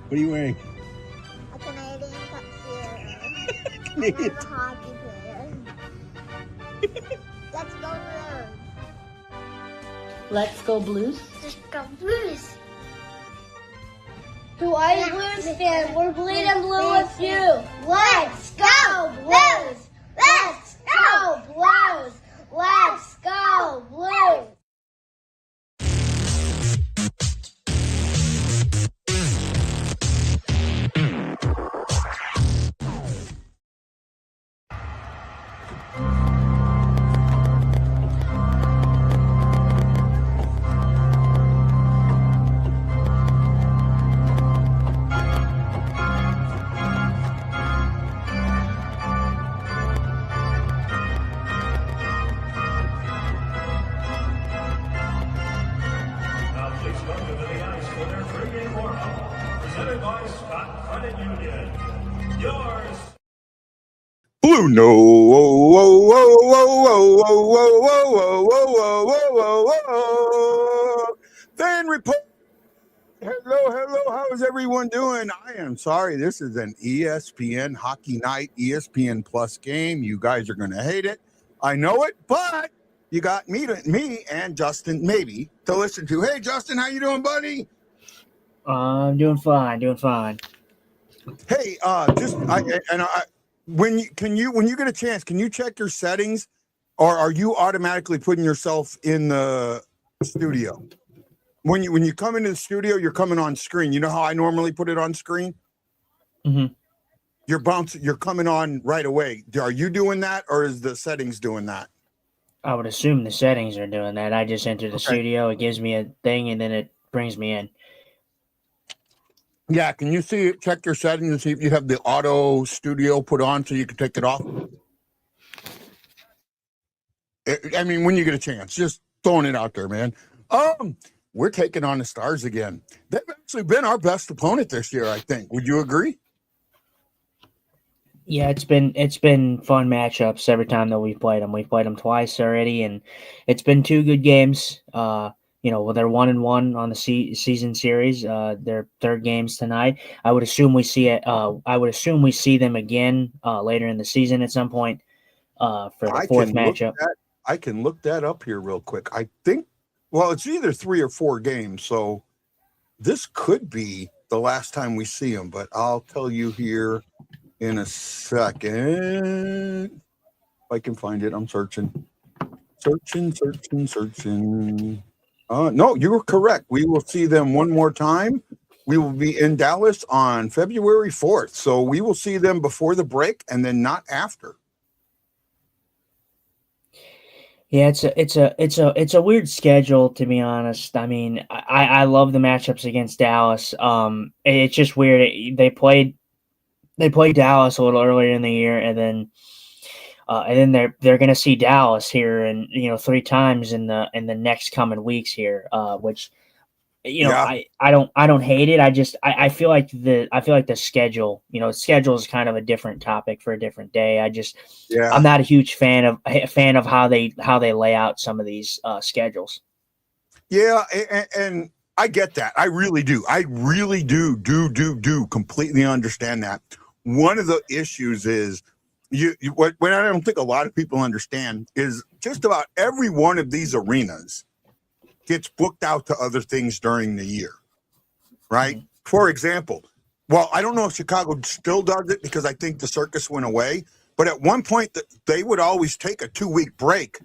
What are you wearing? A Canadian tuxedo. Canadian. I'm a hockey player. Let's go Blues. Let's go Blues. Let's go Blues. To all you Blues fans, we're bleeding blue with you. Let's go Blues. Let's go Blues. Let's go Blues. Blue no, whoa, whoa, whoa, whoa, whoa, whoa, whoa, whoa, whoa, whoa, whoa, whoa. Fan report. Hello, how's everyone doing? I am sorry, this is an ESPN Hockey Night, ESPN Plus game. You guys are going to hate it. I know it, but you got me and Justin maybe to listen to. Hey, Justin, how you doing, buddy? I'm doing fine. Hey, when you get a chance, can you check your settings, or are you automatically putting yourself in the studio? When you come into the studio, you're coming on screen. You know how I normally put it on screen? Mm-hmm. You're coming on right away. Are you doing that, or is the settings doing that? I would assume the settings are doing that. I just enter the studio, it gives me a thing, and then it brings me in. Yeah, can you check your settings and see if you have the auto studio put on so you can take it off? I mean, when you get a chance, just throwing it out there, man. We're taking on the Stars again. They've actually been our best opponent this year, I think. Would you agree? Yeah, it's been fun matchups every time that we've played them. We've played them twice already, and it's been two good games. They're 1-1 on the season series. Their third games tonight. I would assume we see it. I would assume we see them again later in the season at some point for the fourth matchup. I can look that up here real quick. I think. Well, it's either 3 or 4 games, so this could be the last time we see them. But I'll tell you here in a second. If I can find it, I'm searching. No, you were correct. We will see them one more time. We will be in Dallas on February 4th. So we will see them before the break and then not after. Yeah, it's a weird schedule, to be honest. I mean, I love the matchups against Dallas. It's just weird. They played Dallas a little earlier in the year, and then they're going to see Dallas here, and 3 times in the next coming weeks here, which I don't hate it. I feel like the schedule, schedule is kind of a different topic for a different day. I'm not a huge fan of how they lay out some of these schedules. Yeah, and I get that. I really do. I really do completely understand that. One of the issues is what I don't think a lot of people understand is just about every one of these arenas gets booked out to other things during the year, right? Mm-hmm. For example, well, I don't know if Chicago still does it because I think the circus went away, but at one point they would always take a 2-week break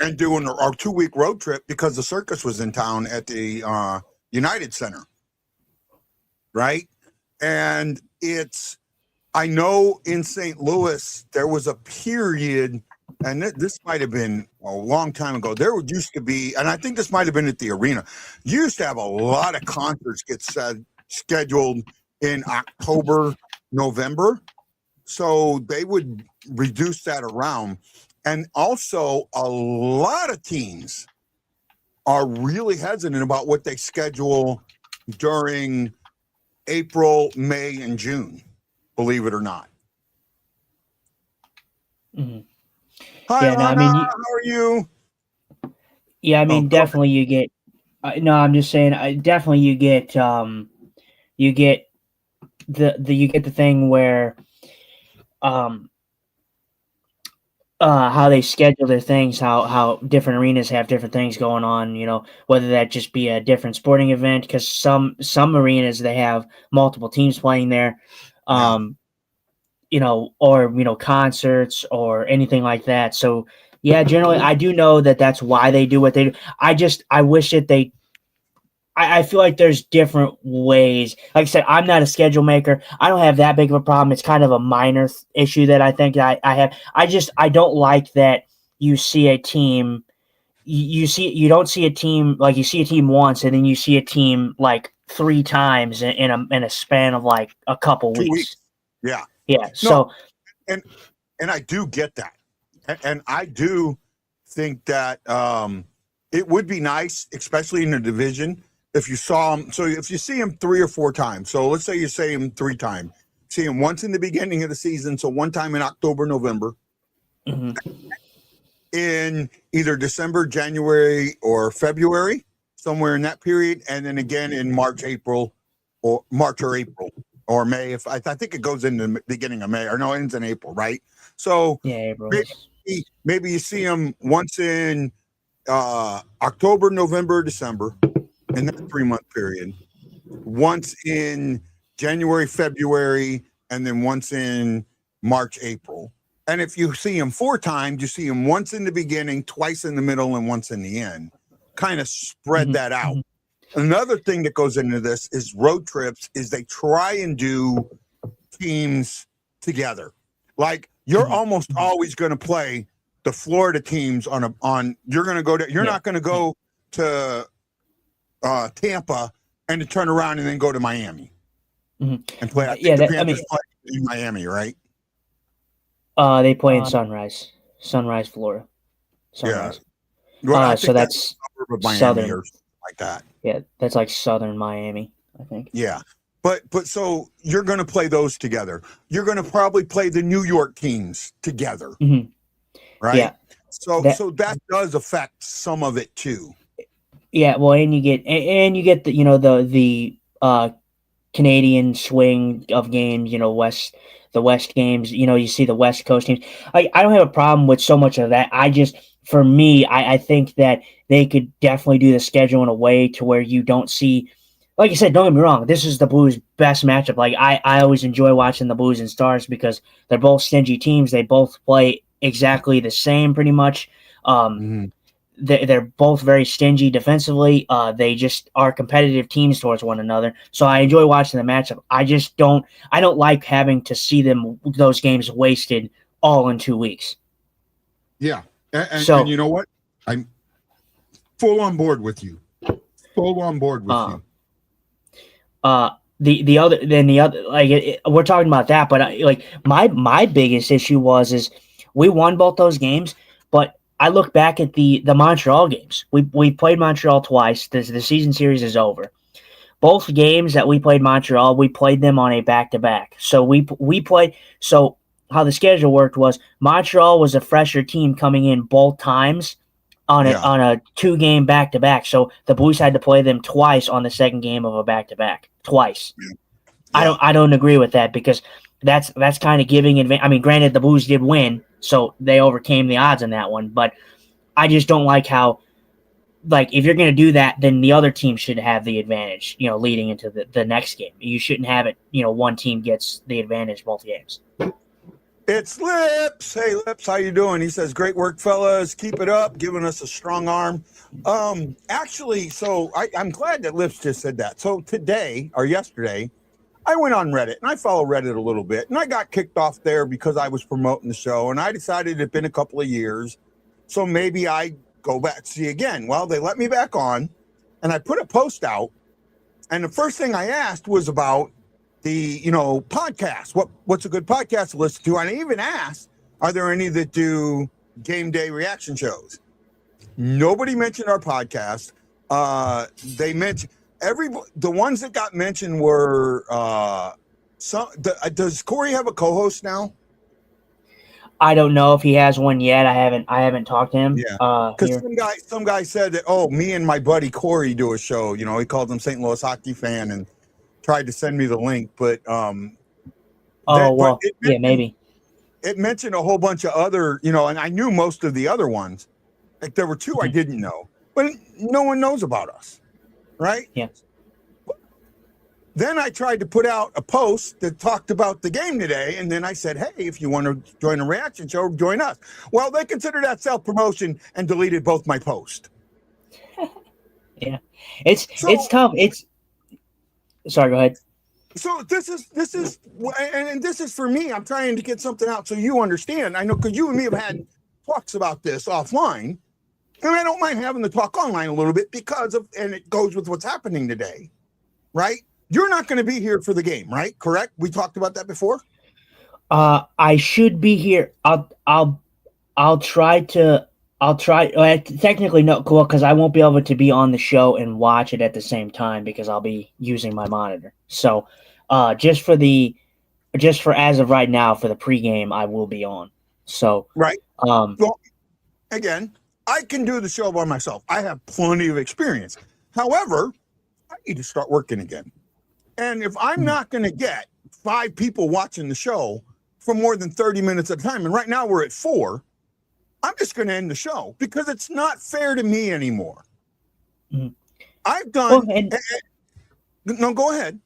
and do our 2-week road trip because the circus was in town at the United Center, right? And I know in St. Louis, there was a period and this might have been a long time ago. There used to be, and I think this might have been at the arena. You used to have a lot of concerts get scheduled in October, November. So they would reduce that around. And also, a lot of teams are really hesitant about what they schedule during April, May, and June, believe it or not. Mm-hmm. Hi, Yeah, no, I Anna, mean, how are you? yeah, I mean, go ahead. definitely you get. No, I'm just saying, definitely you get you get you get the thing where how they schedule their things, how different arenas have different things going on, whether that just be a different sporting event, because some arenas they have multiple teams playing there, Yeah. or concerts or anything like that. So yeah, generally I do know that that's why they do what they do. I wish that I feel like there's different ways. Like I said, I'm not a schedule maker. I don't have that big of a problem. It's kind of a minor issue that I think I have. I don't like that you see a team. You don't see a team like you see a team once and then you see a team like 3 times in a span of like a couple 2 weeks. weeks. Yeah. Yeah. No, So and I do get that. And I do think that it would be nice, especially in a division, if you saw him. So if you see him 3 or 4 times, so let's say you see him 3 times, see him once in the beginning of the season, so one time in October, November, mhm. in either December, January, or February, somewhere in that period, and then again in March, April, or April, or May. If I think it goes in the beginning of May, or no, it ends in April, right? So Yeah, bro. maybe you see him once in October, November, December, in that 3-month period, once in January, February, and then once in March, April. And if you see him 4 times, you see him once in the beginning, twice in the middle, and once in the end. Kind of spread that out. Another thing that goes into this is road trips, is they try and do teams together. Like you're almost always going to play the Florida teams you're going to go to, you're not going to go to Tampa and to turn around and then go to Miami and play. I think the Panthers play in Miami, right? They play in Sunrise, Florida. Sunrise. Yeah. Well, I think so that's a suburb of Miami southern, or something like that. Yeah, that's like southern Miami, I think. Yeah. But so you're going to play those together. You're going to probably play the New York teams together, right? Yeah. So that does affect some of it too. Yeah. Well, and you get the Canadian swing of games. The West games. You see the West Coast teams. I don't have a problem with so much of that. For me, I think that they could definitely do the schedule in a way to where you don't see. Like you said, don't get me wrong. This is the Blues' best matchup. Like I always enjoy watching the Blues and Stars because they're both stingy teams. They both play exactly the same, pretty much. They're both very stingy defensively. They just are competitive teams towards one another. So I enjoy watching the matchup. I don't like having to see those games wasted all in 2 weeks. Yeah, and you know what? I'm full on board with you. Full on board with you. The other like we're talking about that, but my biggest issue is we won both those games, but I look back at the Montreal games. We played Montreal twice. The season series is over. Both games that we played Montreal, we played them on a back-to-back. So we played. So how the schedule worked was Montreal was a fresher team coming in both times on a 2-game back-to-back. So the Blues had to play them twice on the second game of a back-to-back. Twice. Yeah. I don't agree with that because that's kind of giving advantage. I mean, granted, the Blues did win, so they overcame the odds on that one. But I just don't like how, if you're going to do that, then the other team should have the advantage, leading into the next game. You shouldn't have it, one team gets the advantage both games. It's Lips. Hey, Lips, how you doing? He says, great work, fellas. Keep it up. Giving us a strong arm. Actually, so I'm glad that Lips just said that. So today or yesterday, I went on Reddit and I follow Reddit a little bit, and I got kicked off there because I was promoting the show, and I decided it'd been a couple of years, so maybe I go back to see again. Well, they let me back on, and I put a post out, and the first thing I asked was about the podcast. What's a good podcast to listen to? And I even asked, are there any that do game day reaction shows? Nobody mentioned our podcast. They mentioned the ones that got mentioned were does Corey have a co-host now? I don't know if he has one yet. I haven't talked to him. Yeah, because some guy said that, oh, me and my buddy Corey do a show. He called him St. Louis Hockey Fan and tried to send me the link, but maybe it mentioned a whole bunch of other, and I knew most of the other ones. Like there were two I didn't know, but no one knows about us, right? Yeah. Then I tried to put out a post that talked about the game today, and then I said, hey, if you want to join a reaction show, join us. Well, they considered that self-promotion and deleted both my posts. Yeah. It's tough. Sorry, go ahead. So this is for me. I'm trying to get something out so you understand. I know because you and me have had talks about this offline, and I don't mind having the talk online a little bit and it goes with what's happening today, right? You're not going to be here for the game, right? Correct? We talked about that before. I should be here. I'll try. Technically, no, cool, because I won't be able to be on the show and watch it at the same time because I'll be using my monitor. So, just for as of right now, for the pregame, I will be on. So, right. Well, again, I can do the show by myself. I have plenty of experience. However, I need to start working again. And if I'm not going to get 5 people watching the show for more than 30 minutes at a time, and right now we're at 4, I'm just going to end the show because it's not fair to me anymore. Mm-hmm. I've done. No, go ahead.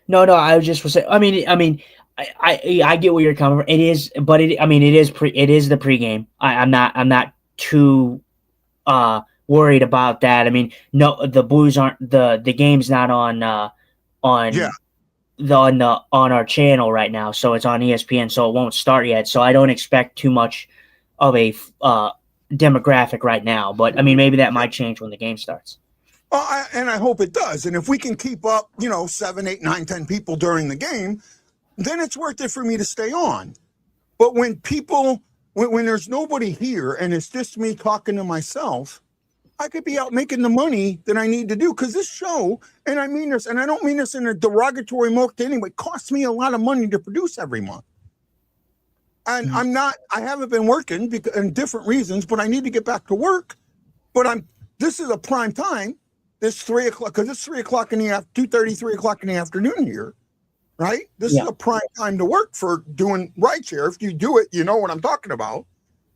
No. I was just saying. I mean, I get where you're coming from. It is the pregame. I'm not too worried about that. I mean, no, the Blues aren't the game's not on our channel right now, so it's on ESPN, so it won't start yet. So I don't expect too much of a demographic right now. But I mean, maybe that might change when the game starts. And I hope it does. And if we can keep up, 7, 8, 9, 10 people during the game, then it's worth it for me to stay on. But when there's nobody here and it's just me talking to myself, I could be out making the money that I need to do, because this show, and I mean this, and I don't mean this in a derogatory mode to anyone, costs me a lot of money to produce every month. And I haven't been working because, in different reasons, but I need to get back to work. But this is a prime time. It's 3 o'clock, because it's 3 o'clock in the 2:30, 3 o'clock in the afternoon here, right? This is a prime time to work for doing rideshare. If you do it, you know what I'm talking about.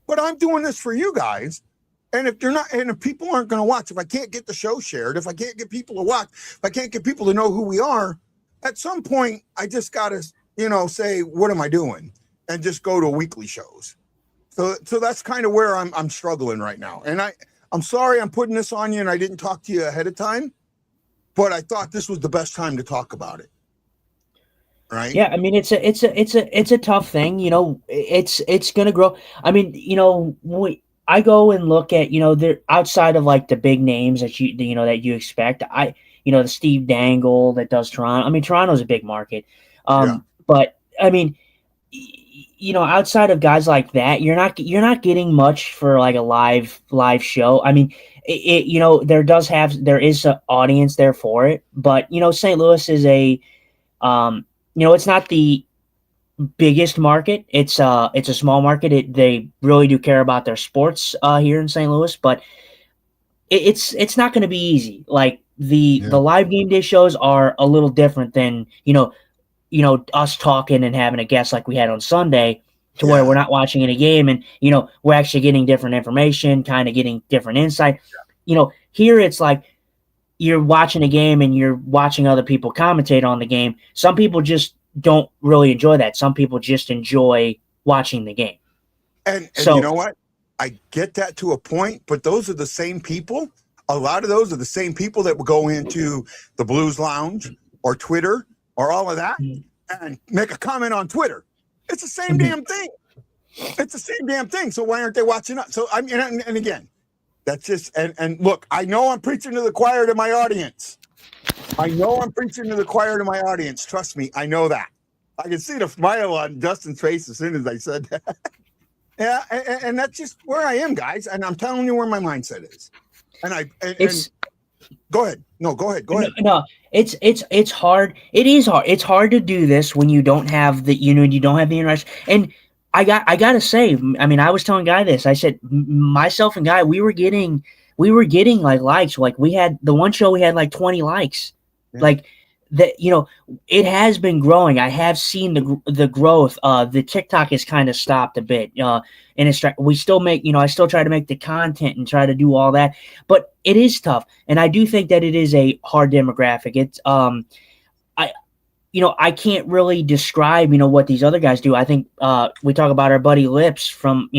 But I'm doing this for you guys. And if people aren't going to watch, if I can't get the show shared, if I can't get people to watch, if I can't get people to know who we are, at some point I just got to, say, what am I doing? And just go to weekly shows. So that's kind of where I'm struggling right now. And I'm sorry I'm putting this on you and I didn't talk to you ahead of time, but I thought this was the best time to talk about it. Right? Yeah, I mean, it's a tough thing, it's going to grow. I mean, I go and look at, they're outside of like the big names that you expect. The Steve Dangle that does Toronto. I mean, Toronto's a big market. But I mean, outside of guys like that, you're not getting much for like a live show. I mean, there is an audience there for it, but St. Louis is it's not the biggest market. It's a small market. They really do care about their sports here in St. Louis, but it's not going to be easy. Like the live game day shows are a little different than us talking and having a guest like we had on Sunday, to where we're not watching any game and we're actually getting different information, kind of getting different insight. Here it's like you're watching a game and you're watching other people commentate on the game. Some people just don't really enjoy that. Some people just enjoy watching the game. And so, you know what? I get that to a point, but those are the same people. A lot of those are the same people that will go into the Blues Lounge or Twitter or all of that Mhm. and make a comment on Twitter. It's the same Mhm. damn thing. It's the same damn thing. So why aren't they watching us? So I mean, and again, that's just and look, I know I'm preaching to the choir to my audience. I know I'm preaching to the choir to my audience. Trust me, I know that. I can see the smile on Dustin's face as soon as I said that. Yeah, and that's just where I am, guys. And I'm telling you where my mindset is. And It's go ahead. No, go ahead. Go ahead. no, it's hard. It is hard. It's hard to do this when you don't have the you don't have the interaction. And I gotta say, I mean, I was telling Guy this. I said myself and Guy, we were getting like likes. Like we had the one show we had like 20 likes. Yeah. Like that, it has been growing. I have seen the growth. The TikTok has kind of stopped a bit. And we still make, I still try to make the content and try to do all that, but it is tough. And I do think that it is a hard demographic. It's, I can't really describe, what these other guys do. I think, we talk about our buddy Lips from,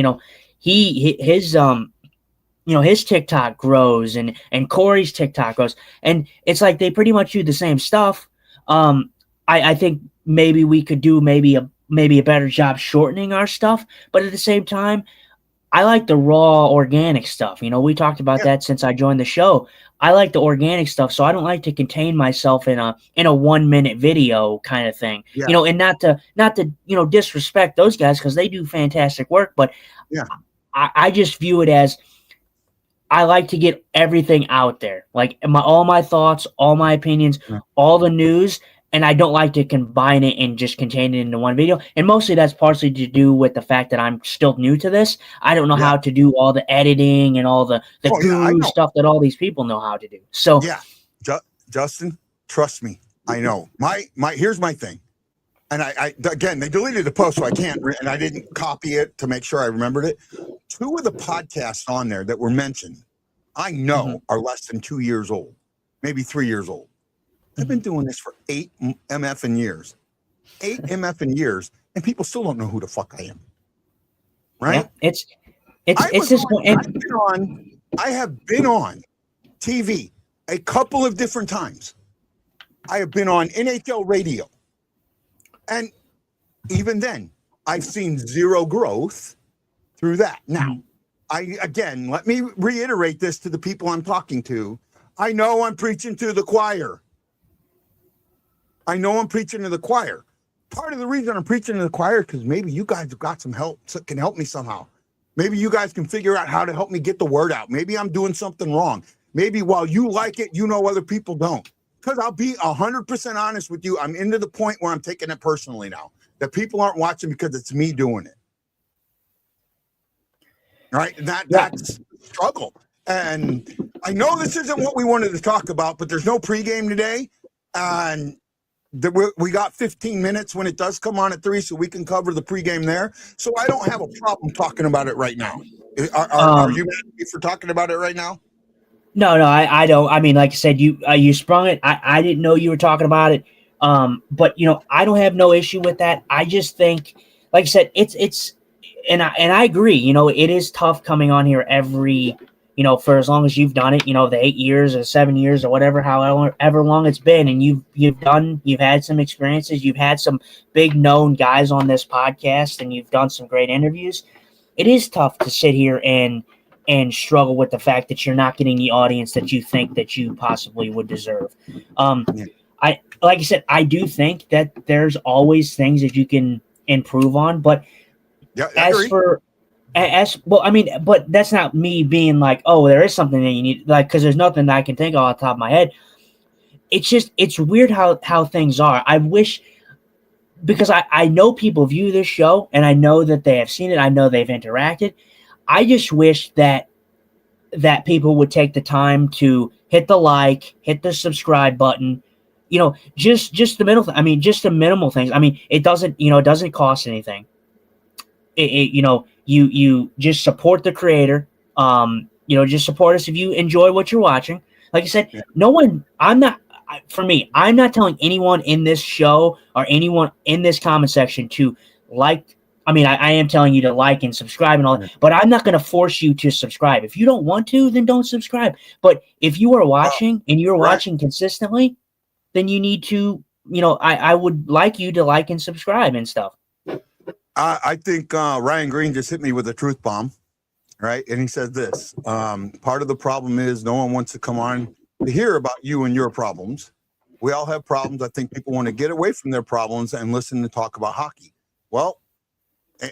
his TikTok grows and Corey's TikTok grows, and it's like they pretty much do the same stuff. I think maybe we could do maybe a better job shortening our stuff, but at the same time, I like the raw organic stuff. We talked about that since I joined the show. I like the organic stuff, so I don't like to contain myself in a 1 minute video kind of thing. Yeah. And not to disrespect those guys because they do fantastic work, but I just view it as I like to get everything out there, like all my thoughts, all my opinions, all the news, and I don't like to combine it and just contain it into one video. And mostly that's partially to do with the fact that I'm still new to this. I don't know how to do all the editing and all the guru stuff that all these people know how to do. So Justin, trust me, I know. Here's my thing. And I again, they deleted the post, so I can't, and I didn't copy it to make sure I remembered it. 2 of the podcasts on there that were mentioned, I know are less than 2 years old, maybe 3 years old. I've been doing this for 8 MFing years, 8 MFing years, and people still don't know who the fuck I am. Right? Yeah, it's just I have been on TV a couple of different times. I have been on NHL radio. And even then, I've seen zero growth through that. Now, let me reiterate this to the people I'm talking to. I know I'm preaching to the choir. Part of the reason I'm preaching to the choir is because maybe you guys have got some help, can help me somehow. Maybe you guys can figure out how to help me get the word out. Maybe I'm doing something wrong. Maybe while you like it, other people don't. Because I'll be 100% honest with you, I'm into the point where I'm taking it personally now. That people aren't watching because it's me doing it. Right? And that's a struggle. And I know this isn't what we wanted to talk about, but there's no pregame today. And we got 15 minutes when it does come on at 3, so we can cover the pregame there. So I don't have a problem talking about it right now. Are you mad at me for talking about it right now? No, I don't. I mean, like I said, you sprung it. I didn't know you were talking about it. But I don't have no issue with that. I just think, like I said, it's and I agree. It is tough coming on here every, for as long as you've done it. The 8 years or 7 years or whatever, however long it's been, and you've had some experiences. You've had some big known guys on this podcast, and you've done some great interviews. It is tough to sit here and struggle with the fact that you're not getting the audience that you think that you possibly would deserve. Like I said, I do think that there's always things that you can improve on, but but that's not me being like, oh, there is something that you need, like, because there's nothing that I can think of off the top of my head. It's weird how things are. I wish, because I know people view this show, and I know that they have seen it. I know they've interacted. I just wish that people would take the time to hit the like, hit the subscribe button, just the middle. I mean, just the minimal things. I mean, it doesn't cost anything. You just support the creator. Just support us if you enjoy what you're watching. Like I said, I'm not telling anyone in this show or anyone in this comment section to like. I mean, I am telling you to like and subscribe and all that, but I'm not going to force you to subscribe. If you don't want to, then don't subscribe. But if you are watching and you're watching consistently, then you need to I would like you to like and subscribe and stuff. I think Ryan Green just hit me with a truth bomb, right? And he said this: part of the problem is no one wants to come on to hear about you and your problems. We all have problems. I think people want to get away from their problems and listen to talk about hockey. Well,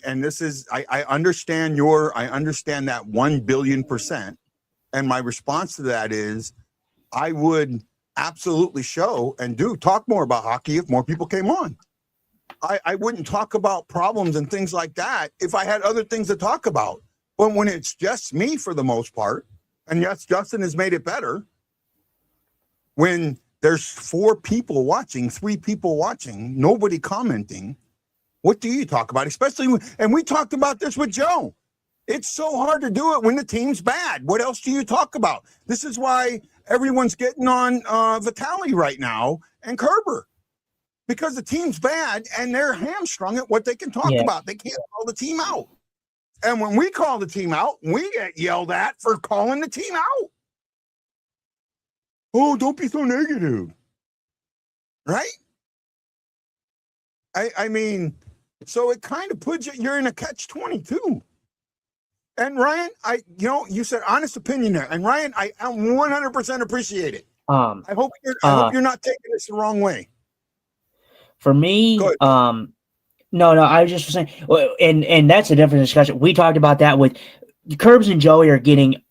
and this is I understand that 1,000,000,000%. And my response to that is I would absolutely show and talk more about hockey if more people came on. I wouldn't talk about problems and things like that if I had other things to talk about. But when it's just me for the most part, and yes, Justin has made it better, when there's 4 people watching, 3 people watching, nobody commenting, what do you talk about? Especially and we talked about this with Joe. It's so hard to do it when the team's bad. What else do you talk about? This is why everyone's getting on Vitale right now and Kerber. Because the team's bad and they're hamstrung at what they can talk about. They can't call the team out. And when we call the team out, we get yelled at for calling the team out. Oh, don't be so negative. Right? I mean, so it kind of puts you're in a catch-22. And Ryan, you said honest opinion there. And Ryan, I 100% appreciate it. I hope you're not taking this the wrong way. For me, no, I was just saying, and that's a different discussion. We talked about that with Curbs and Joey are getting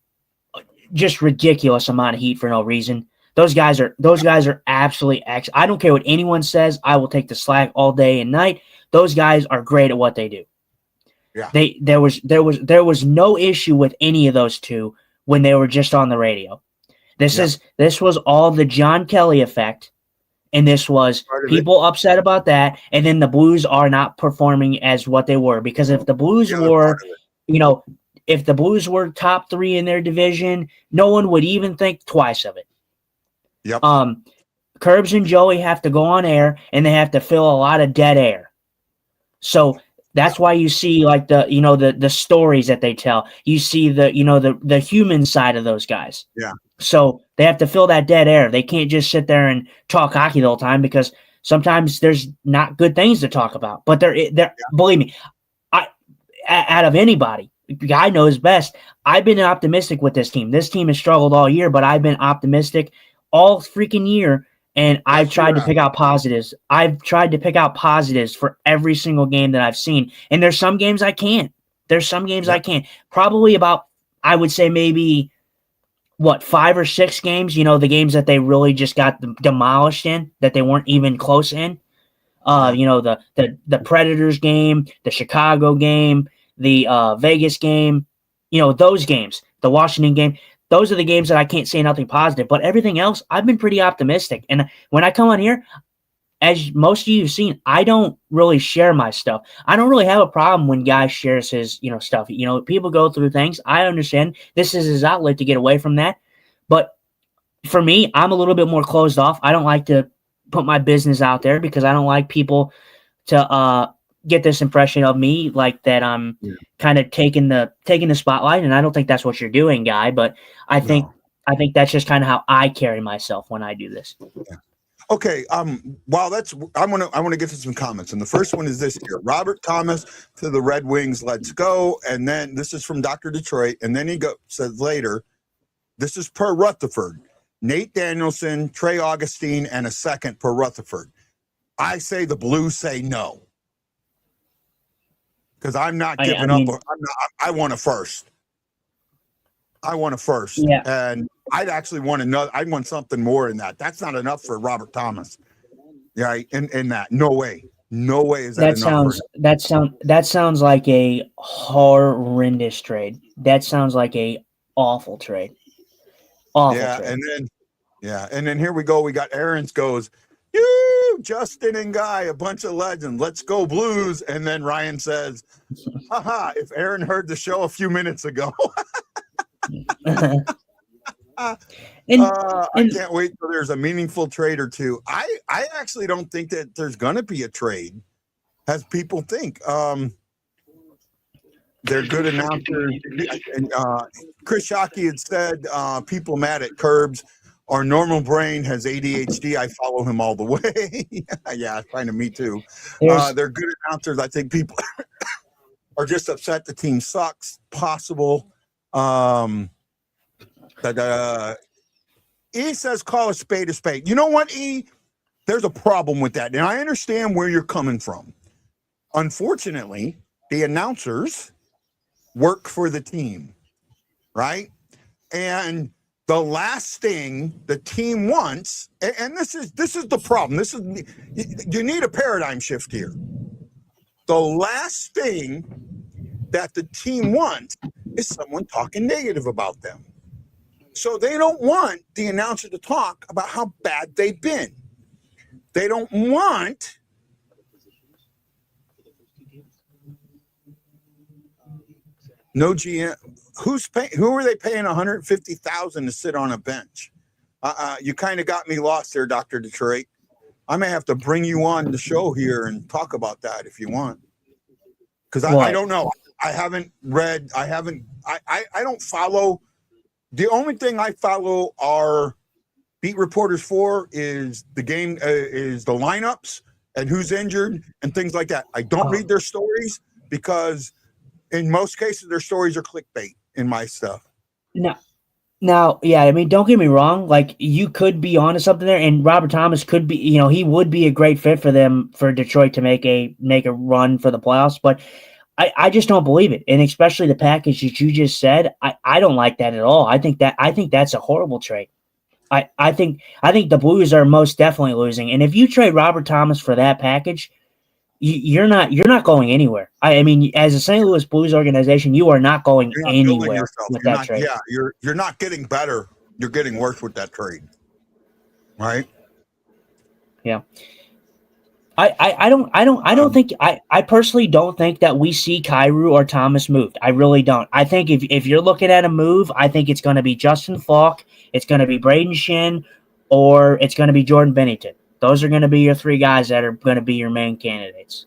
just ridiculous amount of heat for no reason. Those guys are absolutely excellent. I don't care what anyone says. I will take the slack all day and night. Those guys are great at what they do. Yeah. There was no issue with any of those two when they were just on the radio. This was all the John Kelly effect, and this was people upset about that, and then the Blues are not performing as what they were, because if the Blues were, if the Blues were top 3 in their division, no one would even think twice of it. Yep. Curbs and Joey have to go on air, and they have to fill a lot of dead air. So that's why you see like the stories that they tell. You see the human side of those guys. Yeah. So they have to fill that dead air. They can't just sit there and talk hockey the whole time, because sometimes there's not good things to talk about. But believe me, out of anybody, guy knows best. I've been optimistic with this team. This team has struggled all year, but I've been optimistic all freaking year. And I've tried to pick out positives. I've tried to pick out positives for every single game that I've seen. And there's some games I can't. I can't. Probably about, I would say maybe, 5 or 6 games, the games that they really just got demolished in, that they weren't even close in. The Predators game, the Chicago game, the Vegas game, those games, the Washington game. Those are the games that I can't say nothing positive, but everything else, I've been pretty optimistic. And when I come on here, as most of you have seen, I don't really share my stuff. I don't really have a problem when guy shares his, stuff. People go through things. I understand this is his outlet to get away from that. But for me, I'm a little bit more closed off. I don't like to put my business out there, because I don't like people to get this impression of me like that I'm kind of taking the spotlight, and I don't think that's what you're doing, Guy. But I think that's just kind of how I carry myself when I do this. Yeah. Okay. While I want to get to some comments, and the first one is this here: Robert Thomas to the Red Wings, let's go. And then this is from Dr. Detroit, and then he says later, this is per Rutherford, Nate Danielson, Trey Augustine, and a second per Rutherford. I say the Blues say no. Because I'm not giving up. I want a first. Yeah. And I'd actually want another. I want something more in that. That's not enough for Robert Thomas. Yeah, in that. No way is that enough. That sounds like a horrendous trade. That sounds like a awful trade. Trade. And then here we go. We got Aaron's goes, you, Justin and Guy, a bunch of legends. Let's go Blues. And then Ryan says, haha, if Aaron heard the show a few minutes ago. I can't wait till there's a meaningful trade or two. I actually don't think that there's going to be a trade, as people think. They're good announcers. And Chris Shockey had said people mad at Curbs. Our normal brain has ADHD. I follow him all the way. Yeah, kind of me too. They're good announcers. I think people are just upset the team sucks. Possible. E says call a spade a spade. You know what, E? There's a problem with that. And I understand where you're coming from. Unfortunately, the announcers work for the team, right? And the last thing the team wants, and this is the problem. You need a paradigm shift here. The last thing that the team wants is someone talking negative about them. So they don't want the announcer to talk about how bad they've been. They don't want no GM. Who are they paying $150,000 to sit on a bench? You kind of got me lost there, Dr. Detroit. I may have to bring you on the show here and talk about that if you want. Because I don't know. I haven't read. I don't follow. The only thing I follow our beat reporters for is the game, is the lineups and who's injured and things like that. I don't read their stories because in most cases their stories are clickbait in my stuff. Now, yeah, I mean, don't get me wrong. Like, you could be onto something there, and Robert Thomas could be. You know, he would be a great fit for them, for Detroit to make a run for the playoffs. But I just don't believe it, and especially the package that you just said. I don't like that at all. I think that's a horrible trade. I think the Blues are most definitely losing, and if you trade Robert Thomas for that package, you're not going anywhere. I mean, as a St. Louis Blues organization, you are not going anywhere with that trade. Yeah, you're not getting better. You're getting worse with that trade, right? Yeah. I personally don't think that we see Kyrou or Thomas moved. I really don't. I think if you're looking at a move, I think it's going to be Justin Falk, it's going to be Braden Shin, or it's going to be Jordan Bennington. Those are going to be your three guys that are going to be your main candidates.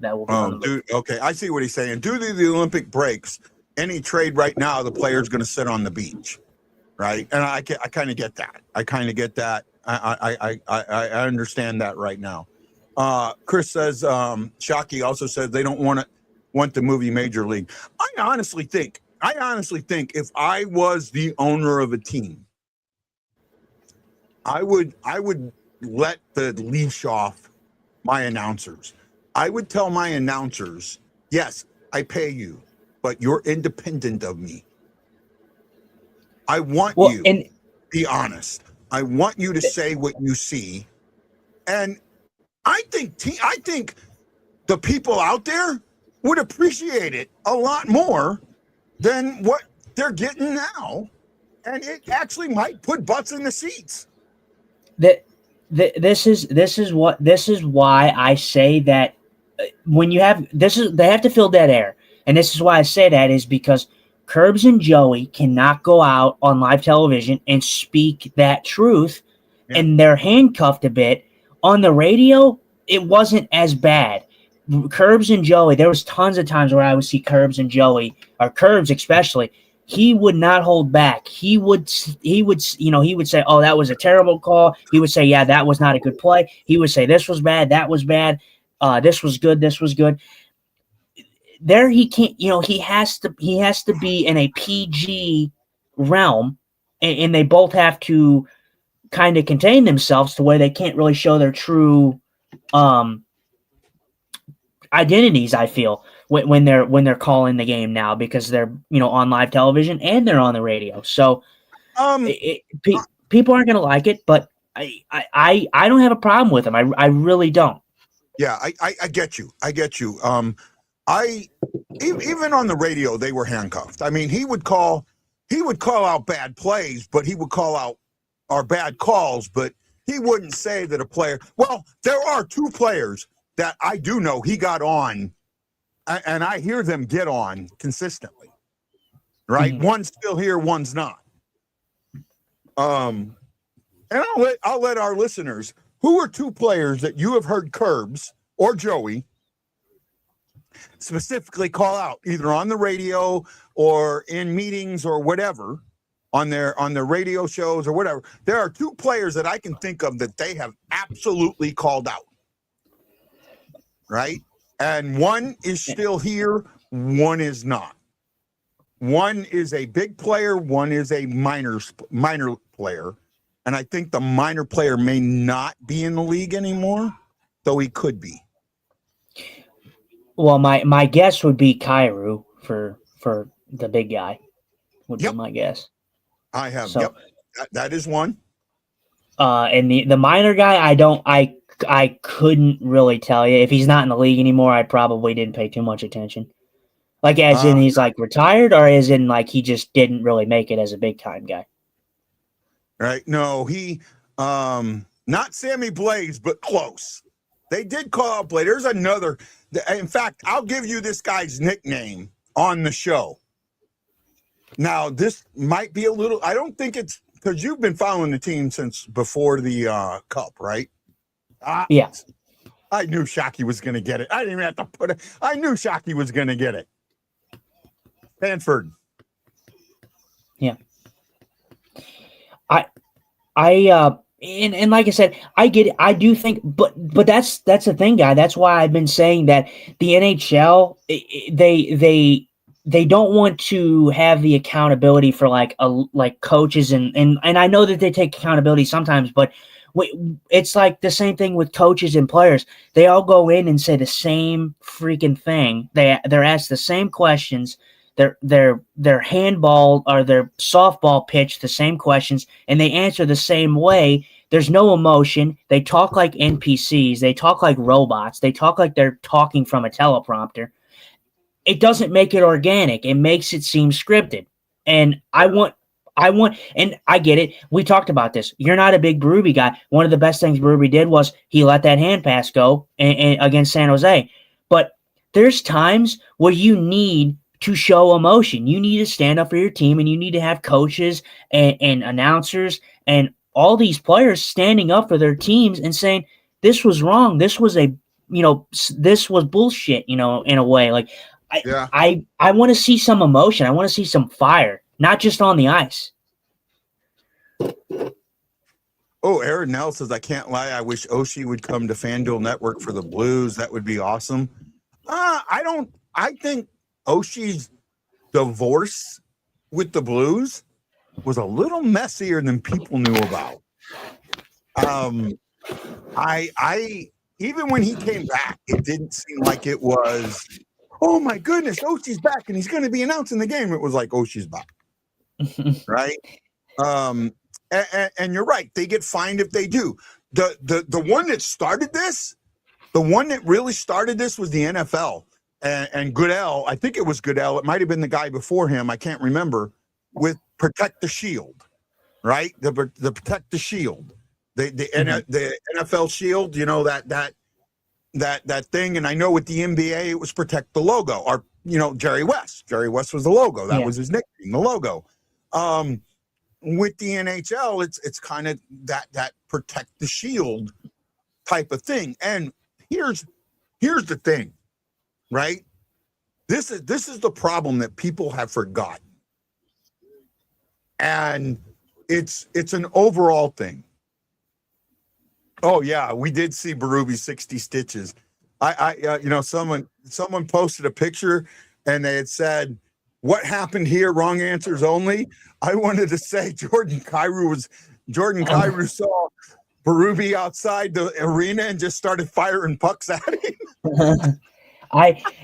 That will be on the move. Okay, I see what he's saying. Due to the Olympic breaks, any trade right now, the player's going to sit on the beach, right? And I kind of get that. I understand that right now. Chris says, Shockey also says they don't want the movie Major League. I honestly think if I was the owner of a team, I would let the leash off my announcers. I would tell my announcers, yes, I pay you, but you're independent of me. I want you to be honest. I want you to say what you see. And I think the people out there would appreciate it a lot more than what they're getting now. And it actually might put butts in the seats. This is why I say that when you have they have to fill dead air, and this is why I say that is because Curbs and Joey cannot go out on live television and speak that truth, and they're handcuffed a bit. On the radio, it wasn't as bad. Curbs and Joey, there was tons of times where I would see Curbs and Joey, or Curbs especially. He would not hold back. He would say, "Oh, that was a terrible call." He would say, "Yeah, that was not a good play." He would say, "This was bad. That was bad. This was good. This was good." There, he can't. He has to be in a PG realm, and they both have to kind of contain themselves to where they can't really show their true identities. I feel when they're calling the game now, because they're on live television and they're on the radio. So people aren't going to like it, but I don't have a problem with them. I really don't. Yeah, I get you. Even on the radio, they were handcuffed. I mean, he would call out bad plays, but he would call out our bad calls, but he wouldn't say that a player. Well, there are two players that I do know he got on, and I hear them get on consistently. Right, One's still here, one's not. And I'll let our listeners. Who are two players that you have heard Curbs or Joey specifically call out, either on the radio or in meetings or whatever, on their radio shows or whatever. There are 2 players that I can think of that they have absolutely called out. Right? And one is still here, one is not. One is a big player, one is a minor player. And I think the minor player may not be in the league anymore, though he could be. Well, my guess would be Kairu for the big guy. Would be my guess. I have. So, that is one. And the minor guy, I couldn't really tell you. If he's not in the league anymore, I probably didn't pay too much attention. Like, as in he's like retired, or as in like he just didn't really make it as a big time guy. Right? No, he not Sammy Blaze, but close. They did call out Blaze. There's another. In fact, I'll give you this guy's nickname on the show. Now, this might be a little. I don't think it's because you've been following the team since before the Cup, right? Yeah. I knew Shockey was going to get it. I didn't even have to put it. I knew Shockey was going to get it. Stanford. Yeah. And like I said, I get it. I do think, but that's the thing, guy. That's why I've been saying that the NHL, they don't want to have the accountability for like coaches and I know that they take accountability sometimes, but it's like the same thing with coaches and players. They all go in and say the same freaking thing. They're asked the same questions. Their handball or their softball pitch the same questions, and they answer the same way. There's no emotion. They talk like NPCs. They talk like robots. They talk like they're talking from a teleprompter. It doesn't make it organic. It makes it seem scripted. And I want, and I get it. We talked about this. You're not a big Berube guy. One of the best things Berube did was he let that hand pass go and against San Jose. But there's times where you need to show emotion. You need to stand up for your team, and you need to have coaches and announcers and all these players standing up for their teams and saying, this was wrong. This was this was bullshit, in a way. Like, I want to see some emotion. I want to see some fire, not just on the ice. Oh, Aaron Nell says, I can't lie. I wish Oshie would come to FanDuel Network for the Blues. That would be awesome. I think Oshie's divorce with the Blues was a little messier than people knew about. I even when he came back, it didn't seem like it was, oh my goodness, Oshie's back and he's going to be announcing the game. It was like, Oshie's back, right? And you're right. They get fined if they do. The one that started this, the one that really started this was the NFL. And Goodell, I think it was Goodell. It might have been the guy before him. I can't remember. With Protect the Shield, right? The Protect the Shield, the NFL Shield. That thing. And I know with the NBA, it was Protect the Logo. Or Jerry West. Jerry West was the logo. That was his nickname, the logo. With the NHL, it's kind of that Protect the Shield type of thing. And here's the thing. Right? This is the problem that people have forgotten. And it's an overall thing. Oh yeah, we did see Berube's 60 stitches. Someone posted a picture and they had said, what happened here? Wrong answers only. I wanted to say Jordan Kyrou saw Berube outside the arena and just started firing pucks at him.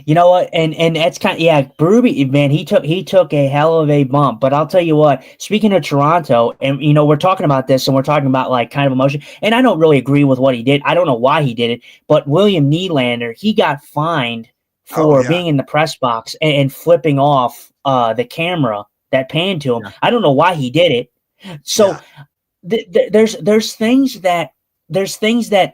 You know what, and that's kind of, Berube, man, he took a hell of a bump. But I'll tell you what, speaking of Toronto, and we're talking about this, and we're talking about like kind of emotion, and I don't really agree with what he did. I don't know why he did it, but William Nylander, he got fined for being in the press box and flipping off the camera that panned to him. Yeah. I don't know why he did it. So there's things that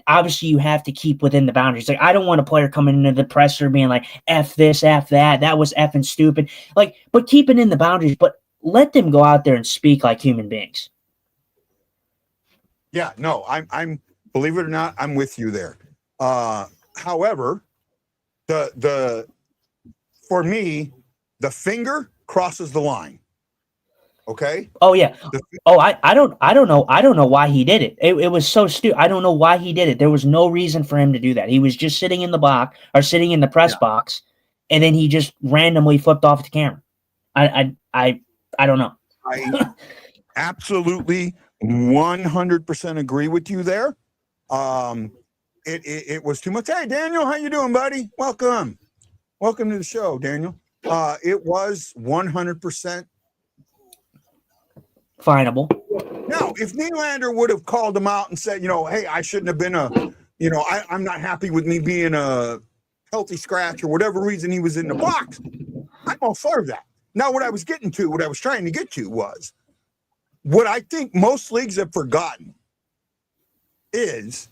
obviously you have to keep within the boundaries. Like, I don't want a player coming into the presser being like, F this, F that was effing stupid. Like, but keep it in the boundaries, but let them go out there and speak like human beings. Yeah, no, I'm believe it or not, I'm with you there. However, for me, the finger crosses the line. Okay. Oh yeah. The- Oh, I don't know why he did it. It was so stupid. I don't know why he did it. There was no reason for him to do that. He was just sitting in the box or sitting in the press box, and then he just randomly flipped off the camera. I don't know. I absolutely 100% agree with you there. It was too much. Hey, Daniel, how you doing, buddy? Welcome to the show, Daniel. It was 100% Finable. Now, if Nylander would have called him out and said, hey, I shouldn't have been I'm not happy with me being a healthy scratch or whatever reason he was in the box, I'm all for that. Now, what I was trying to get to was what I think most leagues have forgotten is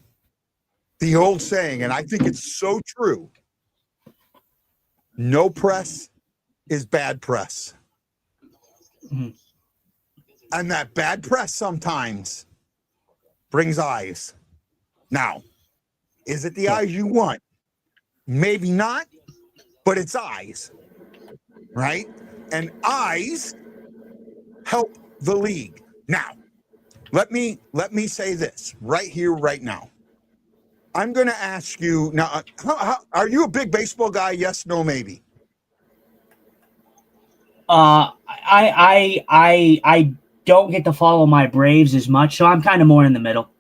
the old saying, and I think it's so true: no press is bad press. Mm-hmm. And that bad press sometimes brings eyes. Now, is it the eyes you want? Maybe not, but it's eyes, right? And eyes help the league. Now, let me say this right here, right now. I'm going to ask you now. Are you a big baseball guy? Yes, no, maybe. I don't get to follow my Braves as much, so I'm kind of more in the middle.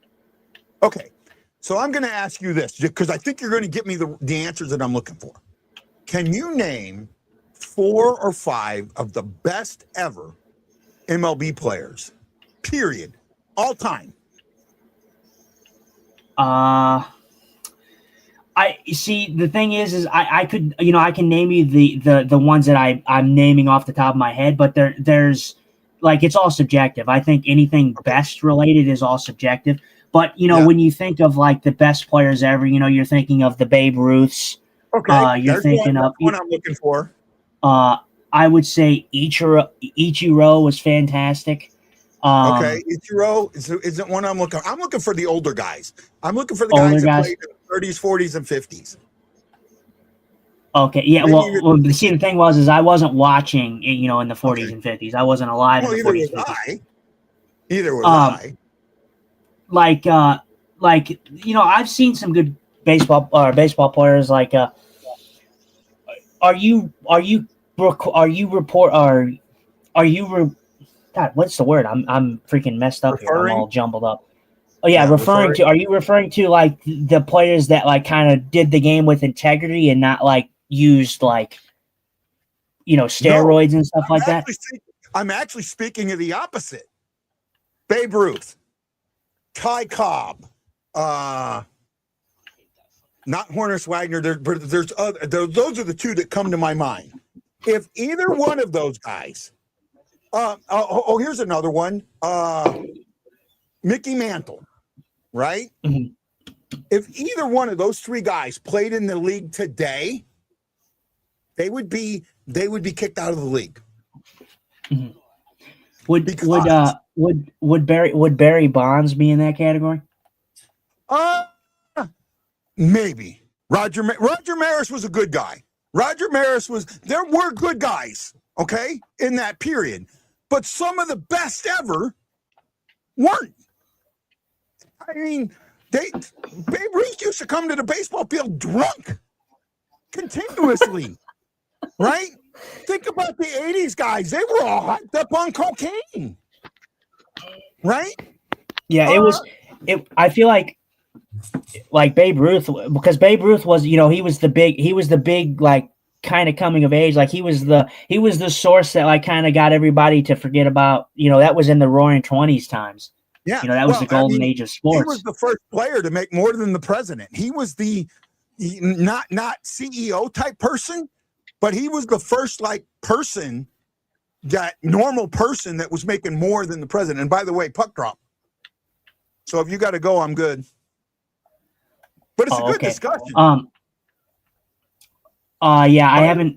Okay, so I'm going to ask you this because I think you're going to get me the answers that I'm looking for. Can you name 4 or 5 of the best ever MLB players, period, all time? I see. The thing is I could, I can name you the ones that I'm naming off the top of my head, but there's like, it's all subjective. I think anything best related is all subjective. But when you think of like the best players ever, you're thinking of the Babe Ruths. Okay, you're thinking of one I'm looking for. I would say Ichiro was fantastic. Okay, Ichiro isn't one I'm looking. I'm looking for the older guys. I'm looking for the guys that played in the 30s, 40s, and 50s. Okay, yeah. Well, see, the thing was I wasn't watching, in the 40s and 50s. I wasn't alive in the 40s and 50s. Either was I. Like, I've seen some good baseball players. Like, God, what's the word? I'm freaking messed up here. I'm all jumbled up. Oh yeah, are you referring to like the players that like kind of did the game with integrity and not like used like steroids and stuff like that? I'm actually speaking of the opposite. Babe Ruth, Ty Cobb, not Honus Wagner. There's other. Those are the two that come to my mind. If either one of those guys, here's another one. Mickey Mantle, right? Mm-hmm. If either one of those 3 guys played in the league today, they would be kicked out of the league. Mm-hmm. Would Barry Bonds be in that category? Maybe. Roger Maris was a good guy. There were good guys, okay, in that period. But some of the best ever weren't. I mean, Babe Ruth used to come to the baseball field drunk continuously, right? Think about the 80s guys. They were all hyped up on cocaine, right? Yeah, I feel like Babe Ruth, because Babe Ruth was, he was the big like kind of coming of age. Like he was the source that like kind of got everybody to forget about, that was in the Roaring 20s times. Yeah, that was the golden age of sports. He was the first player to make more than the president. He was not CEO type person, but he was the first like person, that normal person that was making more than the president. And by the way, puck drop. So if you got to go, I'm good. But it's a good discussion. Yeah,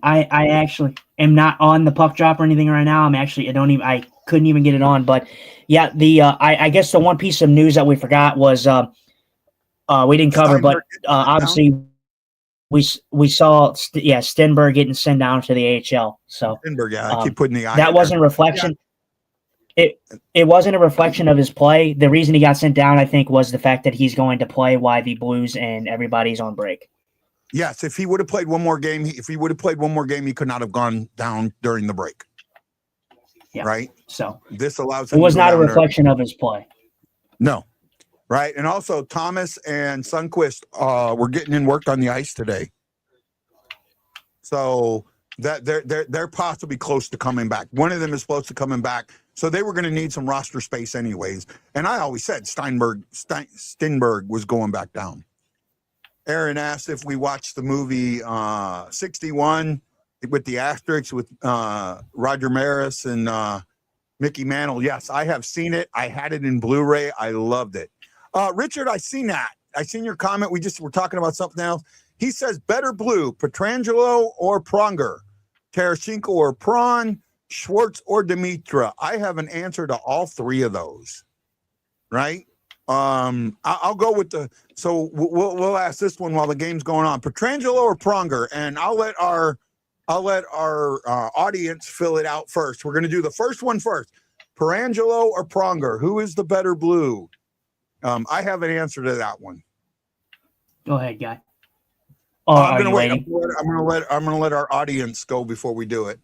I actually am not on the puck drop or anything right now. I couldn't even get it on. But yeah, I guess the one piece of news that we forgot was we didn't cover, but obviously we saw Stenberg getting sent down to the AHL. So Stenberg, I keep putting the eye. That wasn't reflection. It wasn't a reflection of his play. The reason he got sent down, I think, was the fact that he's going to play while the Blues and everybody's on break. Yes, if he would have played one more game, he could not have gone down during the break. Yeah. Right. So this allows it him was to go not a down there. reflection of his play. No. Right. And also Thomas and Sundqvist were getting in work on the ice today. So that they're possibly close to coming back. One of them is close to coming back. So they were going to need some roster space anyways. And I always said Steinberg was going back down. Aaron asked if we watched the movie 61 with the asterisks with Roger Maris and Mickey Mantle. Yes, I have seen it. I had it in Blu-ray. I loved it. Richard, I seen that. I seen your comment. We were talking about something else. He says, better blue, Pietrangelo or Pronger, Tarasenko or Prawn, Schwartz or Dimitra. I have an answer to all three of those. Right? I'll go with so we'll ask this one while the game's going on. Pietrangelo or Pronger, and I'll let our audience fill it out first. We're going to do the first one first. Pietrangelo or Pronger, who is the better blue? I have an answer to that one. Go ahead, guy. Oh, I'm going to wait. Waiting? I'm going to let our audience go before we do it.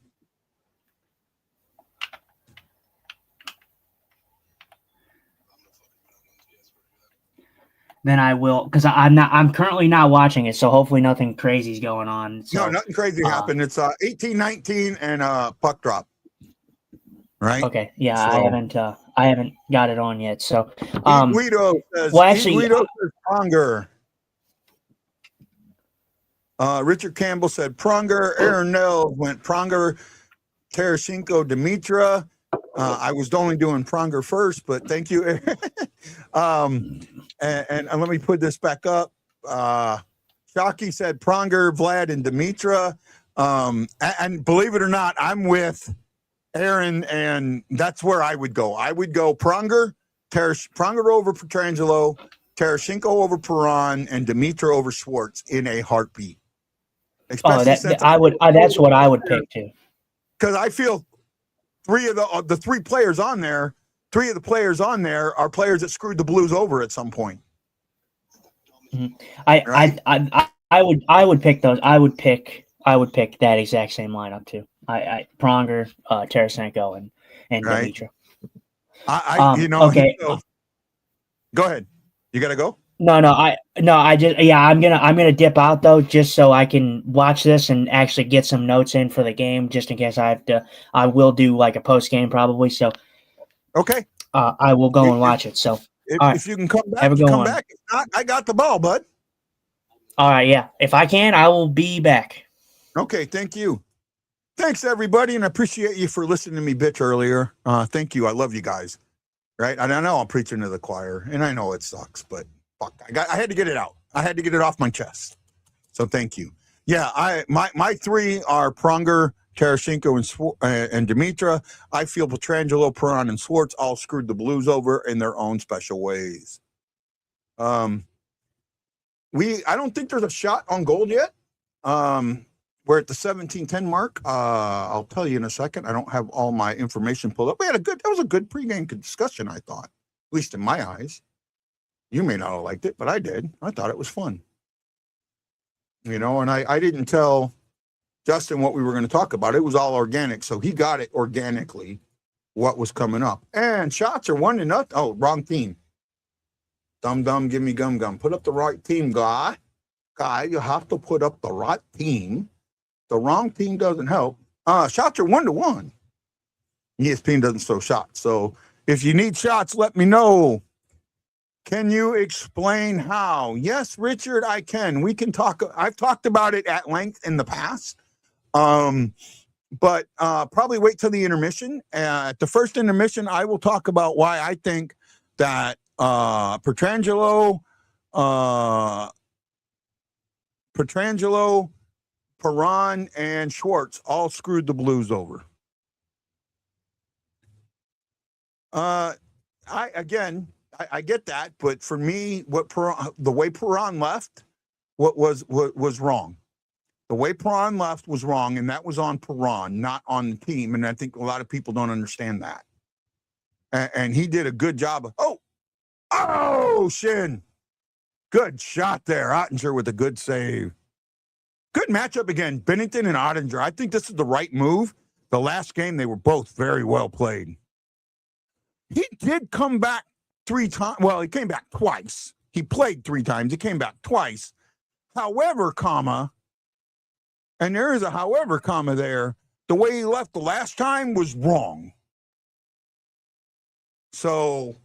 Then I will, because I'm currently not watching it, so hopefully nothing crazy is going on. So, No, nothing crazy happened. It's 18-19 and puck drop. Right. Okay. Yeah, So, I haven't got it on yet. So Guido says, says Pronger. Richard Campbell said Pronger. Aaron Nell went Pronger. Tarasenko, Dimitra. I was only doing Pronger first, but thank you, Aaron. And let me put this back up. Shockey said Pronger, Vlad, and Dimitra. And believe it or not, I'm with Aaron, and that's where I would go. I would go Pronger over Pietrangelo, Tarasenko over Perron, and Dimitra over Schwartz in a heartbeat. That's what I would pick too. Because I feel three of the three players on there are players that screwed the Blues over at some point. Mm-hmm. I would pick those. I would pick that exact same lineup too. Pronger, Tarasenko, and right. Dimitra. Okay. Go ahead. You got to go. I'm gonna dip out though, just so I can watch this and actually get some notes in for the game, just in case I will do like a post game probably. So, okay. I will go and watch it. So, if you can come back, come back. If not, I got the ball, bud. All right, yeah. If I can, I will be back. Okay, thank you. Thanks, everybody, and I appreciate you for listening to me bitch earlier. Thank you. I love you guys. Right? And I know I'm preaching to the choir, and I know it sucks, but fuck, I had to get it out. I had to get it off my chest. So thank you. Yeah, my three are Pronger, Tarasenko, and Dimitra. I feel Pietrangelo, Perron, and Schwartz all screwed the Blues over in their own special ways. I don't think there's a shot on goal yet. We're at the 17:10 mark. I'll tell you in a second. I don't have all my information pulled up. That was a good pregame discussion, I thought, at least in my eyes. You may not have liked it, but I did. I thought it was fun. And I didn't tell Justin what we were going to talk about. It was all organic, so he got it organically, what was coming up. And shots are 1-0. Oh, wrong team. Dum, give me gum. Put up the right team, guy. You have to put up the right team. The wrong team doesn't help. Shots are 1-1. ESPN doesn't show shots. So if you need shots, let me know. Can you explain how? Yes, Richard, I can. We can talk. I've talked about it at length in the past. But probably wait till the intermission. At the first intermission, I will talk about why I think that Pietrangelo, Perron, and Schwartz all screwed the Blues over. I get that, but for me, the way Perron left, was wrong. The way Perron left was wrong, and that was on Perron, not on the team. And I think a lot of people don't understand that. and he did a good job. Oh, Shin. Good shot there. Ottinger with a good save. Good matchup again. Bennington and Ottinger. I think this is the right move. The last game, they were both very well played. He did come back 3 times. Well, he came back twice. He played 3 times. He came back twice. However, and there is a however, there, the way he left the last time was wrong. So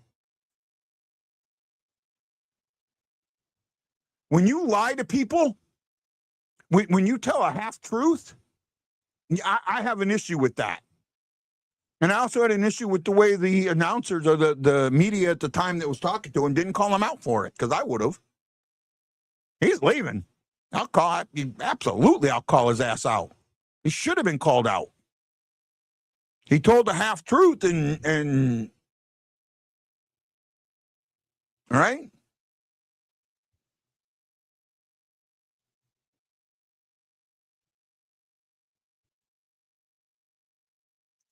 when you lie to people, when you tell a half-truth, I have an issue with that. And I also had an issue with the way the announcers or the media at the time that was talking to him didn't call him out for it, because I would have. He's leaving. I'll call his ass out. He should have been called out. He told the half-truth and all right?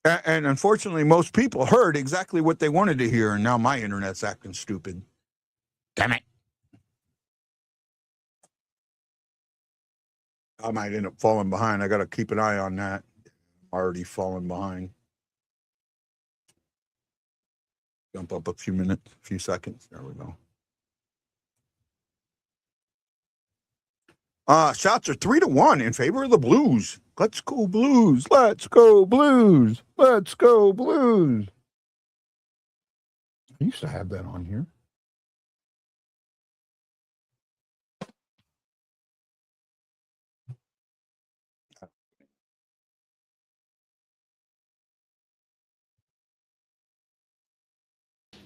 And unfortunately, most people heard exactly what they wanted to hear, and now my internet's acting stupid. Damn it. I might end up falling behind. I got to keep an eye on that. I'm already falling behind. Jump up a few seconds. There we go. Shots are 3-1 in favor of the Blues. Let's go Blues. Let's go Blues. Let's go Blues. I used to have that on here.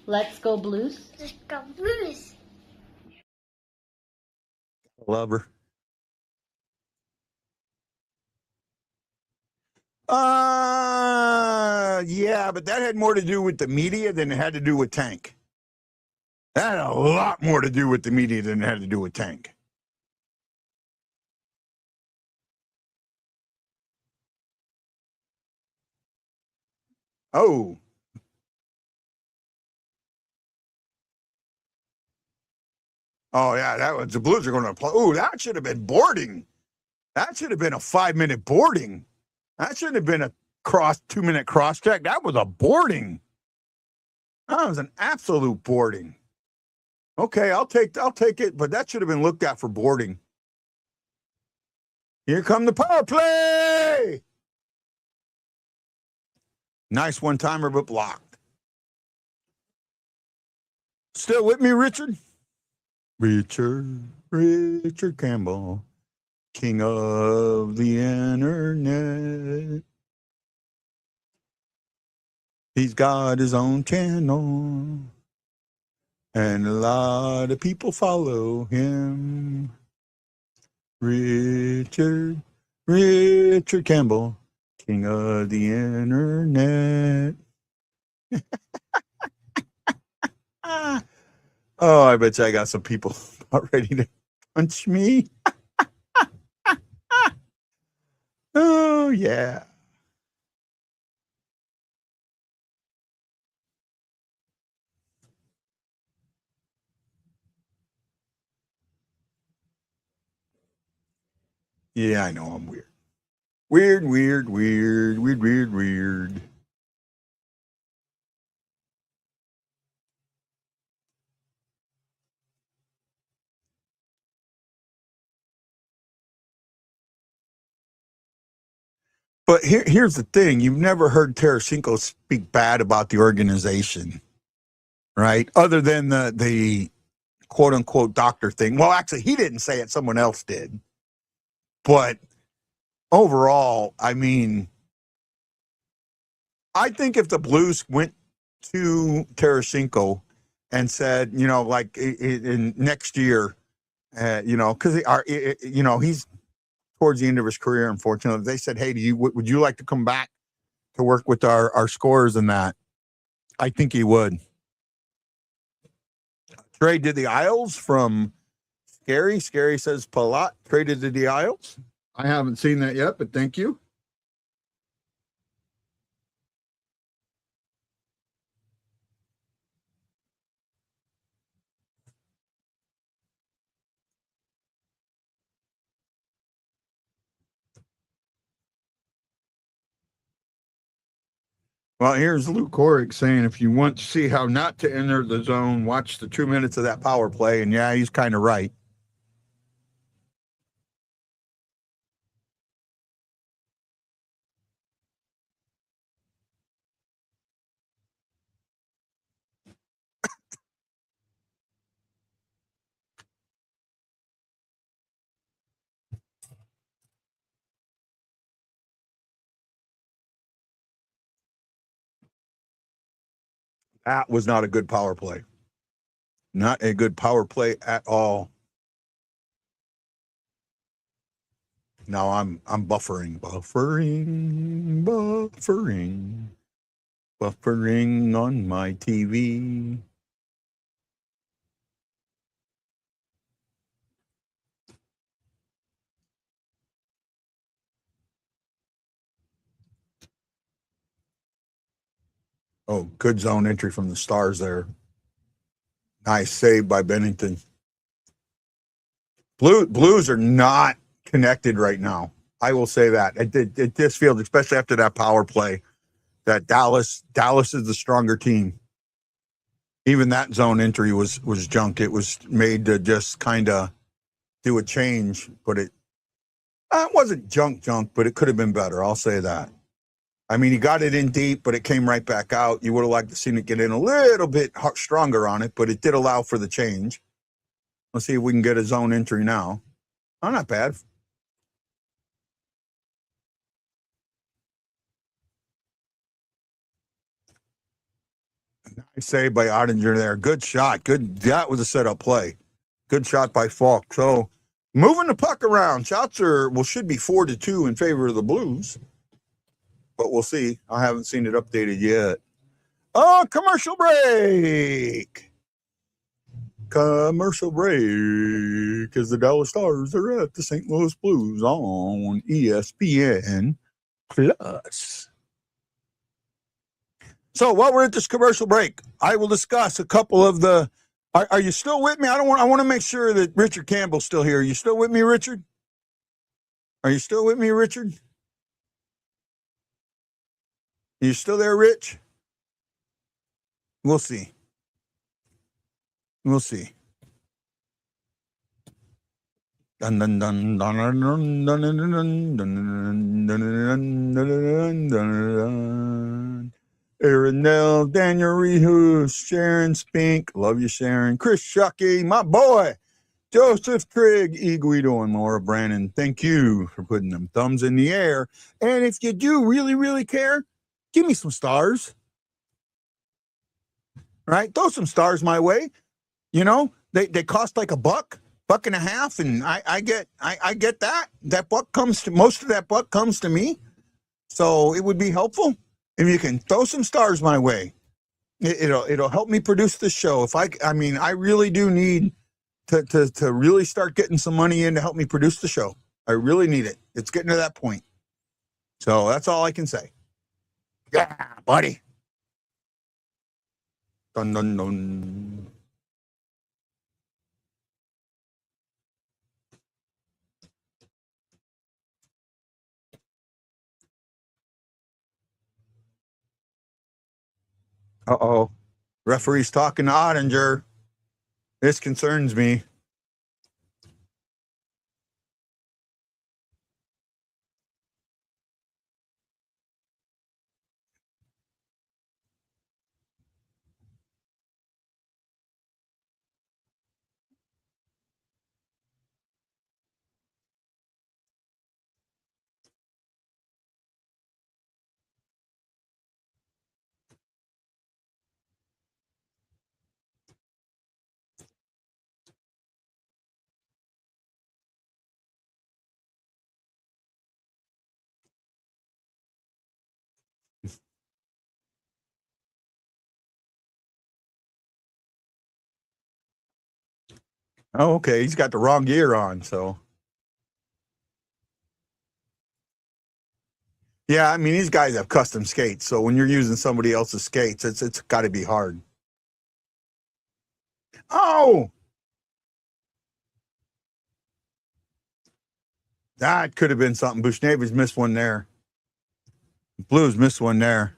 Let's go Blues. Let's go Blues. Love her. Yeah, but that had more to do with the media than it had to do with Tank. That had a lot more to do with the media than it had to do with Tank. Oh. Oh, yeah, that was the Blues are going to play. Oh, that should have been boarding. That should have been a 5-minute boarding. That shouldn't have been a 2-minute cross check. That was a boarding. That was an absolute boarding. Okay, I'll take it, but that should have been looked at for boarding. Here come the power play. Nice one-timer, but blocked. Still with me, Richard? Richard Campbell, king of the internet. He's got his own channel, and a lot of people follow him. Richard Campbell, king of the internet. Oh, I bet you I got some people about ready to punch me. Oh, yeah. Yeah, I know I'm weird. Weird. But here's the thing. You've never heard Tarasenko speak bad about the organization, right? Other than the quote-unquote doctor thing. Well, actually, he didn't say it. Someone else did. But overall, I mean, I think if the Blues went to Tarasenko and said, like in next year, because he's towards the end of his career, unfortunately, they said, hey, would you like to come back to work with our scorers and that? I think he would. Trade to the Isles from Scary. Scary says Palat traded to the Isles. I haven't seen that yet, but thank you. Well, here's Luke Corrick saying if you want to see how not to enter the zone, watch the 2 minutes of that power play. And yeah, he's kind of right. That was not a good power play. Not a good power play at all. Now I'm buffering on my TV. Oh, good zone entry from the Stars there. Nice save by Bennington. Blues are not connected right now. I will say that. It this field, especially after that power play, that Dallas is the stronger team. Even that zone entry was junk. It was made to just kind of do a change, but it wasn't junk, but it could have been better. I'll say that. I mean, he got it in deep, but it came right back out. You would have liked to seen it get in a little bit stronger on it, but it did allow for the change. Let's see if we can get a zone entry now. Oh, not bad. Nice save by Ottinger there. Good shot. Good. That was a setup play. Good shot by Falk. So moving the puck around. Shots should be 4-2 in favor of the Blues. But we'll see. I haven't seen it updated yet. Oh, commercial break. Commercial break because the Dallas Stars are at the St. Louis Blues on ESPN Plus. So while we're at this commercial break, I will discuss a couple of the. Are you still with me? I want to make sure that Richard Campbell's still here. Are you still with me, Richard? Are you still with me, Richard? Are you still there, Rich? We'll see. We'll see. Dun, dun, dun, dun, dun, dun, dun, dun, dun, dun, dun, dun, dun. Aaron Nell, Daniel Rehus, Sharon Spink, love you, Sharon. Chris Shuckey, my boy, Joseph Trigg, E. Guido, and Laura Brannon. Thank you for putting them thumbs in the air. And if you do really, really care, give me some stars. Right? Throw some stars my way. You know, they cost like $1.50, and I get that. That buck comes to most of that buck comes to me. So it would be helpful if you can throw some stars my way. It'll help me produce this show. I really do need to really start getting some money in to help me produce the show. I really need it. It's getting to that point. So that's all I can say. Yeah, buddy. Dun, dun, dun. Uh-oh. Referee's talking to Ottinger. This concerns me. Oh, okay. He's got the wrong gear on, so. Yeah, I mean, these guys have custom skates, so when you're using somebody else's skates, it's got to be hard. Oh! That could have been something. Bushnavis missed one there. Blues missed one there.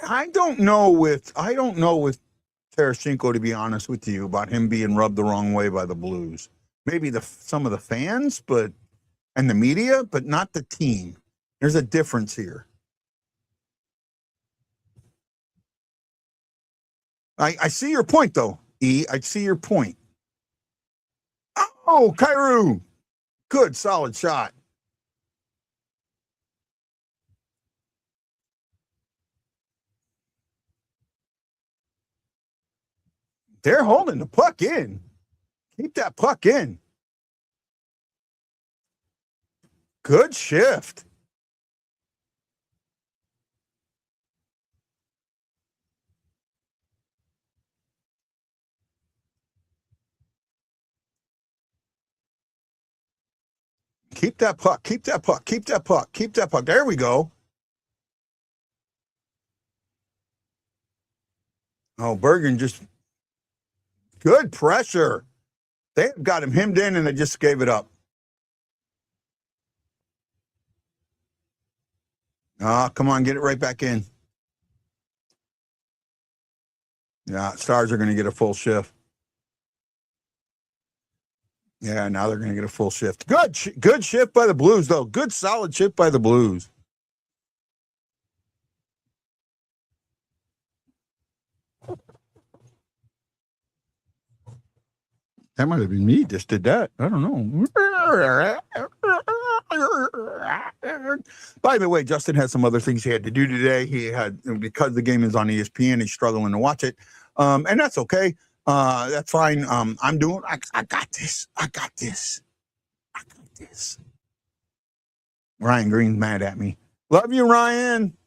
I don't know with Tarasenko, to be honest with you, about him being rubbed the wrong way by the Blues. Maybe some of the fans, and the media, but not the team. There's a difference here. I see your point, though, E. I see your point. Oh, Kyrou. Good, solid shot. They're holding the puck in. Keep that puck in. Good shift. Keep that puck. Keep that puck. Keep that puck. Keep that puck. There we go. Oh, Bergen just good pressure. They got him hemmed in and they just gave it up. Come on, get it right back in. Yeah, Stars are going to get a full shift. Yeah, now they're going to get a full shift. Good shift by the Blues, though. Good, solid shift by the Blues. That might have been me just did that. I don't know. By the way, Justin has some other things he had to do today. He had, because the game is on ESPN, he's struggling to watch it. And that's okay. That's fine. I got this. I got this. Ryan Green's mad at me. Love you, Ryan.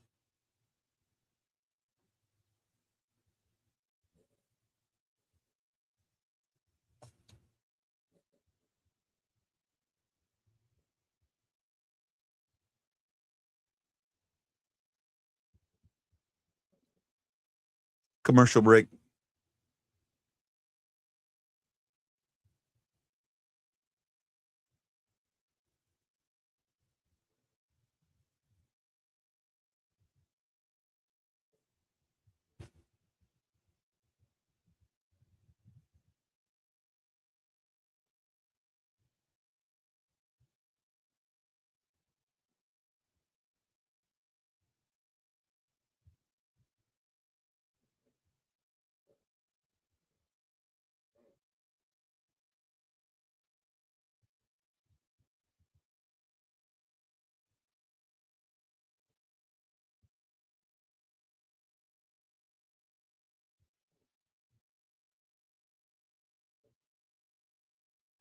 Commercial break.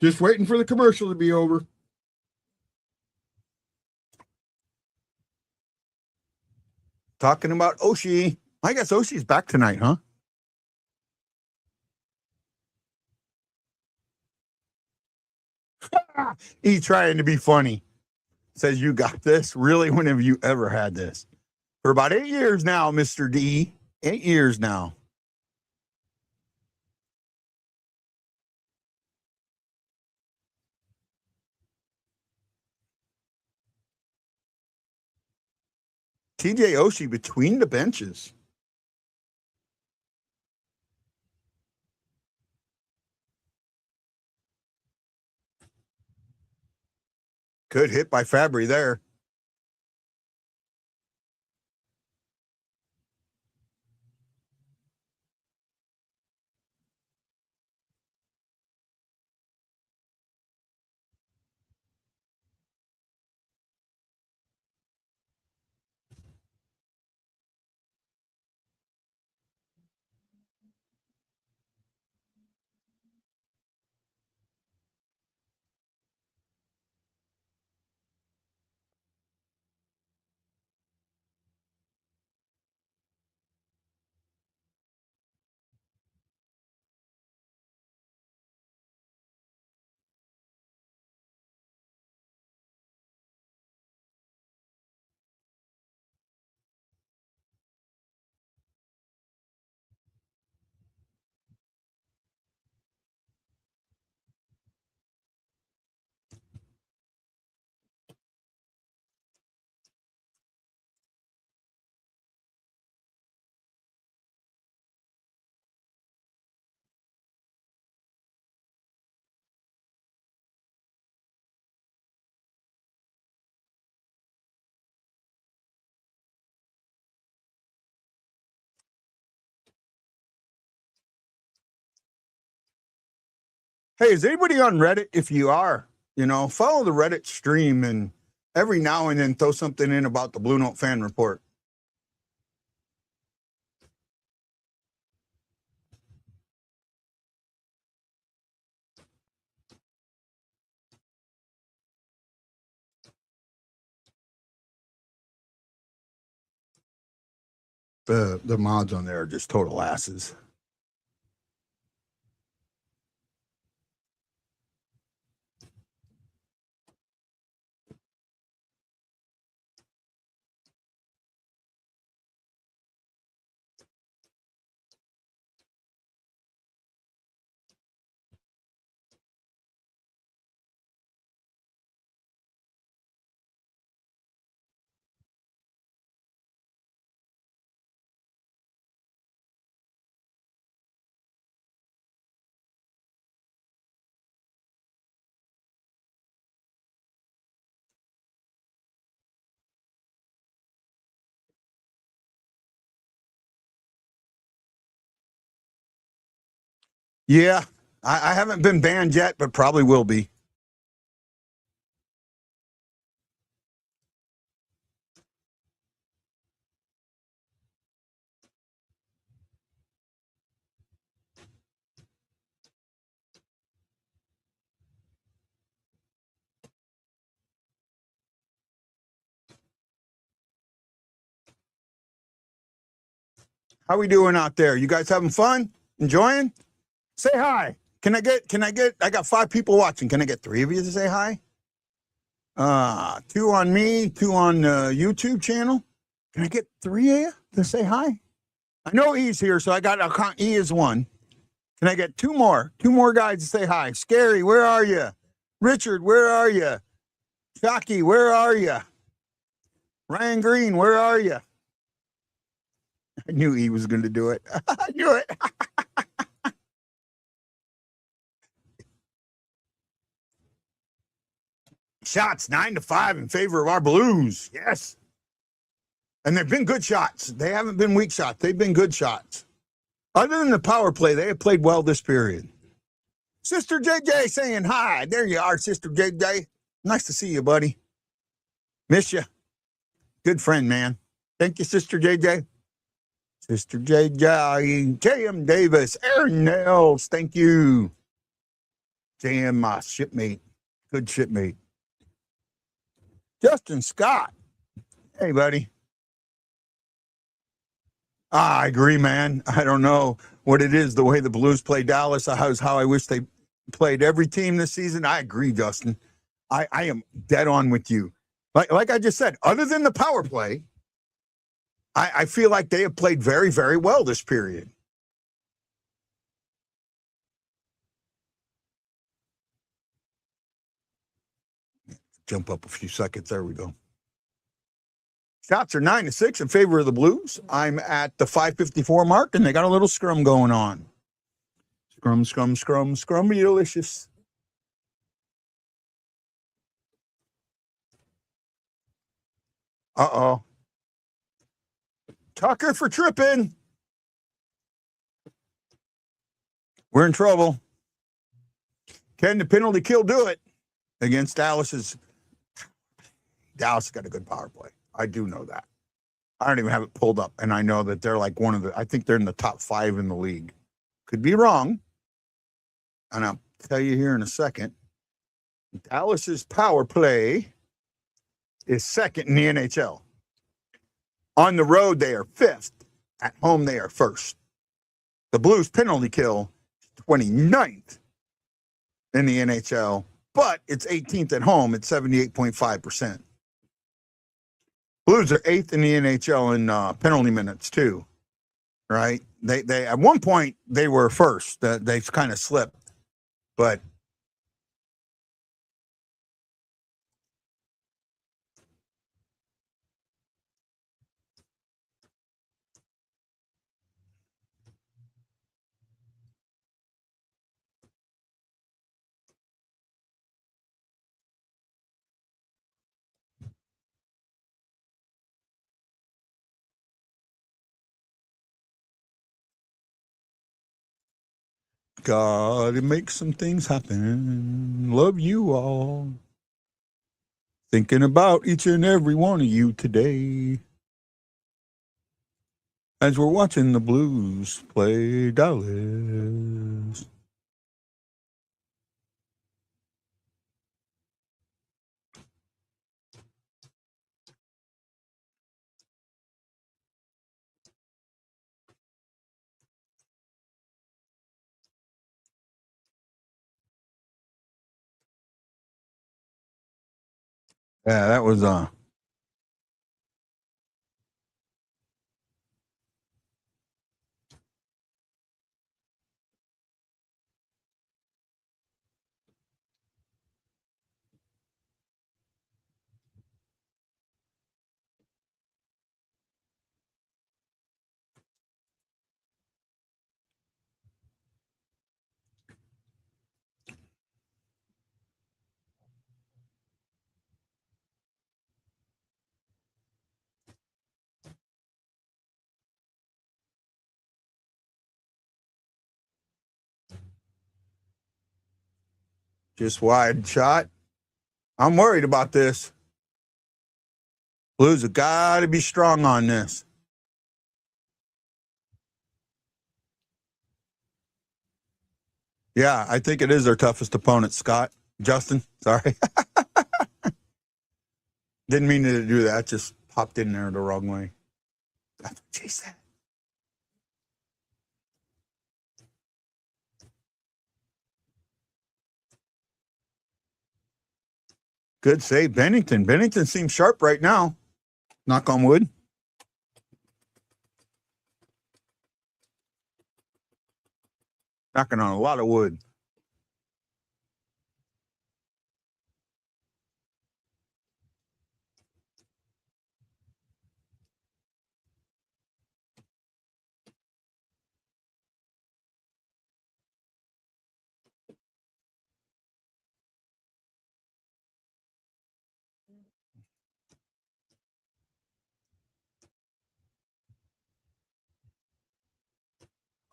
Just waiting for the commercial to be over. Talking about Oshie. I guess Oshie's back tonight, huh? He trying to be funny. Says you got this. Really, when have you ever had this? For about 8 years now, Mr. D. 8 years now. TJ Oshie between the benches. Good hit by Fabry there. Hey, is anybody on Reddit? If you are, follow the Reddit stream and every now and then throw something in about the BlueNote Fan Report. The mods on there are just total asses. Yeah, I haven't been banned yet, but probably will be. How we doing out there? You guys having fun? Enjoying? Say hi. I got 5 people watching. Can I get 3 of you to say hi? 2 on me, 2 on the YouTube channel. Can I get 3 of you to say hi? I know E's here, so I'll count E as 1. Can I get 2 more? 2 more guys to say hi. Scary, where are you? Richard, where are you? Shocky, where are you? Ryan Green, where are you? I knew E was going to do it. I knew it. Shots 9-5 in favor of our Blues. Yes. And they've been good shots. They haven't been weak shots. They've been good shots. Other than the power play, they have played well this period. Sister JJ saying hi. There you are, Sister JJ. Nice to see you, buddy. Miss you. Good friend, man. Thank you, Sister JJ. Sister JJ. JM Davis. Aaron Nels. Thank you. JM, my shipmate. Good shipmate. Justin Scott. Hey, buddy. I agree, man. I don't know what it is. The way the Blues play Dallas is how I wish they played every team this season. I agree, Justin. I am dead on with you. Like I just said, other than the power play, I feel like they have played very, very well this period. Jump up a few seconds. There we go. Shots are 9-6 in favor of the Blues. I'm at the 5:54 mark, and they got a little scrum going on. Scrum, delicious. Uh-oh. Tucker for tripping. We're in trouble. Can the penalty kill do it against Dallas's? Dallas got a good power play. I do know that. I don't even have it pulled up, and I know that they're like I think they're in the top 5 in the league. Could be wrong, and I'll tell you here in a second. Dallas's power play is 2nd in the NHL. On the road, they are 5th. At home, they are 1st. The Blues penalty kill, 29th in the NHL, but it's 18th at home at 78.5%. Blues are 8th in the NHL in penalty minutes too, right? They at one point they were 1st. They've kind of slipped, but Gotta make some things happen. Love you all. Thinking about each and every one of you today. As we're watching the Blues play Dallas. Yeah, that was just wide shot. I'm worried about this. Blues have got to be strong on this. Yeah, I think it is their toughest opponent, Scott. Justin, sorry. Didn't mean to do that. Just popped in there the wrong way. That's what she said. Good save, Bennington. Bennington seems sharp right now. Knock on wood. Knocking on a lot of wood.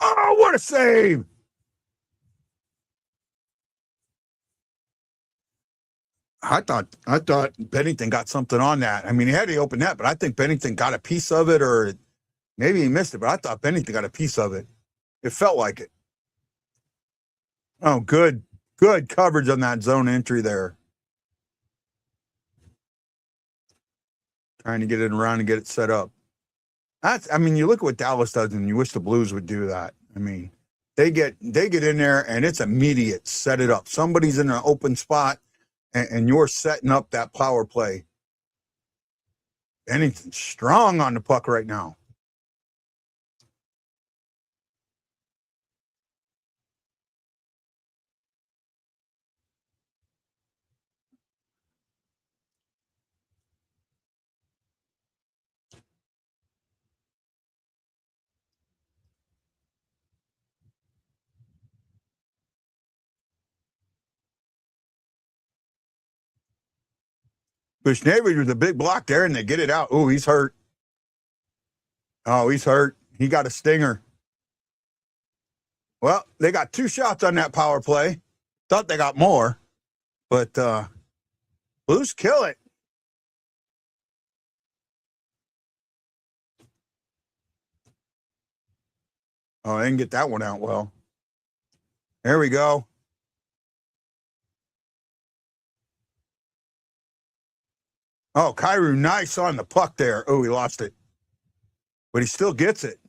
Oh, what a save! I thought Bennington got something on that. I mean, he had the open net, but I think Bennington got a piece of it, or maybe he missed it. But I thought Bennington got a piece of it. It felt like it. Oh, good coverage on that zone entry there. Trying to get it around and get it set up. I mean, you look at what Dallas does, and you wish the Blues would do that. I mean, they get in there, and it's immediate. Set it up. Somebody's in an open spot, and you're setting up that power play. Bennington's strong on the puck right now. Bushnevich was a big block there, and they get it out. Oh, he's hurt. Oh, he's hurt. He got a stinger. Well, they got 2 shots on that power play. Thought they got more, but Blues kill it. Oh, they didn't get that one out well. There we go. Oh, Kyrou, nice on the puck there. Oh, he lost it. But he still gets it.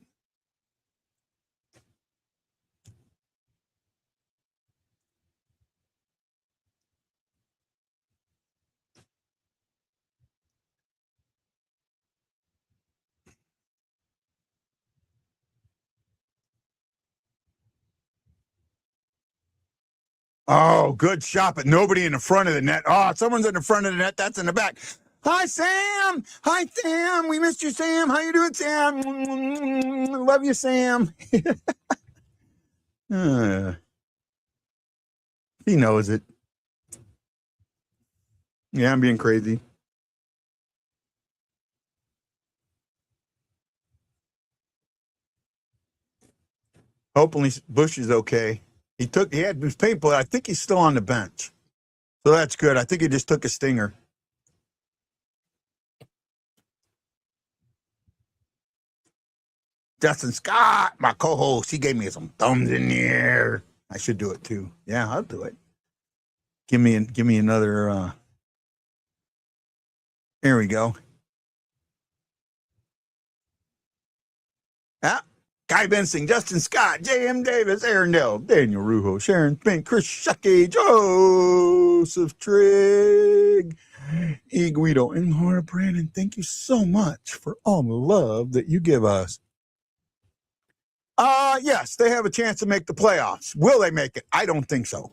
Oh, good shot, but nobody in the front of the net. Oh, someone's in the front of the net. That's in the back. Hi, Sam. Hi, Sam. We missed you, Sam. How you doing, Sam? Love you, Sam. He knows it. Yeah, I'm being crazy. Hopefully Bush is okay. He had his paint, but I think he's still on the bench. So that's good. I think he just took a stinger. Justin Scott, my co-host, he gave me some thumbs in the air. I should do it too. Yeah, I'll do it. Give me another. Here we go. Ah, Kai Bensing, Justin Scott, J.M. Davis, Aaron Dell, Daniel Rujo, Sharon Spink, Chris Shuckey, Joseph Trigg, E. Guido, and Laura Brandon. Thank you so much for all the love that you give us. Yes, they have a chance to make the playoffs. Will they make it? I don't think so.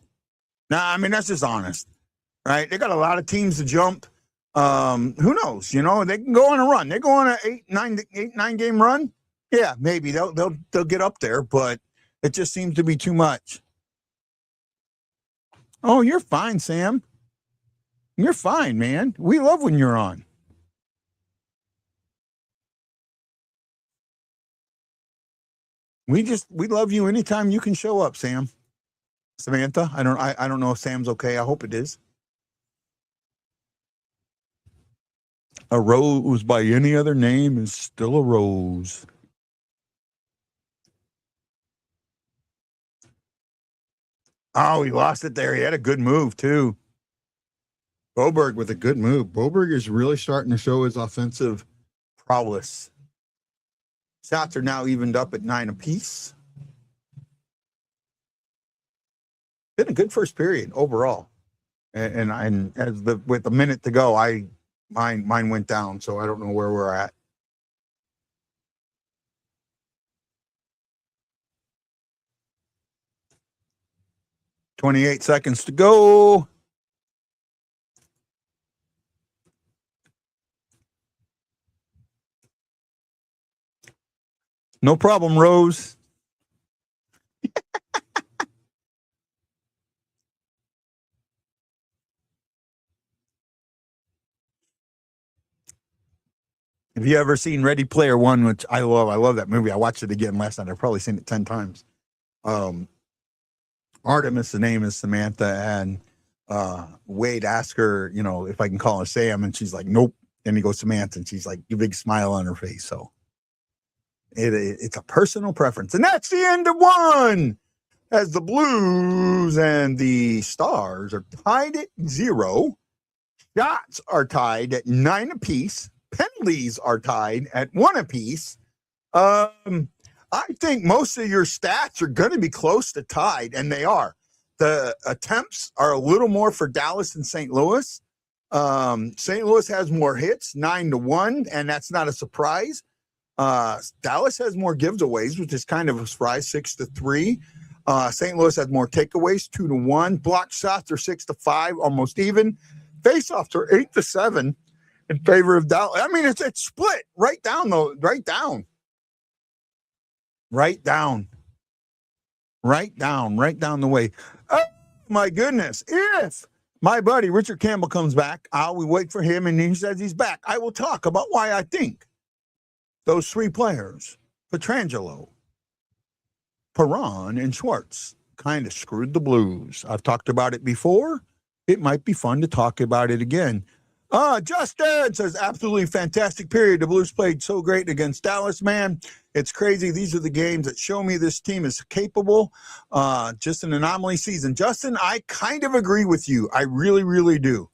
Nah, I mean, that's just honest, right? They got a lot of teams to jump. Who knows? You know, they can go on a run. They go on an 8-9 game run. Yeah, maybe they'll get up there, but it just seems to be too much. Oh, you're fine, Sam. You're fine, man. We love when you're on. We love you anytime you can show up, Sam. Samantha, I don't know if Sam's okay. I hope it is. A rose by any other name is still a rose. Oh, he lost it there. He had a good move, too. Boberg with a good move. Boberg is really starting to show his offensive prowess. Shots are now evened up at 9 apiece. Been a good first period overall. And with a minute to go, mine went down, so I don't know where we're at. $28 seconds to go. No problem, Rose. Have you ever seen Ready Player One, which I love that movie. I watched it again last night. I've probably seen it 10 times. Artemis, the name is Samantha, and Wade asked her, you know, if I can call her Sam, and she's like, nope. Then he goes Samantha, and she's like, a big smile on her face. So it's a personal preference. And that's the end of one, as the Blues and the Stars are tied at 0. Shots are tied at 9 apiece. Penalties are tied at 1 apiece. I think most of your stats are going to be close to tied, and they are. The attempts are a little more for Dallas than St. Louis. St. Louis has more hits, 9-1, and that's not a surprise. Dallas has more giveaways, which is kind of a surprise, 6-3. St. Louis has more takeaways, 2-1. Block shots are 6-5, almost even. Faceoffs are 8-7 in favor of Dallas. I mean, it's split right down, though. Right down. Right down the way. Oh, my goodness. If my buddy Richard Campbell comes back, I'll wait for him, and he says he's back. I will talk about why I think those 3 players, Pietrangelo, Perron, and Schwartz, kind of screwed the Blues. I've talked about it before. It might be fun to talk about it again. Justin says, absolutely fantastic period. The Blues played so great against Dallas, man. It's crazy. These are the games that show me this team is capable. Just an anomaly season. Justin, I kind of agree with you. I really, really do.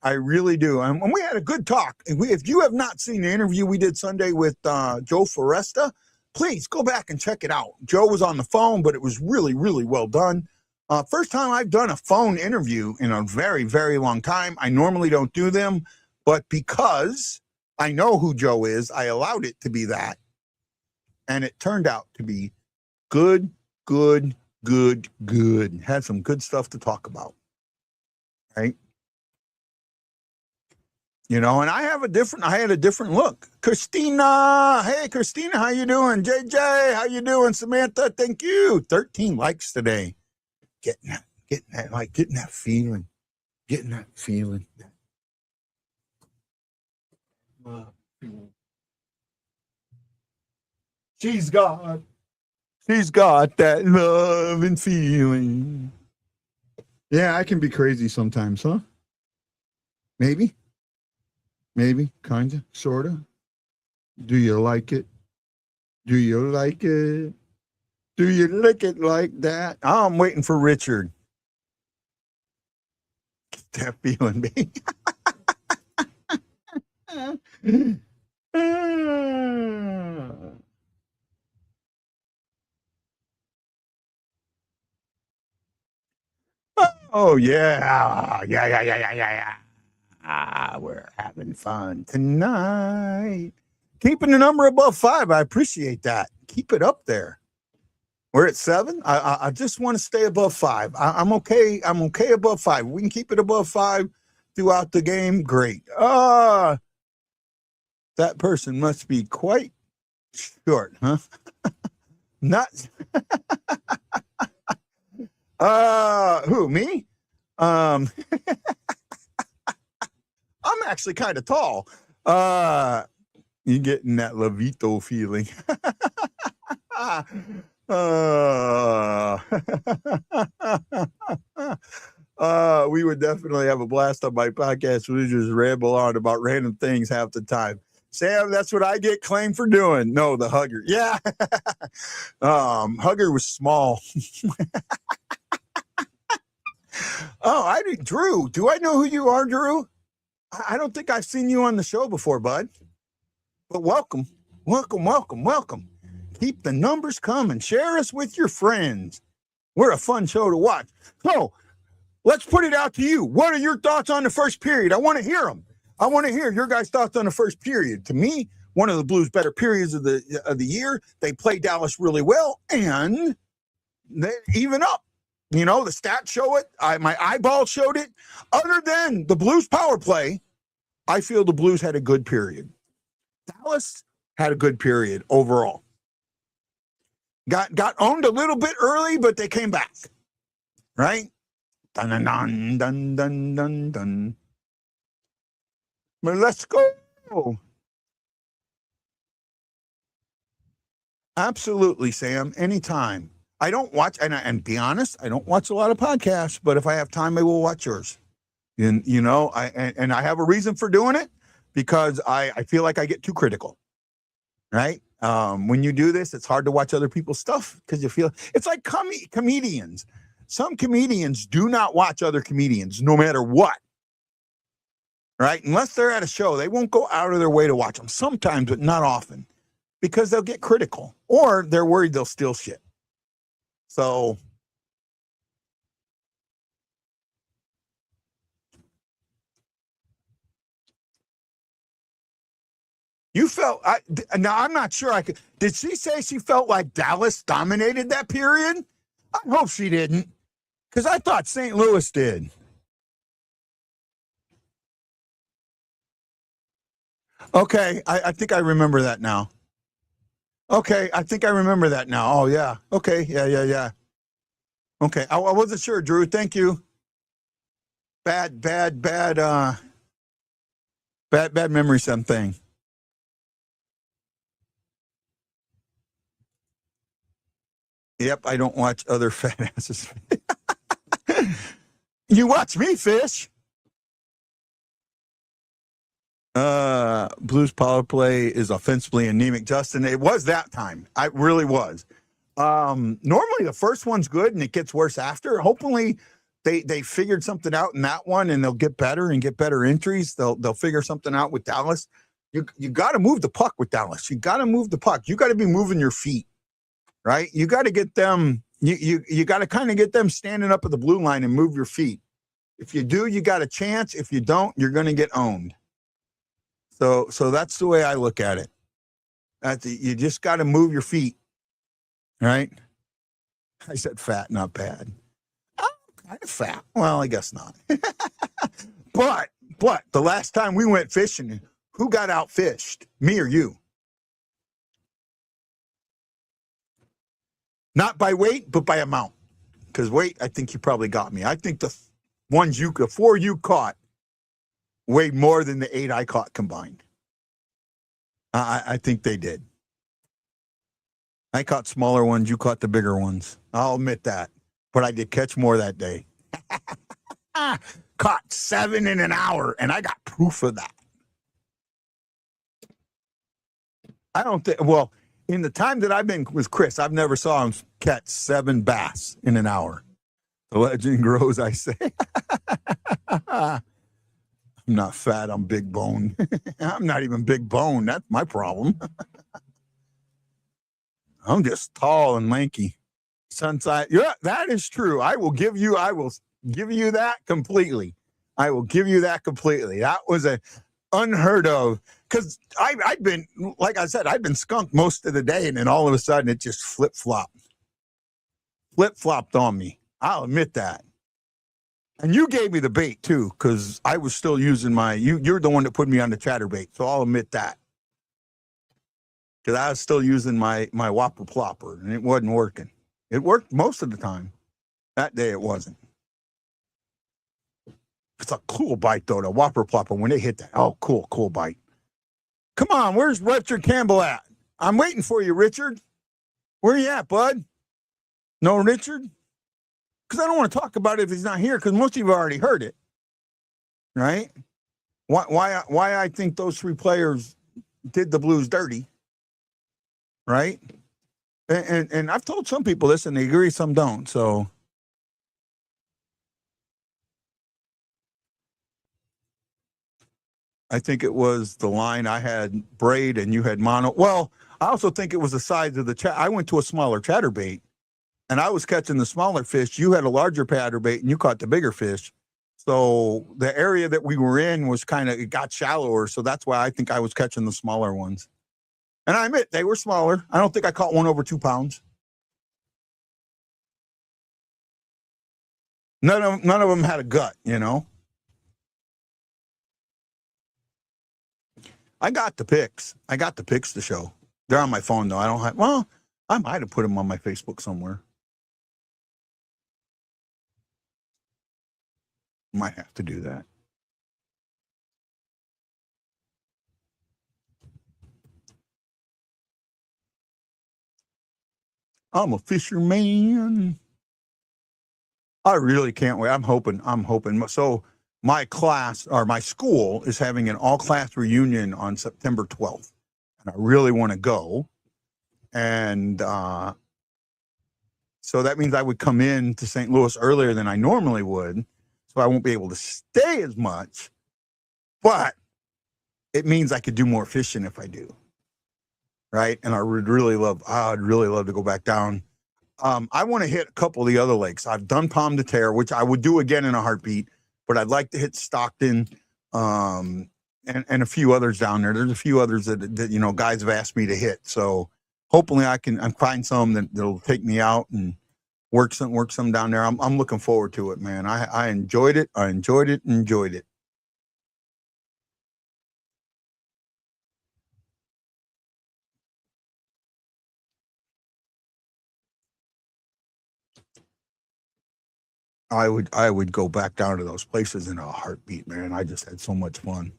I really do. And we had a good talk. If you have not seen the interview we did Sunday with Joe Foresta, please go back and check it out. Joe was on the phone, but it was really, really well done. First time I've done a phone interview in a very, very long time. I normally don't do them, but because I know who Joe is, I allowed it to be that. And it turned out to be good. Had some good stuff to talk about. Right? You know, and I had a different look. Christina, hey, Christina, how you doing? JJ, how you doing? Samantha, thank you. 13 likes today. Getting that feeling. She's God. She's got that love and feeling. Yeah, I can be crazy sometimes, huh? Maybe, kind of, sort of. Do you like it? Do you like it? Do you like it like that? Oh, I'm waiting for Richard. Get that feeling, baby. Oh, yeah. We're having fun tonight. Keeping the number above 5. I appreciate that. Keep it up there. We're at 7. I just want to stay above 5. I'm okay. I'm okay above 5. We can keep it above 5 throughout the game. Great. That person must be quite short, huh? Not. Who, me? I'm actually kind of tall. You getting that Levito feeling. We would definitely have a blast on my podcast. We just ramble on about random things half the time. Sam, that's what I get claimed for doing. No, the hugger. Yeah. Hugger was small. Oh, Drew. Do I know who you are, Drew? I don't think I've seen you on the show before, bud. But welcome. Keep the numbers coming. Share us with your friends. We're a fun show to watch. So let's put it out to you. What are your thoughts on the first period? I want to hear them. I want to hear your guys' thoughts on the first period. To me, one of the Blues' better periods of the year. They played Dallas really well, and they even up. You know, the stats show it. My eyeball showed it. Other than the Blues power play, I feel the Blues had a good period. Dallas had a good period overall. Got owned a little bit early, but they came back. Right? Dun dun dun dun dun dun dun. But let's go. Absolutely, Sam. Anytime. I don't watch, and be honest, I don't watch a lot of podcasts, but if I have time, I will watch yours. And, you know, I have a reason for doing it because I feel like I get too critical, right? When you do this, it's hard to watch other people's stuff because you feel it's like comedians. Some comedians do not watch other comedians no matter what, right? Unless they're at a show, they won't go out of their way to watch them sometimes, but not often because they'll get critical or they're worried they'll steal shit. So you felt now I'm not sure I could. Did she say she felt like Dallas dominated that period? I hope she didn't, because I thought St. Louis did. Okay, I think I remember that now. Okay, I think I remember that now. Oh yeah. Okay, yeah. Okay, I wasn't sure, Drew. Thank you. Bad memory something. Yep, I don't watch other fat asses. You watch me, fish. Blues power play is offensively anemic. Justin, it was that time. I really was. Normally the first one's good and it gets worse after. Hopefully they figured something out in that one and they'll get better and get better entries. They'll figure something out with Dallas. You got to move the puck with Dallas. You got to move the puck. You got to be moving your feet, right? You got to get them. You got to kind of get them standing up at the blue line and move your feet. If you do, you got a chance. If you don't, you're going to get owned. So that's the way I look at it. You just got to move your feet, right? I said fat, not bad. I'm kind of fat. Well, I guess not. But the last time we went fishing, who got outfished? Me or you? Not by weight, but by amount. Because weight, I think you probably got me. I think the 4 you caught weighed more than the 8 I caught combined. I think they did. I caught smaller ones. You caught the bigger ones. I'll admit that. But I did catch more that day. Caught 7 in an hour, and I got proof of that. I don't think, well, in the time that I've been with Chris, I've never saw him catch 7 bass in an hour. The legend grows, I say. I'm not fat, I'm big bone. I'm not even big bone. That's my problem. I'm just tall and lanky. Sunside. Yeah, that is true. I will give you that completely. I will give you that completely. That was a unheard of, because I'd been, like I said, I'd been skunked most of the day, and then all of a sudden it just flip-flopped on me. I'll admit that. And you gave me the bait too, because I was still using you're the one that put me on the chatterbait, so I'll admit that. Because I was still using my whopper plopper, and it wasn't working. It worked most of the time. That day it wasn't. It's a cool bite, though, the whopper plopper, when they hit that. Oh, cool bite. Come on, where's Richard Campbell at? I'm waiting for you, Richard. Where you at, bud? No, Richard? Because I don't want to talk about it if he's not here, because most of you have already heard it. Right? Why I think those 3 players did the Blues dirty. Right? And I've told some people this, and they agree, some don't. So I think it was the line. I had braid and you had mono. Well, I also think it was the size of the chat. I went to a smaller chatterbait, and I was catching the smaller fish. You had a larger chatterbait, and you caught the bigger fish. So the area that we were in was it got shallower. So that's why I think I was catching the smaller ones. And I admit, they were smaller. I don't think I caught one over 2 pounds. None of them had a gut, I got the pics. To show. They're on my phone, though. I don't have, well, I might have put them on my Facebook somewhere. Might have to do that. I'm a fisherman. I really can't wait. I'm hoping. So my class, or my school, is having an all-class reunion on September 12th. And I really want to go. And so that means I would come in to St. Louis earlier than I normally would. So I won't be able to stay as much. But it means I could do more fishing if I do. Right? And I'd really love to go back down. I want to hit a couple of the other lakes. I've done Pomme de Terre, which I would do again in a heartbeat, but I'd like to hit Stockton, and a few others down there. There's a few others that guys have asked me to hit. So hopefully I'm find some that'll take me out and work some down there. I'm looking forward to it, man. I enjoyed it. Enjoyed it. I would go back down to those places in a heartbeat, man. I just had so much fun.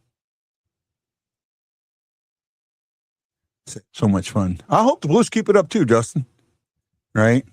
So much fun. I hope the Blues keep it up too, Justin. Right?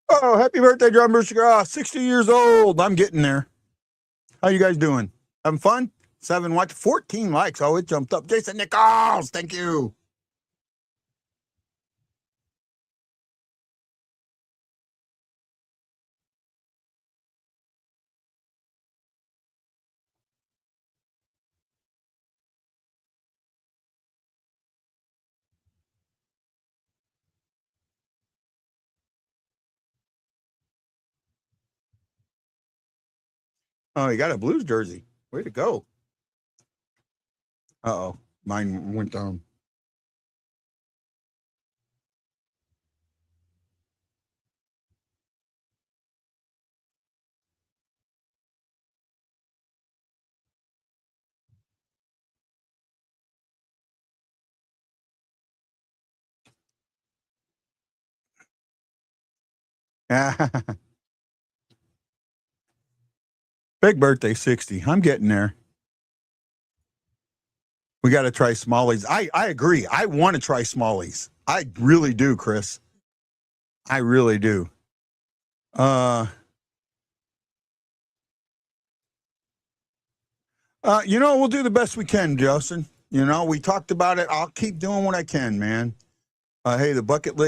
Oh, happy birthday, John Brewster. 60 years old. I'm getting there. How you guys doing? Having fun? 7 watch, 14 likes. Oh, it jumped up. Jason Nichols, thank you. Oh, you got a Blues jersey. Way to go. Uh-oh. Mine went down. Big birthday, 60. I'm getting there. We got to try Smalley's. I agree. I want to try Smalley's. I really do, Chris. I really do. We'll do the best we can, Justin. We talked about it. I'll keep doing what I can, man. Hey, the bucket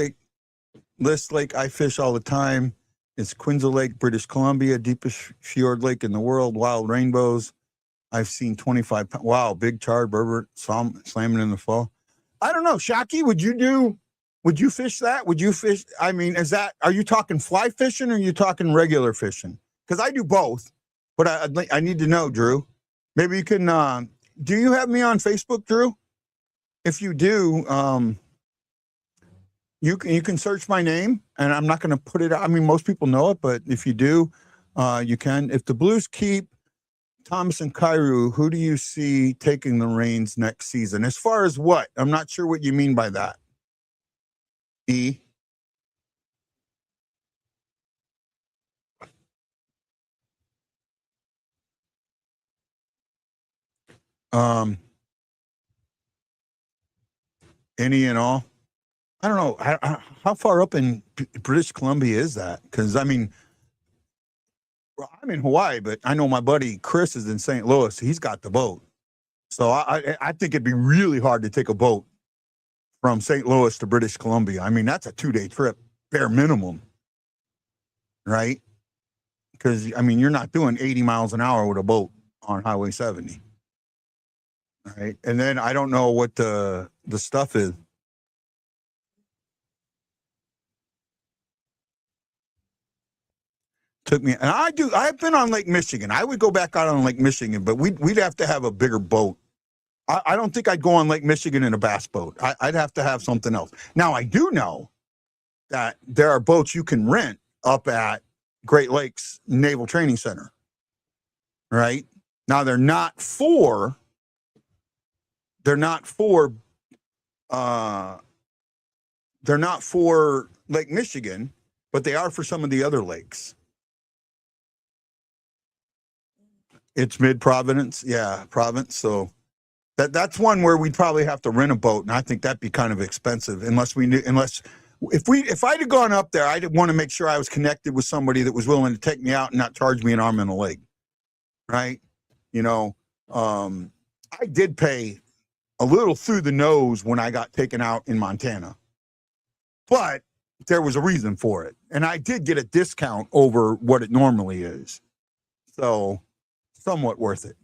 list lake I fish all the time. It's Quinzel Lake, British Columbia, deepest fjord lake in the world, wild rainbows. I've seen 25 pounds. Wow, big charred burbot slamming in the fall. I don't know, Shockey, would you fish that? Would you fish? I mean, are you talking fly fishing or are you talking regular fishing? Because I do both, but I need to know, Drew. Maybe you can, do you have me on Facebook, Drew? If you do, you can search my name, and I'm not going to put it out. I mean, most people know it, but if you do, you can. If the Blues keep Thomas and Kyrou, who do you see taking the reins next season? As far as what? I'm not sure what you mean by that. E. Any and all. I don't know. How far up in British Columbia is that? Because, I mean, I'm in Hawaii, but I know my buddy Chris is in St. Louis. He's got the boat. So I think it'd be really hard to take a boat from St. Louis to British Columbia. I mean, that's a 2-day trip, bare minimum, right? Because, I mean, you're not doing 80 miles an hour with a boat on Highway 70. Right. And then I don't know what the stuff is. Took me, and I've been on Lake Michigan. I would go back out on Lake Michigan, but we'd have to have a bigger boat. I don't think I'd go on Lake Michigan in a bass boat. I'd have to have something else. Now, I do know that there are boats you can rent up at Great Lakes Naval Training Center. Right. Now, they're not for Lake Michigan, but they are for some of the other lakes. It's mid-Providence, yeah, Province. So that's one where we'd probably have to rent a boat, and I think that'd be kind of expensive if I'd have gone up there, I'd want to make sure I was connected with somebody that was willing to take me out and not charge me an arm and a leg, right? I did pay a little through the nose when I got taken out in Montana, but there was a reason for it, and I did get a discount over what it normally is, so somewhat worth it,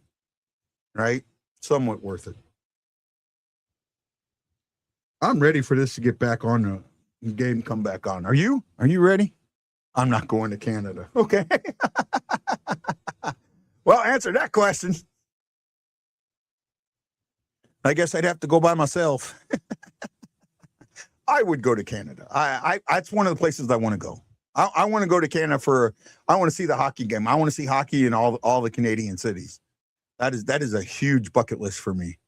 right? Somewhat worth it. I'm ready for this to get back on the game, come back on. Are you ready? I'm not going to Canada. Okay. Well, answer that question. I guess I'd have to go by myself. I would go to Canada. That's one of the places I want to go. I want to go to Canada I want to see the hockey game. I want to see hockey in all the Canadian cities. That is a huge bucket list for me.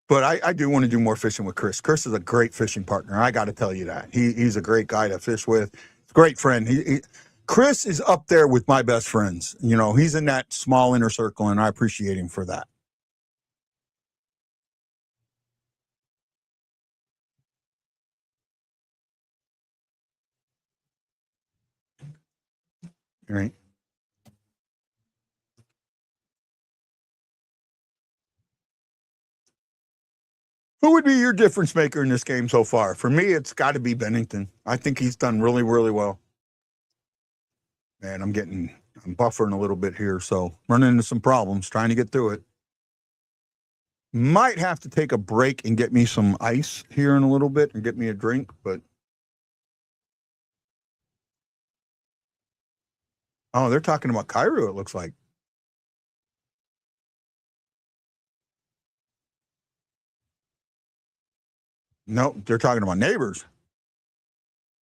But I do want to do more fishing with Chris. Chris is a great fishing partner. I got to tell you that. He's a great guy to fish with. Great friend. Chris is up there with my best friends. He's in that small inner circle, and I appreciate him for that. Right. Who would be your difference maker in this game so far? For me, it's got to be Bennington. I think he's done really, really well. Man, I'm buffering a little bit here, so running into some problems, trying to get through it. Might have to take a break and get me some ice here in a little bit and get me a drink, but oh, they're talking about Cairo, it looks like. No, they're talking about neighbors.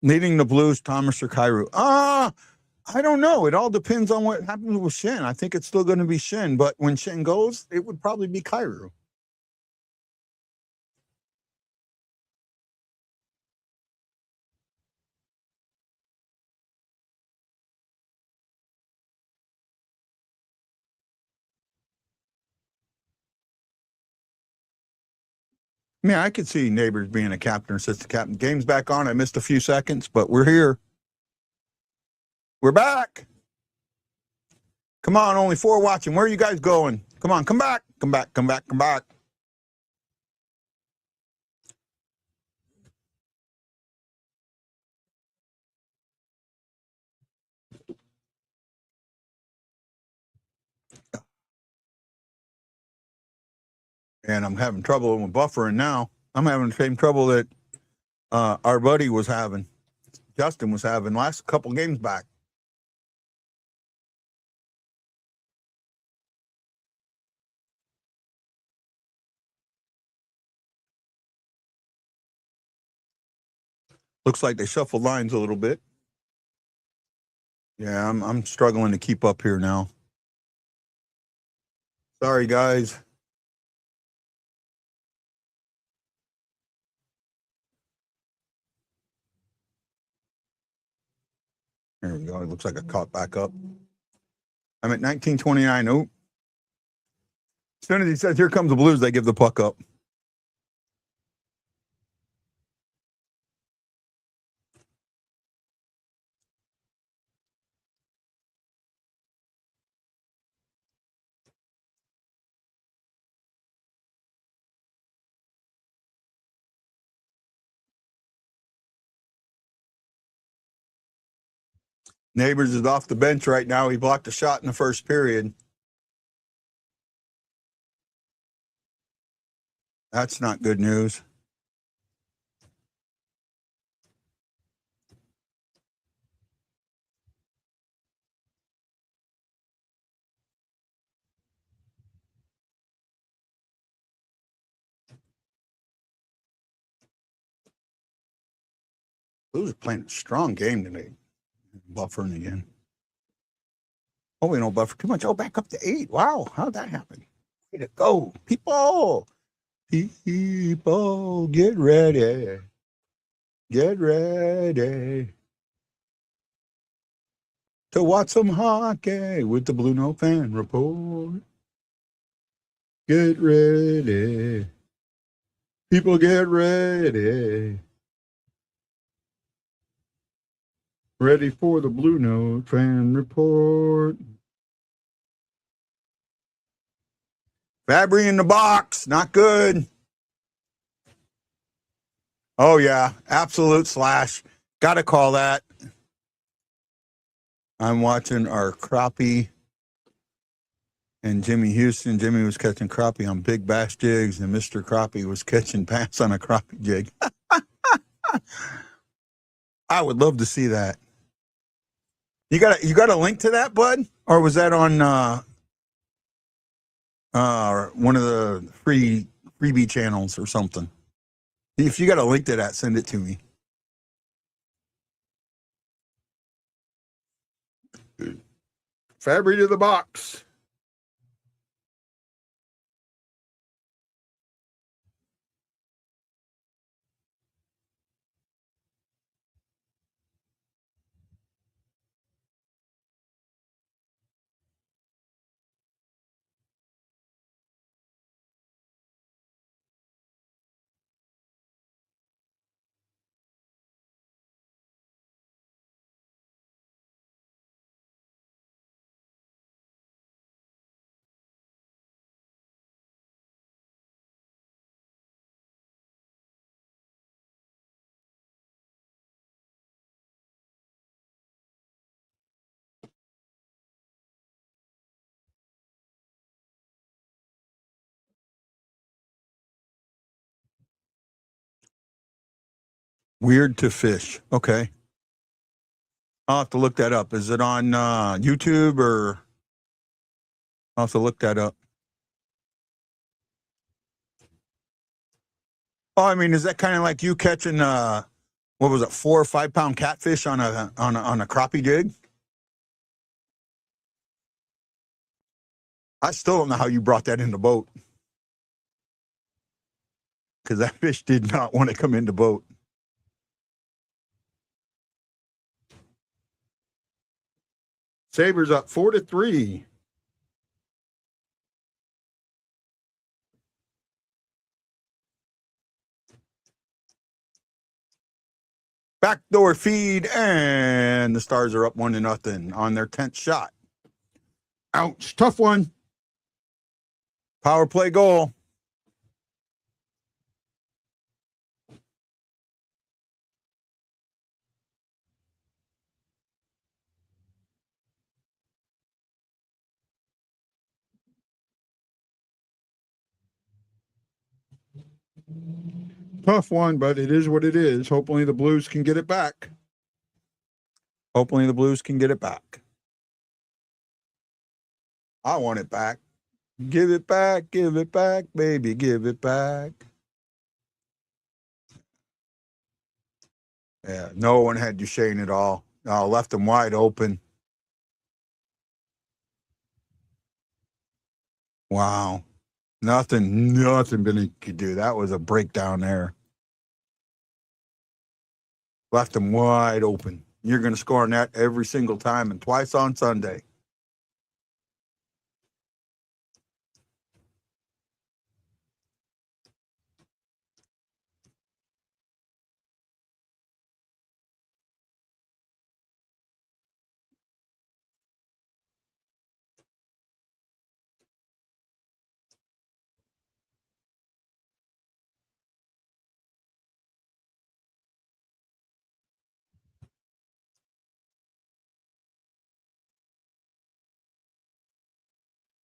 Leading the Blues, Thomas or Cairo. I don't know. It all depends on what happens with Shen. I think it's still going to be Shen, but when Shen goes, it would probably be Cairo. Man, I could see neighbors being a captain or assistant captain. Game's back on. I missed a few seconds, but we're here. We're back. Come on, only 4 watching. Where are you guys going? Come on, come back. Come back, come back, come back. And I'm having trouble with buffering now. I'm having the same trouble that our buddy was having. Justin was having last couple games back. Looks like they shuffled lines a little bit. Yeah, I'm struggling to keep up here now. Sorry, guys. There we go. It looks like I caught back up. I'm at 1929. Oh. As soon as he says, here comes the Blues, they give the puck up. Neighbors is off the bench right now. He blocked a shot in the first period. That's not good news. Blues are playing a strong game tonight. Buffering again. Oh, we don't buffer too much. Oh, back up to 8. Wow, how'd that happen? Way to go. People, get ready. Get ready to watch some hockey with the BlueNote Fan Report. Get ready. People, get ready. Ready for the BlueNote Fan Report. Fabry in the box. Not good. Oh, yeah. Absolute slash. Got to call that. I'm watching our crappie and Jimmy Houston. Jimmy was catching crappie on big bass jigs, and Mr. Crappie was catching bass on a crappie jig. I would love to see that. You got a link to that, bud? Or was that on one of the freebie channels or something? If you got a link to that, send it to me. Fabry to the box. Weird to fish. Okay. I'll have to look that up. Is it on YouTube or I'll have to look that up. Oh, I mean, is that kind of like you catching what was it, 4 or 5 pound catfish on a crappie jig? I still don't know how you brought that in the boat. Because that fish did not want to come in the boat. Sabres up 4-3. Backdoor feed, and the Stars are up 1-0 on their 10th shot. Ouch, tough one. Power play goal. Tough one, but it is what it is. Hopefully the Blues can get it back. Hopefully the Blues can get it back. I want it back. Give it back, baby, give it back. Yeah, no one had Duchesne at all. Left him wide open. Wow. Nothing Benny could do. That was a breakdown there. Left him wide open. You're going to score on that every single time and twice on Sunday.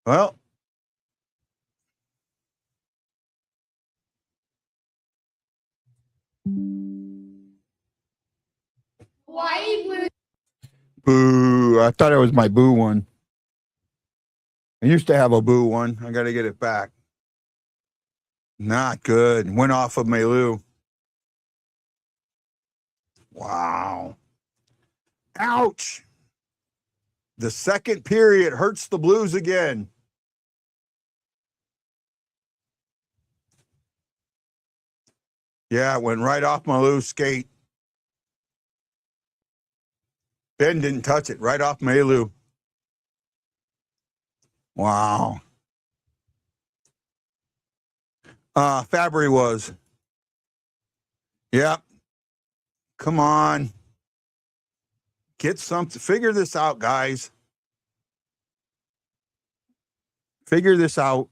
Well, Why boo. I thought it was my boo one. I used to have a boo one. I got to get it back. Not good. Went off of Melu. Wow. Ouch. The second period hurts the Blues again. Yeah, it went right off Melu's skate. Ben didn't touch it. Right off Melu. Wow. Fabry was. Yep. Come on. Get something. Figure this out, guys. Figure this out.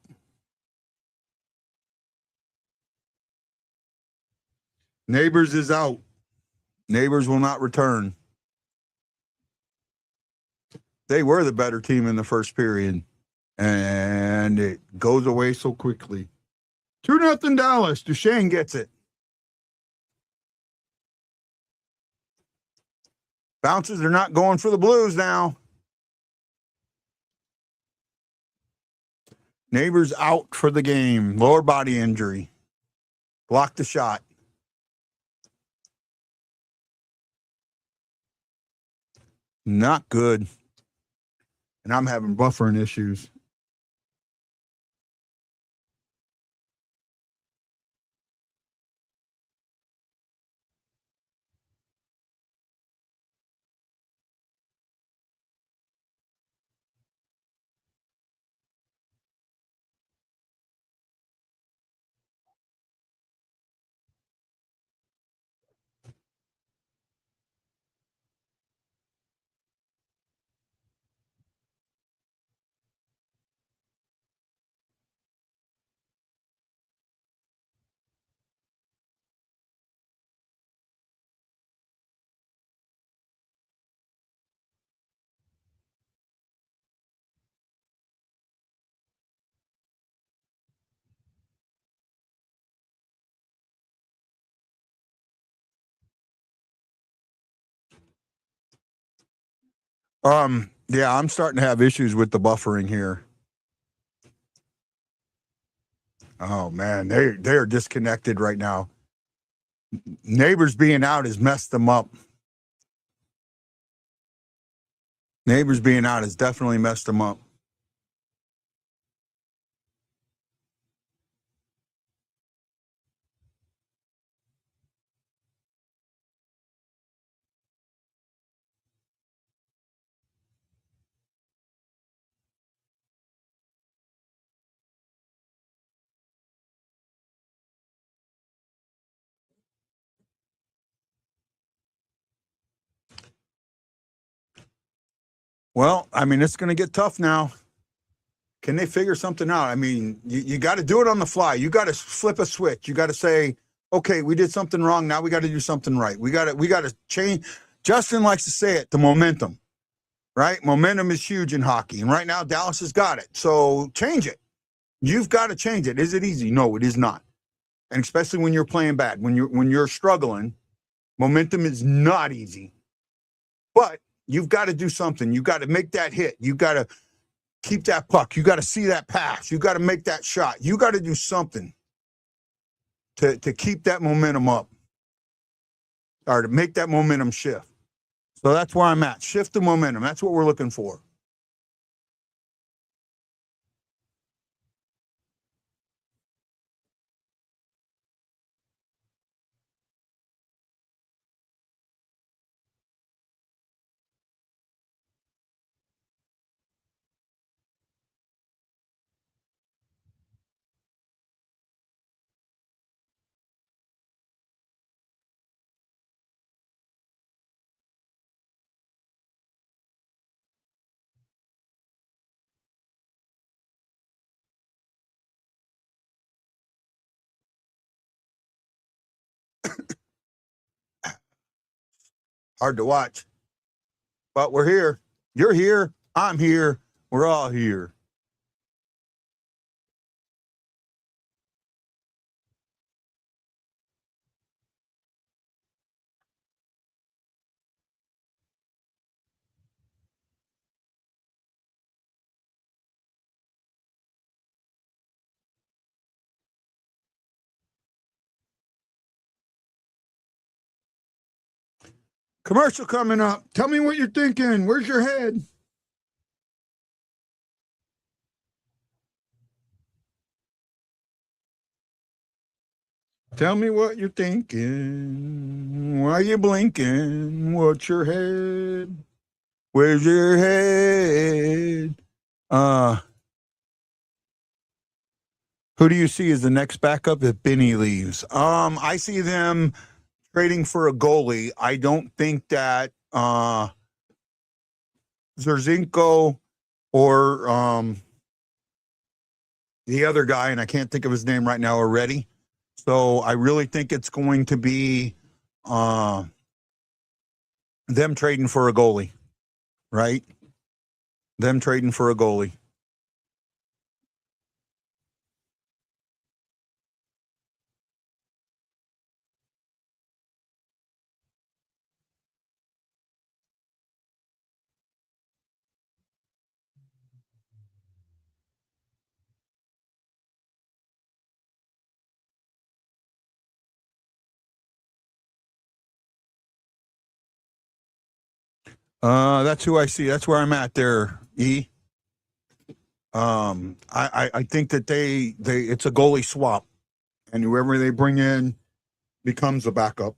Neighbors is out. Neighbors will not return. They were the better team in the first period, and it goes away so quickly. 2-0 Dallas. Duchesne gets it. Bounces are not going for the Blues now. Neighbors out for the game. Lower body injury. Blocked the shot. Not good. And I'm having buffering issues. Yeah, I'm starting to have issues with the buffering here. Oh man, they're disconnected right now. Neighbors being out has messed them up. Neighbors being out has definitely messed them up. Well, I mean, it's going to get tough now. Can they figure something out? I mean, you got to do it on the fly. You got to flip a switch. You got to say, okay, we did something wrong. Now we got to do something right. We got to change. Justin likes to say it, the momentum, right? Momentum is huge in hockey. And right now, Dallas has got it. So change it. You've got to change it. Is it easy? No, it is not. And especially when you're playing bad, when you're struggling, momentum is not easy. But you've got to do something. You got to make that hit. You got to keep that puck. You got to see that pass. You got to make that shot. You got to do something to keep that momentum up or to make that momentum shift. So that's where I'm at. Shift the momentum. That's what we're looking for. Hard to watch, but we're here. You're here. I'm here. We're all here. Commercial coming up. Tell me what you're thinking. Where's your head? Tell me what you're thinking. Why you blinking? What's your head? Where's your head? Who do you see as the next backup if Benny leaves? I see them trading for a goalie. I don't think that Zerzinko or the other guy, and I can't think of his name right now, are ready. So I really think it's going to be them trading for a goalie, right? Them trading for a goalie. That's who I see. That's where I'm at there, E. I think that they it's a goalie swap, and whoever they bring in becomes a backup.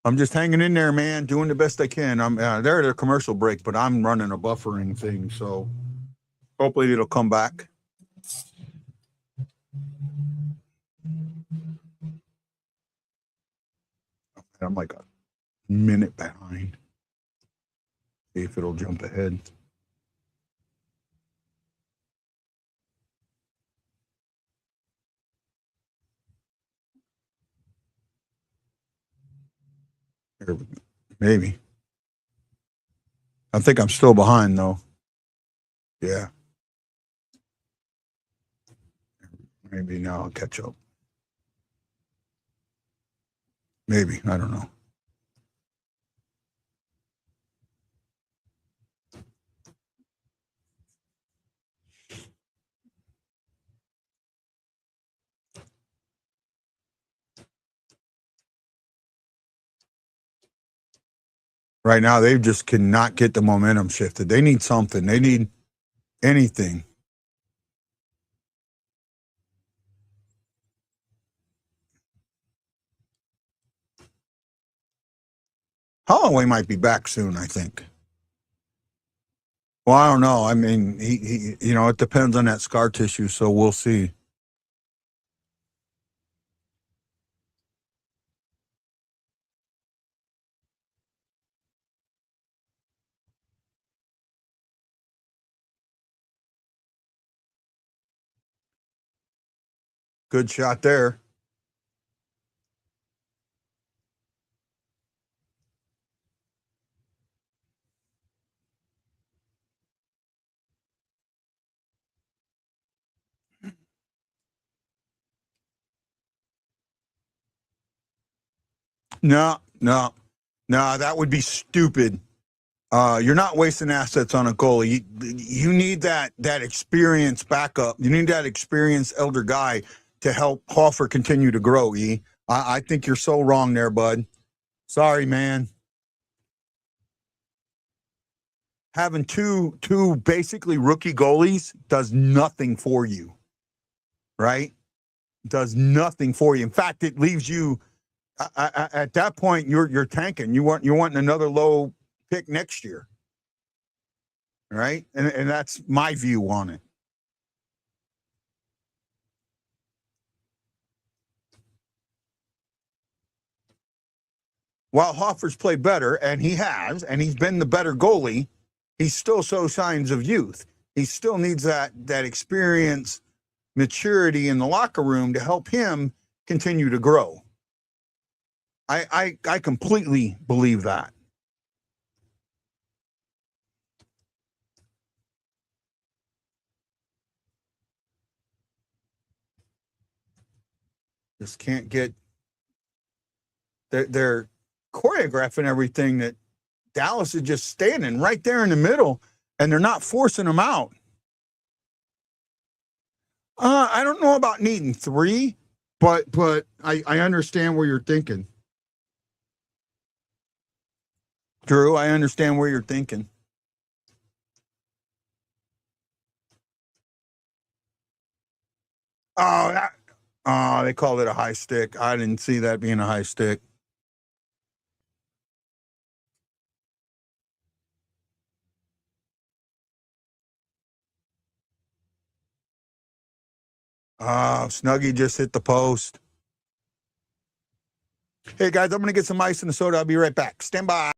I'm just hanging in there, man, doing the best I can. I'm they're at a commercial break, but I'm running a buffering thing, so hopefully it'll come back. I'm like a minute behind. See if it'll jump ahead. Maybe. I think I'm still behind though. Yeah. Maybe now I'll catch up. Maybe. I don't know. Right now, they just cannot get the momentum shifted. They need something. They need anything. Holloway might be back soon, I think. Well, I don't know. I mean, he it depends on that scar tissue, so we'll see. Good shot there. No, that would be stupid. You're not wasting assets on a goalie. You need that experienced backup. You need that experienced elder guy to help Hoffer continue to grow. I think you're so wrong there, bud. Sorry, man. Having two basically rookie goalies does nothing for you, right? Does nothing for you. In fact, it leaves you at that point. You're tanking. You're wanting another low pick next year, right? And that's my view on it. While Hoffer's played better, and he's been the better goalie, he still shows signs of youth. He still needs that experience, maturity in the locker room to help him continue to grow. I completely believe that. Just can't get they're choreographing everything that Dallas is just standing right there in the middle, and they're not forcing them out. I don't know about needing 3, but I understand where you're thinking. Drew, I understand where you're thinking. They called it a high stick. I didn't see that being a high stick. Snuggie just hit the post. Hey, guys, I'm going to get some ice and a soda. I'll be right back. Stand by.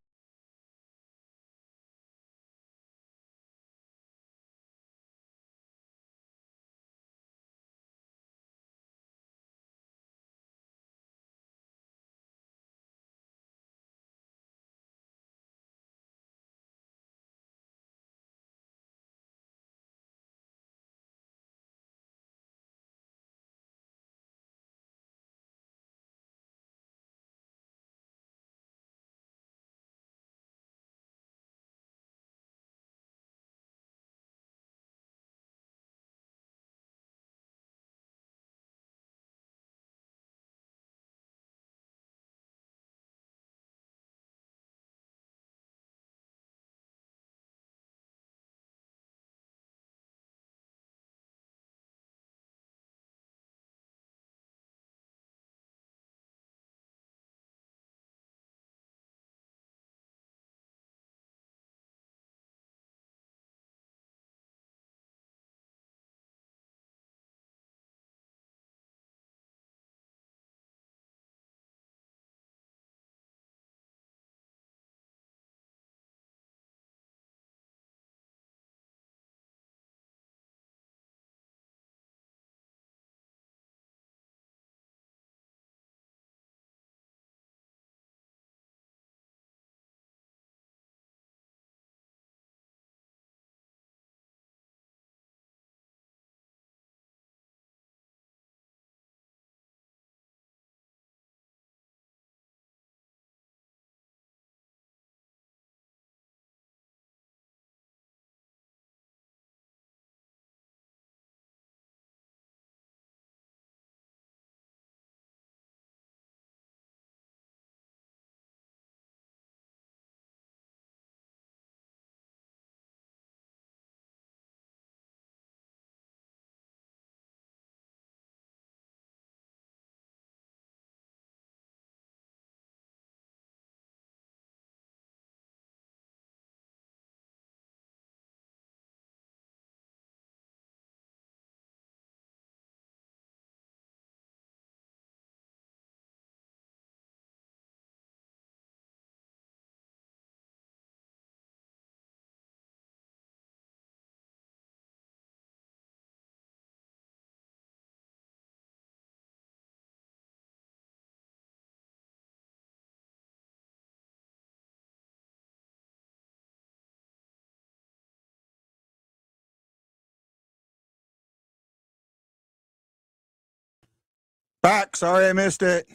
Back. Sorry I missed it.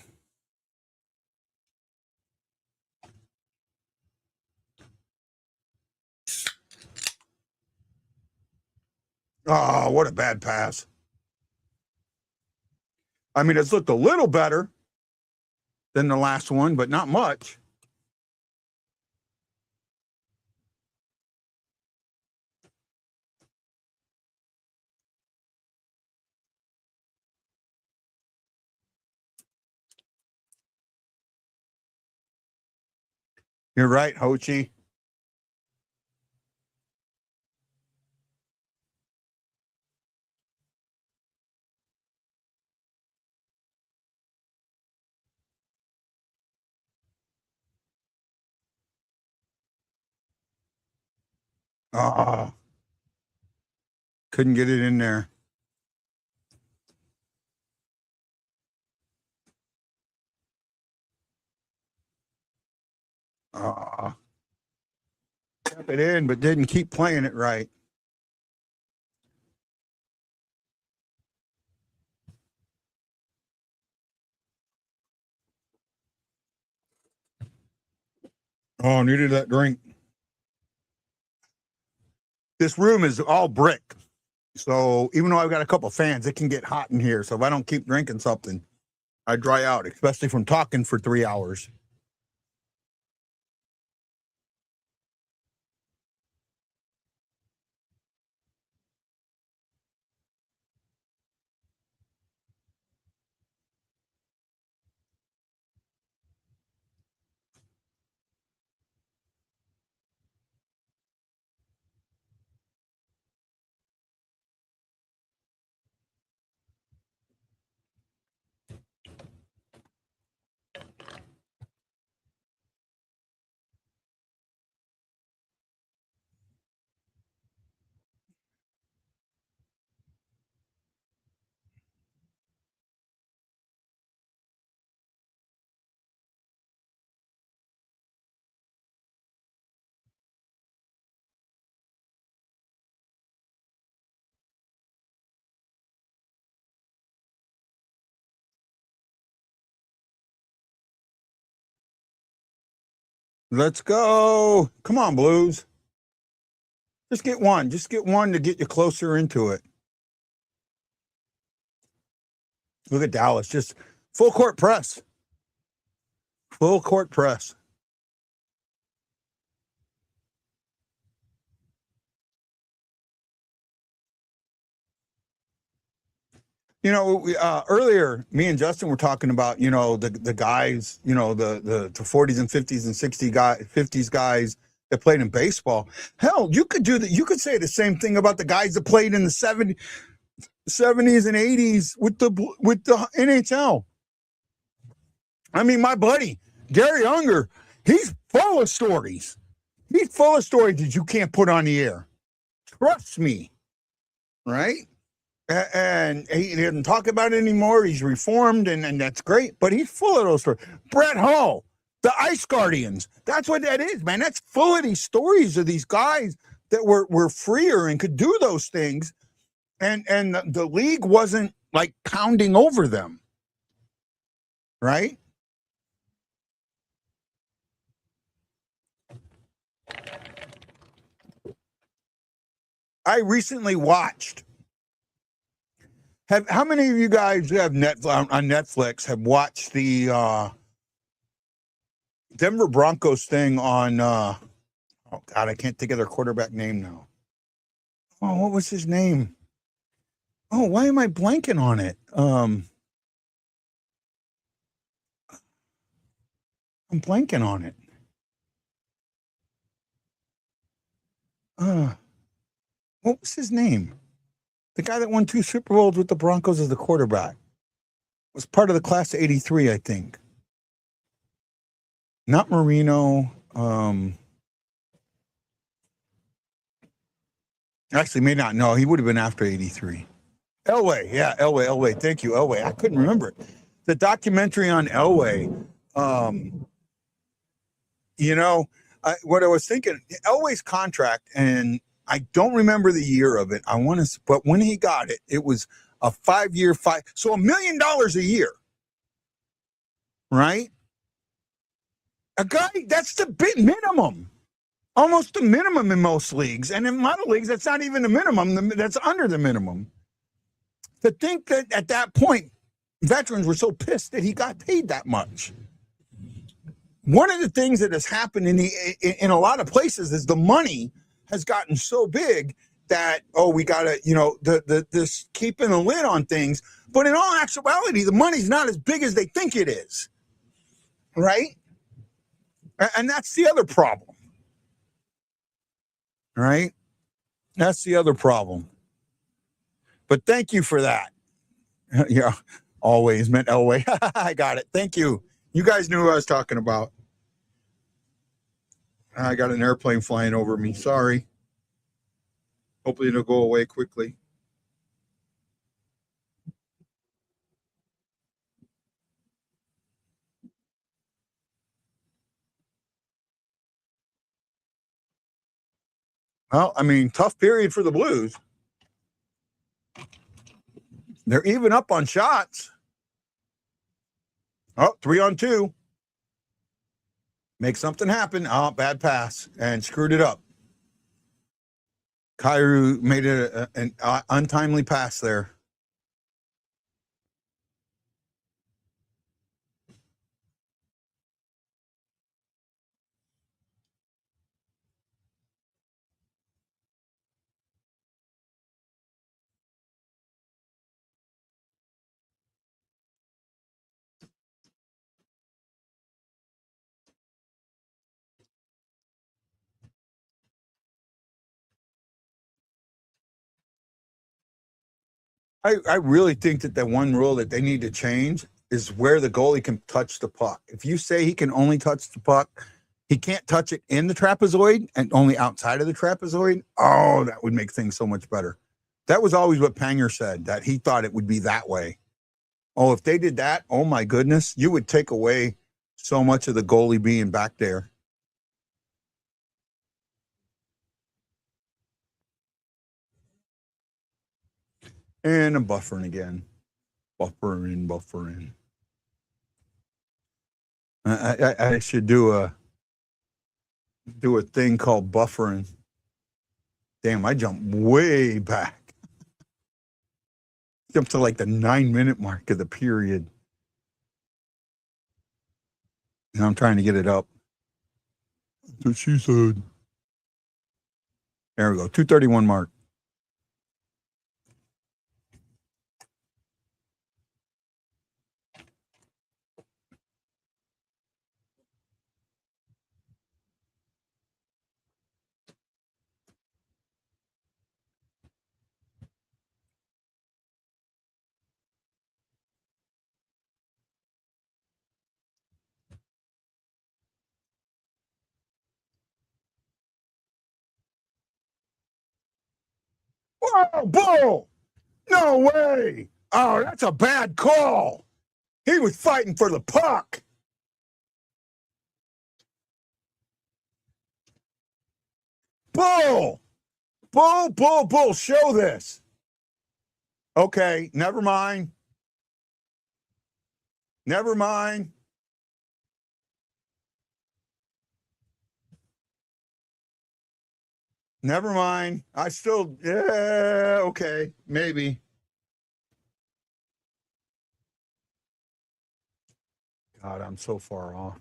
Oh, what a bad pass. I mean, it's looked a little better than the last one, but not much. You're right, Ho Chi. Oh, couldn't get it in there. Kept it in, but didn't keep playing it right. Oh, needed that drink. This room is all brick. So even though I've got a couple fans, it can get hot in here. So if I don't keep drinking something, I dry out, especially from talking for 3 hours. Let's go. Come on, Blues. Just get one. Just get one to get you closer into it. Look at Dallas. Just full court press. Full court press. You know, earlier, me and Justin were talking about, you know, the guys, you know, the 40s and 50s and 50s guys that played in baseball. Hell, you could do that. You could say the same thing about the guys that played in the 70s and 80s with the NHL. I mean, my buddy Gary Unger, he's full of stories. He's full of stories that you can't put on the air. Trust me, right? And he didn't talk about it anymore. He's reformed, and that's great. But he's full of those stories. Brett Hull, the Ice Guardians. That's what that is, man. That's full of these stories of these guys that were freer and could do those things. And the league wasn't like pounding over them, right? I recently watched. How many of you guys who have on Netflix have watched the Denver Broncos thing on? Oh God, I can't think of their quarterback name now. Oh, what was his name? Oh, why am I blanking on it? I'm blanking on it. What was his name? The guy that won 2 Super Bowls with the Broncos as the quarterback was part of the class of '83, I think. Not Marino. Actually, may not. No, he would have been after '83. Elway, yeah, Elway. Thank you, Elway. I couldn't remember it. The documentary on Elway. You know, what I was thinking, Elway's contract, and I don't remember the year of it. But when he got it, it was a 5-year, so $1 million a year. right? A guy, that's the bit minimum. Almost the minimum in most leagues. And in a lot of leagues, that's not even the minimum. That's under the minimum. To think that at that point, veterans were so pissed that he got paid that much. One of the things that has happened in a lot of places is the money has gotten so big that, we got to, this keeping a lid on things. But in all actuality, the money's not as big as they think it is. Right? And that's the other problem. Right? That's the other problem. But thank you for that. Yeah, always meant Elway. I got it. Thank you. You guys knew who I was talking about. I got an airplane flying over me. Sorry. Hopefully it'll go away quickly. Well, I mean, tough period for the Blues. They're even up on shots. Oh, 3-on-2. Make something happen. Oh, bad pass and screwed it up. Kyrou made it an untimely pass there. I really think that the one rule that they need to change is where the goalie can touch the puck. If you say he can only touch the puck, he can't touch it in the trapezoid and only outside of the trapezoid. Oh, that would make things so much better. That was always what Panger said, that he thought it would be that way. Oh, if they did that, oh my goodness, you would take away so much of the goalie being back there. And I'm buffering again. Buffering. I should do a thing called buffering. Damn, I jumped way back. Jumped to like the 9-minute mark of the period. And I'm trying to get it up. That's what she said. There we go. 2:31 mark. Whoa, bull! No way! Oh, that's a bad call. He was fighting for the puck. Bull! Bull, show this. Okay, never mind. Never mind. Never mind. I still, yeah, okay, maybe. God, I'm so far off.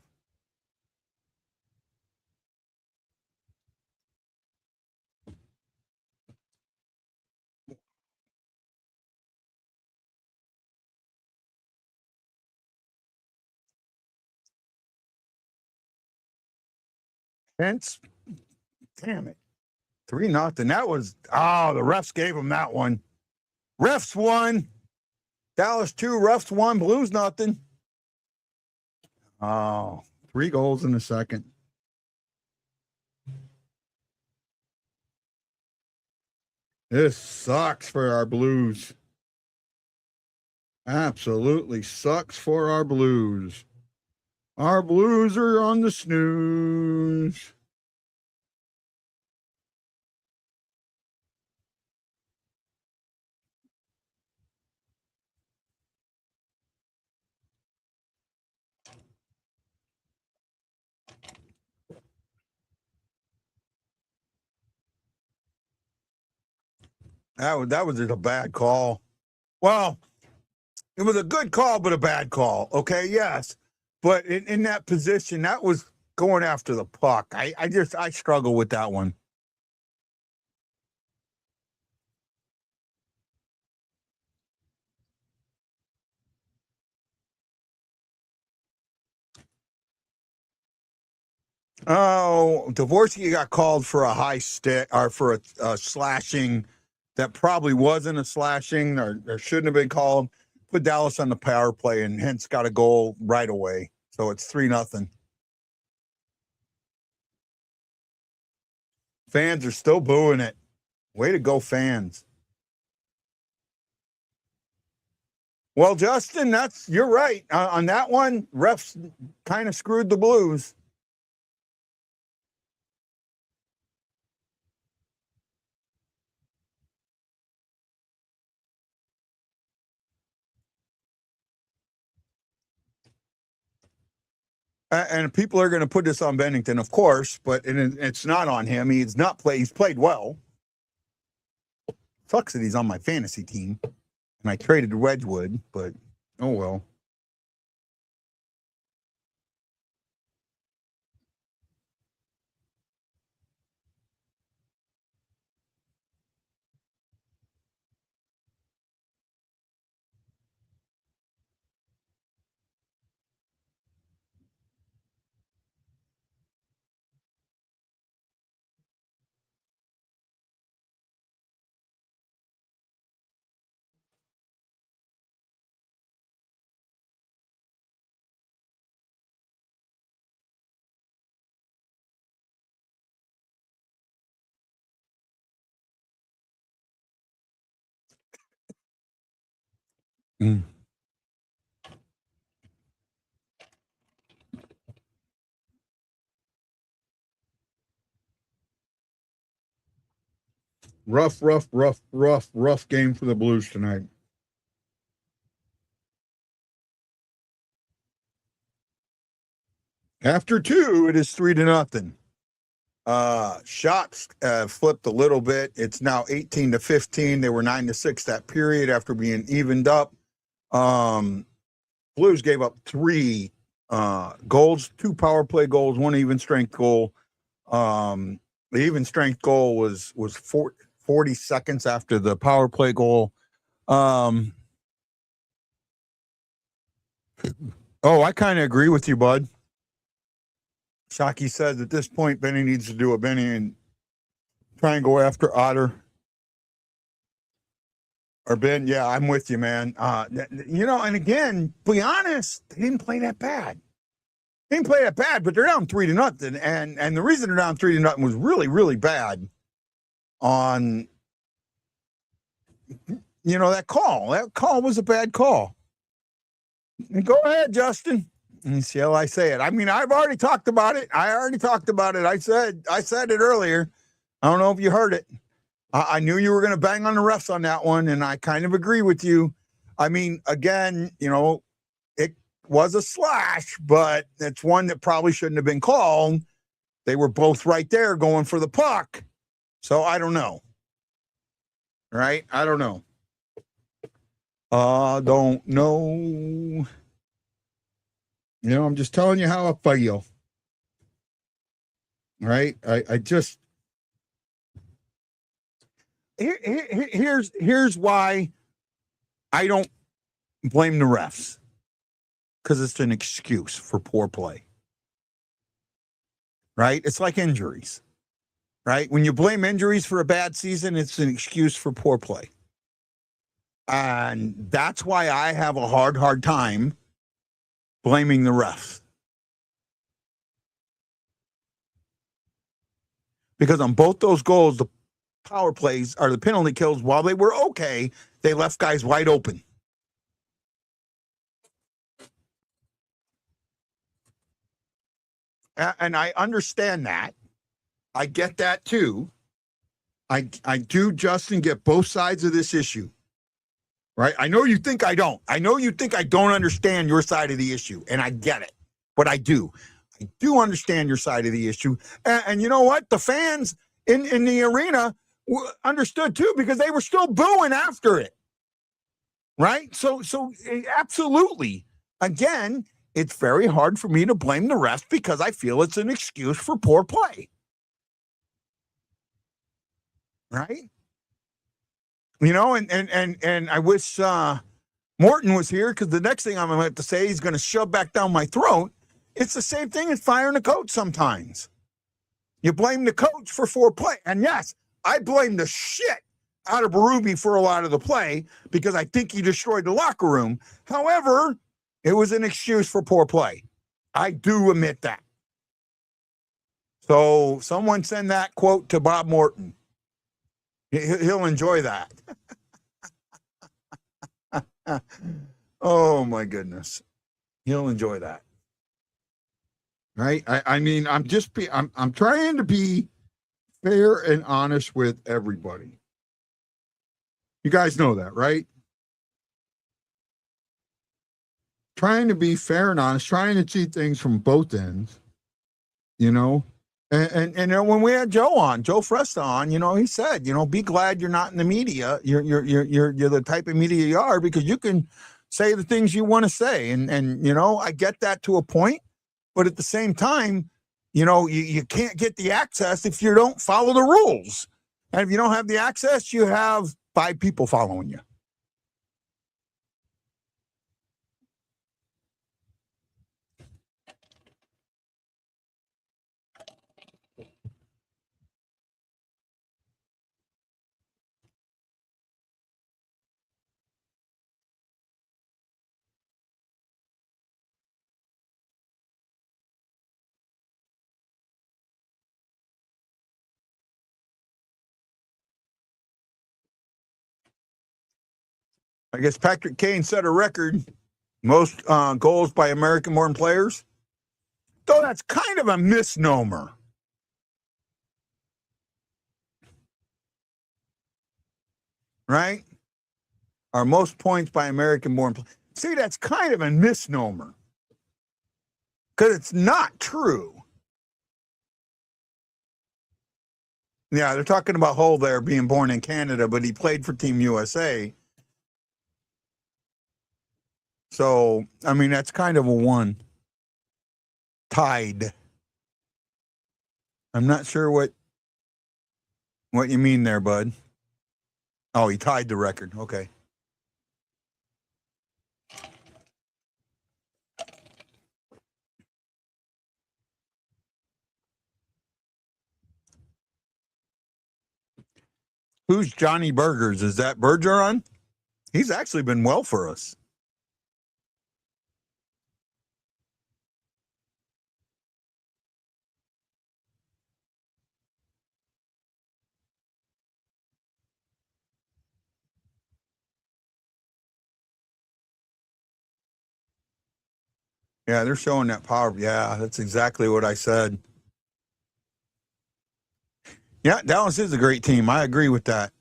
Hence, damn it. 3-0. That was, the refs gave him that one. Refs won. Dallas 2, refs 1, Blues nothing. Oh, 3 goals in a second. This sucks for our Blues. Absolutely sucks for our Blues. Our Blues are on the snooze. That was just a bad call. Well, it was a good call, but a bad call. Okay, yes. But in that position, that was going after the puck. I struggle with that one. Oh, Dvorsky got called for a high stick or for a slashing that probably wasn't a slashing or shouldn't have been called. Put Dallas on the power play and hence got a goal right away. So it's 3-0. Fans are still booing it. Way to go, fans. Well, Justin, you're right. On that one, refs kind of screwed the Blues. And people are going to put this on Bennington, of course, but it's not on him. He's played well. Sucks that he's on my fantasy team. And I traded Wedgwood, but oh well. Mm. Rough game for the Blues tonight. After 2, it is 3-0. Shots flipped a little bit. It's now 18-15. They were 9-6 that period after being evened up. Blues gave up 3 goals, 2 power play goals, 1 even strength goal. The even strength goal was 40 seconds after the power play goal. I kind of agree with you, bud. Shockey says at this point, Benny needs to do a Benny and try and go after Otter. Or Ben, yeah, I'm with you, man. And again, be honest, they didn't play that bad. They didn't play that bad, but they're down 3-0. And the reason they're down 3-0 was really, really bad on, that call. That call was a bad call. Go ahead, Justin. And see how I say it. I mean, I've already talked about it. I said it earlier. I don't know if you heard it. I knew you were going to bang on the refs on that one, and I kind of agree with you. I mean, again, it was a slash, but it's one that probably shouldn't have been called. They were both right there going for the puck. So I don't know. Right? I don't know. Don't know. I'm just telling you how I feel. Right? I just here's why I don't blame the refs. Because it's an excuse for poor play. Right? It's like injuries. Right? When you blame injuries for a bad season, it's an excuse for poor play. And that's why I have a hard time blaming the refs. Because on both those goals, the power plays or the penalty kills, while they were okay, they left guys wide open. And I understand that. I get that too. I do, Justin, get both sides of this issue. Right? I know you think I don't. I know you think I don't understand your side of the issue, and I get it. But I do. I do understand your side of the issue. And you know what? The fans in the arena understood too, because they were still booing after it. Right? So absolutely. Again, it's very hard for me to blame the rest because I feel it's an excuse for poor play. Right? You know, and I wish Morton was here, because the next thing I'm going to have to say he's going to shove back down my throat. It's the same thing as firing a coach sometimes. You blame the coach for poor play. And yes, I blame the shit out of Berube for a lot of the play because I think he destroyed the locker room. However, it was an excuse for poor play. I do admit that. So someone send that quote to Bob Morton. He'll enjoy that. Oh my goodness. He'll enjoy that. Right? I mean, I'm trying to be fair and honest with everybody. You guys know that, right? Trying to be fair and honest, trying to see things from both ends, you know. And when we had Joe Fresta on, you know, he said, you know, be glad you're not in the media. You're the type of media you are, because you can say the things you want to say. And you know, I get that to a point, but at the same time, you know, you can't get the access if you don't follow the rules. And if you don't have the access, you have 5 people following you. I guess Patrick Kane set a record, most goals by American-born players. Though that's kind of a misnomer. Right? Or most points by American-born players. See, that's kind of a misnomer, because it's not true. Yeah, they're talking about Hull there being born in Canada, but he played for Team USA. So, I mean, that's kind of a one. Tied. I'm not sure what you mean there, bud. Oh, he tied the record. Okay. Who's Johnny Burgers? Is that Bergeron? He's actually been well for us. Yeah, they're showing that power. Yeah, that's exactly what I said. Yeah, Dallas is a great team. I agree with that.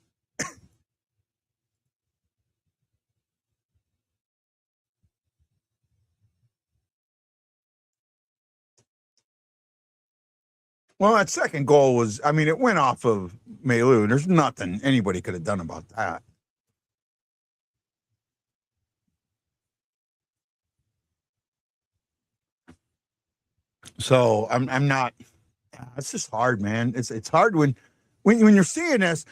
Well, that second goal was, I mean, it went off of Mailou. There's nothing anybody could have done about that. So I'm not. It's just hard, man. It's hard when you're seeing this.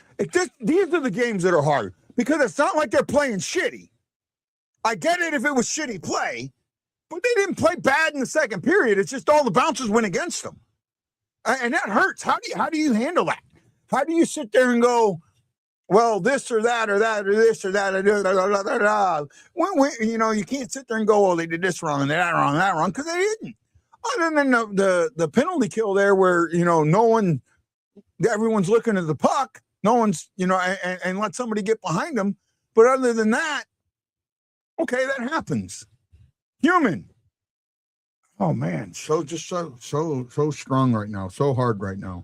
These are the games that are hard, because it's not like they're playing shitty. I get it if it was shitty play, but they didn't play bad in the second period. It's just all the bounces went against them, and that hurts. How do you handle that? How do you sit there and go, well, this or that or that or this or that or when you know, you can't sit there and go, oh, they did this wrong and that wrong, because they didn't. Other than the penalty kill there, where, you know, everyone's looking at the puck, no one's, you know, and let somebody get behind them. But other than that, okay, that happens. Human. Oh man, so strong right now, so hard right now.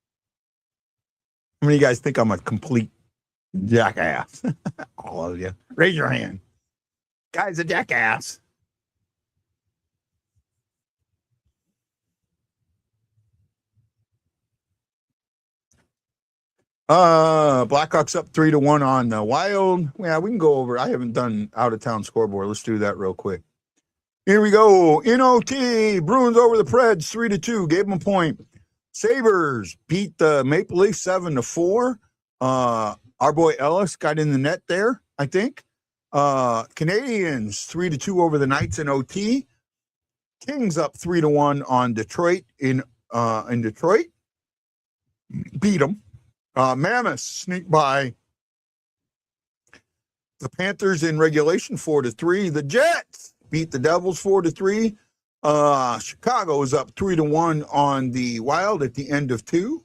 How many of you guys think I'm a complete jackass? All of you. Raise your hand. Guy's a jackass. Blackhawks up 3-1 on the Wild. Yeah, we can go over. I haven't done out of town scoreboard. Let's do that real quick. Here we go. In OT, Bruins over the Preds 3-2. Gave them a point. Sabres beat the Maple Leafs 7-4. Our boy Ellis got in the net there, I think. Canadians 3-2 over the Knights in OT. Kings up 3-1 on Detroit in Detroit. Beat them. Mammoths sneak by the Panthers in regulation 4-3. The Jets beat the Devils 4-3. Chicago is up 3-1 on the Wild at the end of 2.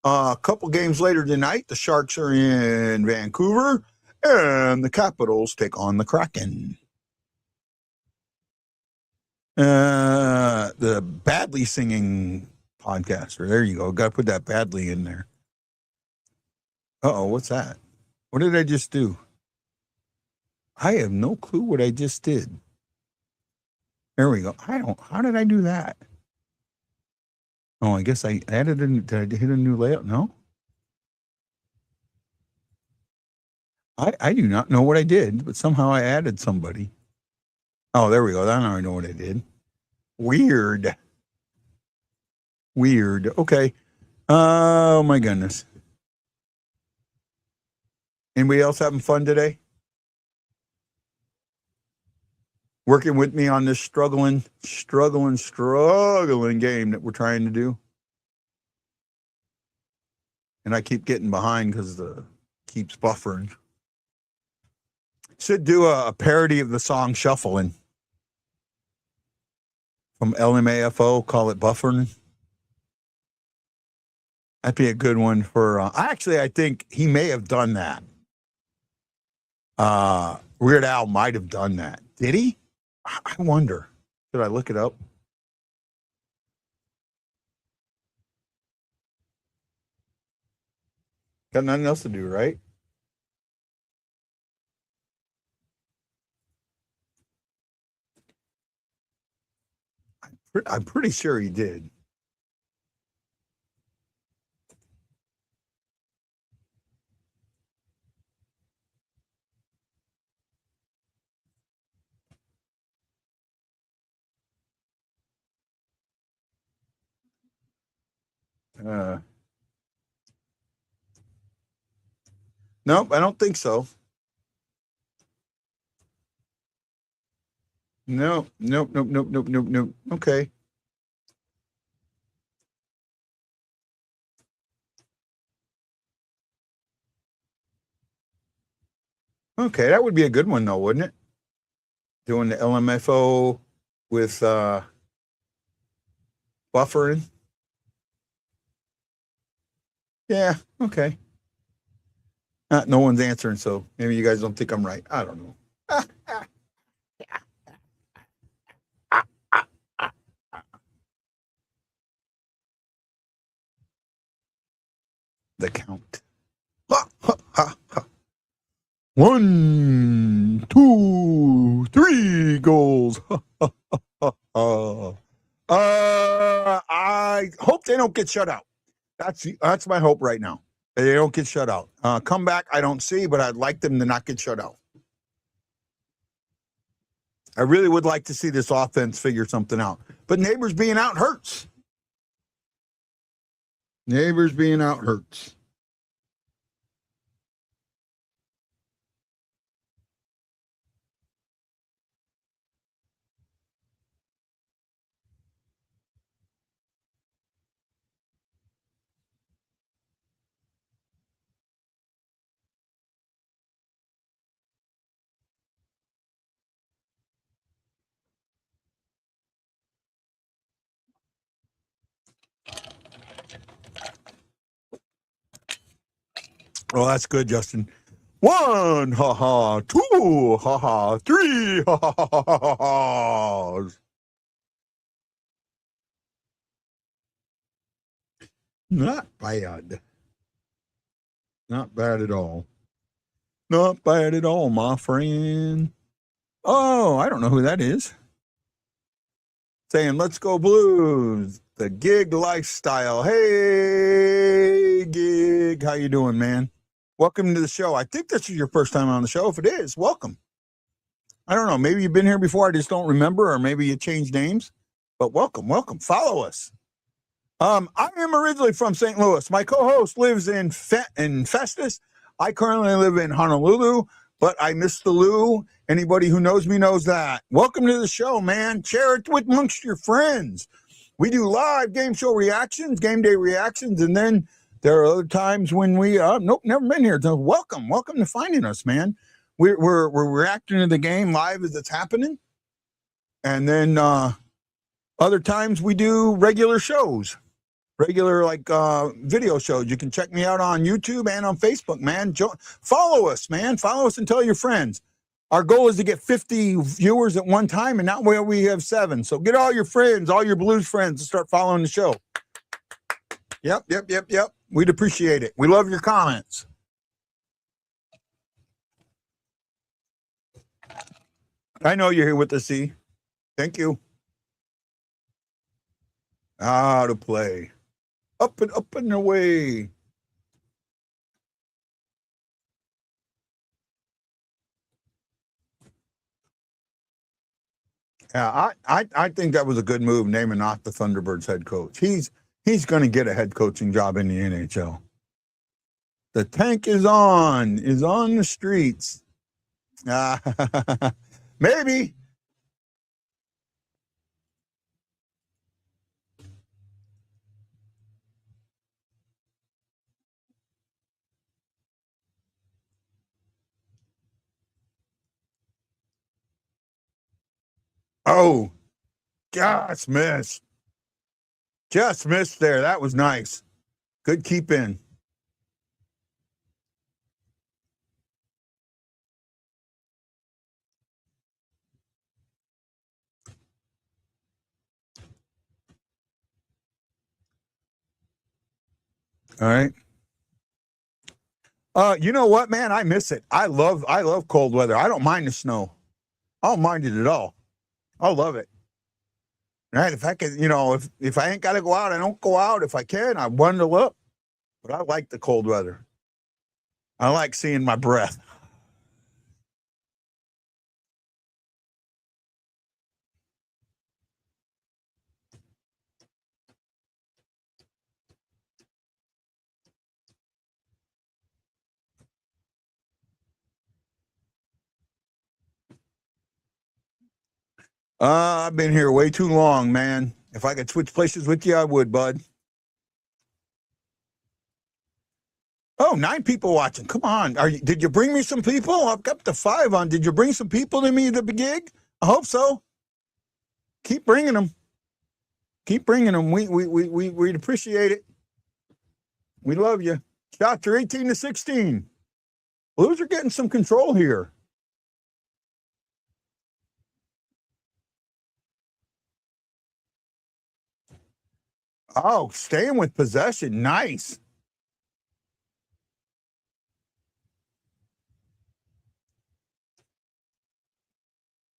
A couple games later tonight, the Sharks are in Vancouver, and the Capitals take on the Kraken. The badly singing podcaster. There you go. Got to put that badly in there. Uh-oh, what's that? What did I just do? I have no clue what I just did. There we go. How did I do that? Oh, I guess I added did I hit a new layout? No? I do not know what I did, but somehow I added somebody. Oh, there we go. Now I know what I did. Weird. Okay. Oh, my goodness. Anybody else having fun today? Working with me on this struggling game that we're trying to do. And I keep getting behind because the keeps buffering. Should do a parody of the song Shuffling from LMAFO, call it Buffering. That'd be a good one for, actually, I think he may have done that. Weird Al might have done that. Did he? I wonder. Should I look it up? Got nothing else to do, right? I'm pretty sure he did. Nope, I don't think so. Nope. Okay. Okay, that would be a good one though, wouldn't it? Doing the LMFO with buffering. Yeah, okay. No one's answering, so maybe you guys don't think I'm right. I don't know. The count. 1, 2, 3 goals. I hope they don't get shut out. That's my hope right now. They don't get shut out. Comeback, I don't see, but I'd like them to not get shut out. I really would like to see this offense figure something out. But Neighbors being out hurts. Neighbors being out hurts. Oh, that's good, Justin. 1, 2, 3, Not bad. Not bad at all. Not bad at all, my friend. Oh, I don't know who that is. Saying, let's go Blues, the gig lifestyle. Hey, gig. How you doing, man? Welcome to the show. I think this is your first time on the show. If it is, welcome. I don't know. Maybe you've been here before. I just don't remember, or maybe you changed names. But welcome. Follow us. I am originally from St. Louis. My co-host lives in Festus. I currently live in Honolulu, but I miss the Lou. Anybody who knows me knows that. Welcome to the show, man. Share it with amongst your friends. We do live game show reactions, game day reactions, and then there are other times when we nope, never been here. So welcome to finding us, man. We're reacting to the game live as it's happening, and then other times we do regular shows. Regular video shows. You can check me out on YouTube and on Facebook, man. Follow us, man. Follow us and tell your friends. Our goal is to get 50 viewers at one time, and now we have 7. So get all your friends, all your Blues friends, to start following the show. Yep. We'd appreciate it. We love your comments. I know you're here with the C. Thank you. How to play. Up and away. Yeah, I think that was a good move, naming off the Thunderbirds head coach. He's going to get a head coaching job in the NHL. The tank is on the streets. Maybe. Oh, just missed. Just missed there. That was nice. Good keep in. All right. You know what, man? I miss it. I love cold weather. I don't mind the snow. I don't mind it at all. I love it. Right? If I can, if I ain't got to go out, I don't go out. If I can, I bundle up. But I like the cold weather. I like seeing my breath. I've been here way too long, man. If I could switch places with you, I would, bud. Oh, 9 people watching. Come on. Did you bring me some people? I've got to 5 on. Did you bring some people to me to the gig? I hope so. Keep bringing them. Keep bringing them. We'd appreciate it. We love you. Shots are 18-16. Blues are getting some control here. Oh, staying with possession. Nice.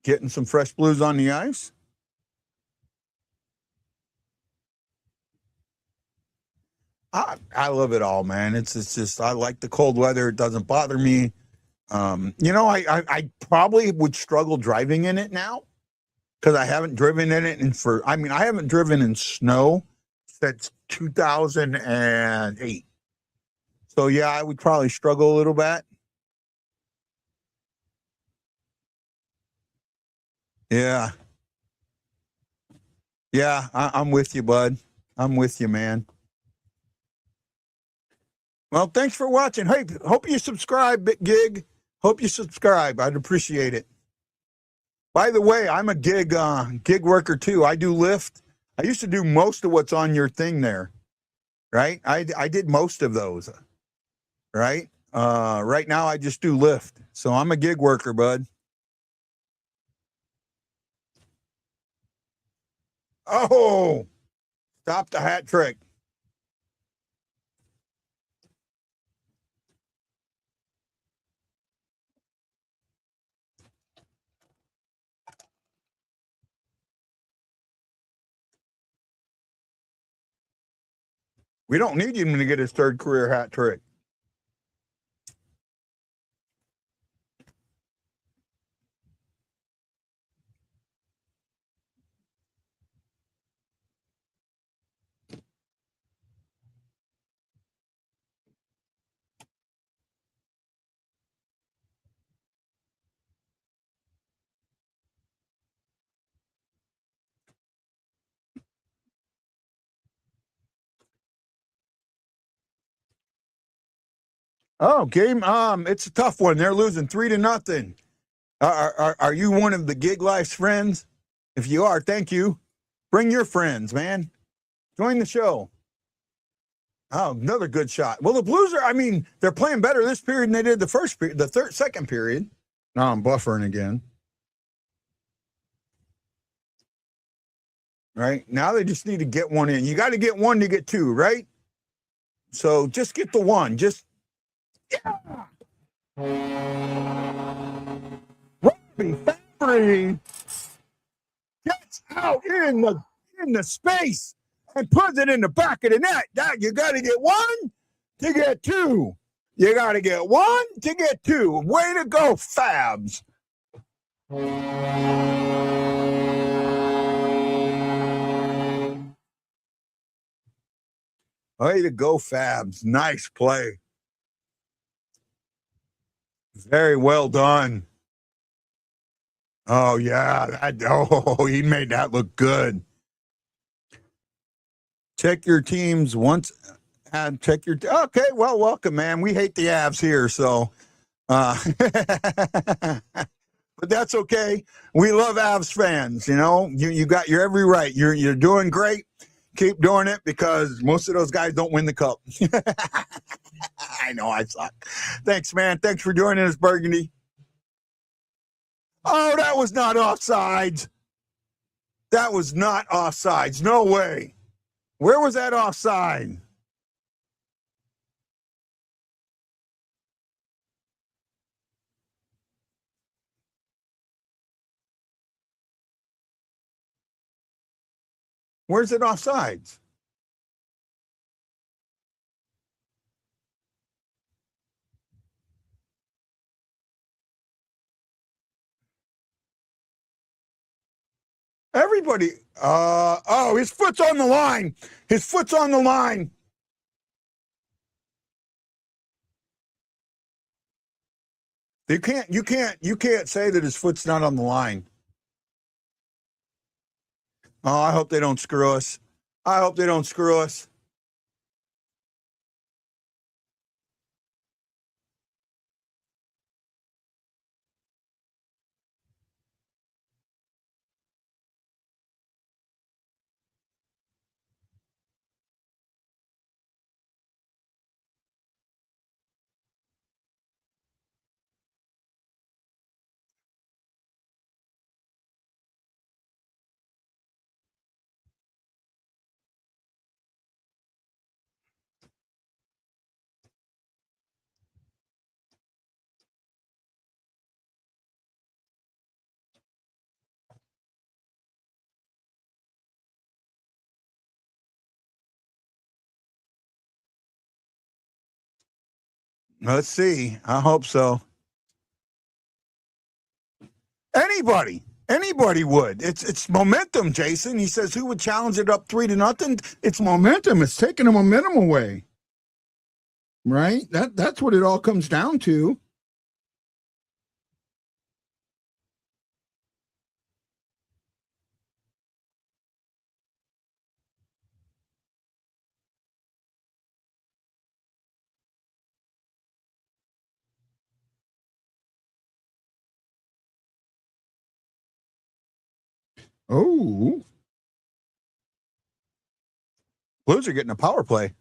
Getting some fresh Blues on the ice. I love it all, man. It's just, I like the cold weather. It doesn't bother me. I probably would struggle driving in it now because I haven't driven in it. I haven't driven in snow since 2008. So yeah, I would probably struggle a little bit. Yeah. Yeah, I'm with you, bud. I'm with you, man. Well, thanks for watching. Hey, hope you subscribe, Gig. Hope you subscribe. I'd appreciate it. By the way, I'm a gig worker too. I do Lyft. I used to do most of what's on your thing there, right? I did most of those, right? Right now I just do Lyft. So I'm a gig worker, bud. Oh, stop the hat trick. We don't need him to get his third career hat trick. Oh, game. It's a tough one. They're losing 3-0. Are you one of the Gig Life's friends? If you are, thank you. Bring your friends, man. Join the show. Oh, another good shot. Well, the Blues are. I mean, they're playing better this period than they did the first period, second period. Now I'm buffering again. Right now, they just need to get one in. You got to get one to get two, right? So just get the one. Just yeah. Robbie Fabry gets out in the space and puts it in the back of the net. That you got to get one to get two. You got to get one to get two. Way to go, Fabs. Way to go, Fabs. Nice play. Very well done. Oh, yeah. He made that look good. Check your teams once. Check your. Okay, well, welcome, man. We hate the Avs here, so. But that's okay. We love Avs fans. You know, you got your every right. You're doing great. Keep doing it because most of those guys don't win the cup. I know I suck. Thanks, man. Thanks for joining us, Burgundy. Oh, that was not offsides. That was not offsides. No way. Where was that offside? Where's it offsides? Everybody. Oh, his foot's on the line. His foot's on the line. You can't say that his foot's not on the line. Oh, I hope they don't screw us. I hope they don't screw us. Let's see. I hope so. Anybody would. It's momentum, Jason. He says who would challenge it up 3-0? It's momentum. It's taking the momentum away. Right? That's what it all comes down to. Oh. Blues are getting a power play.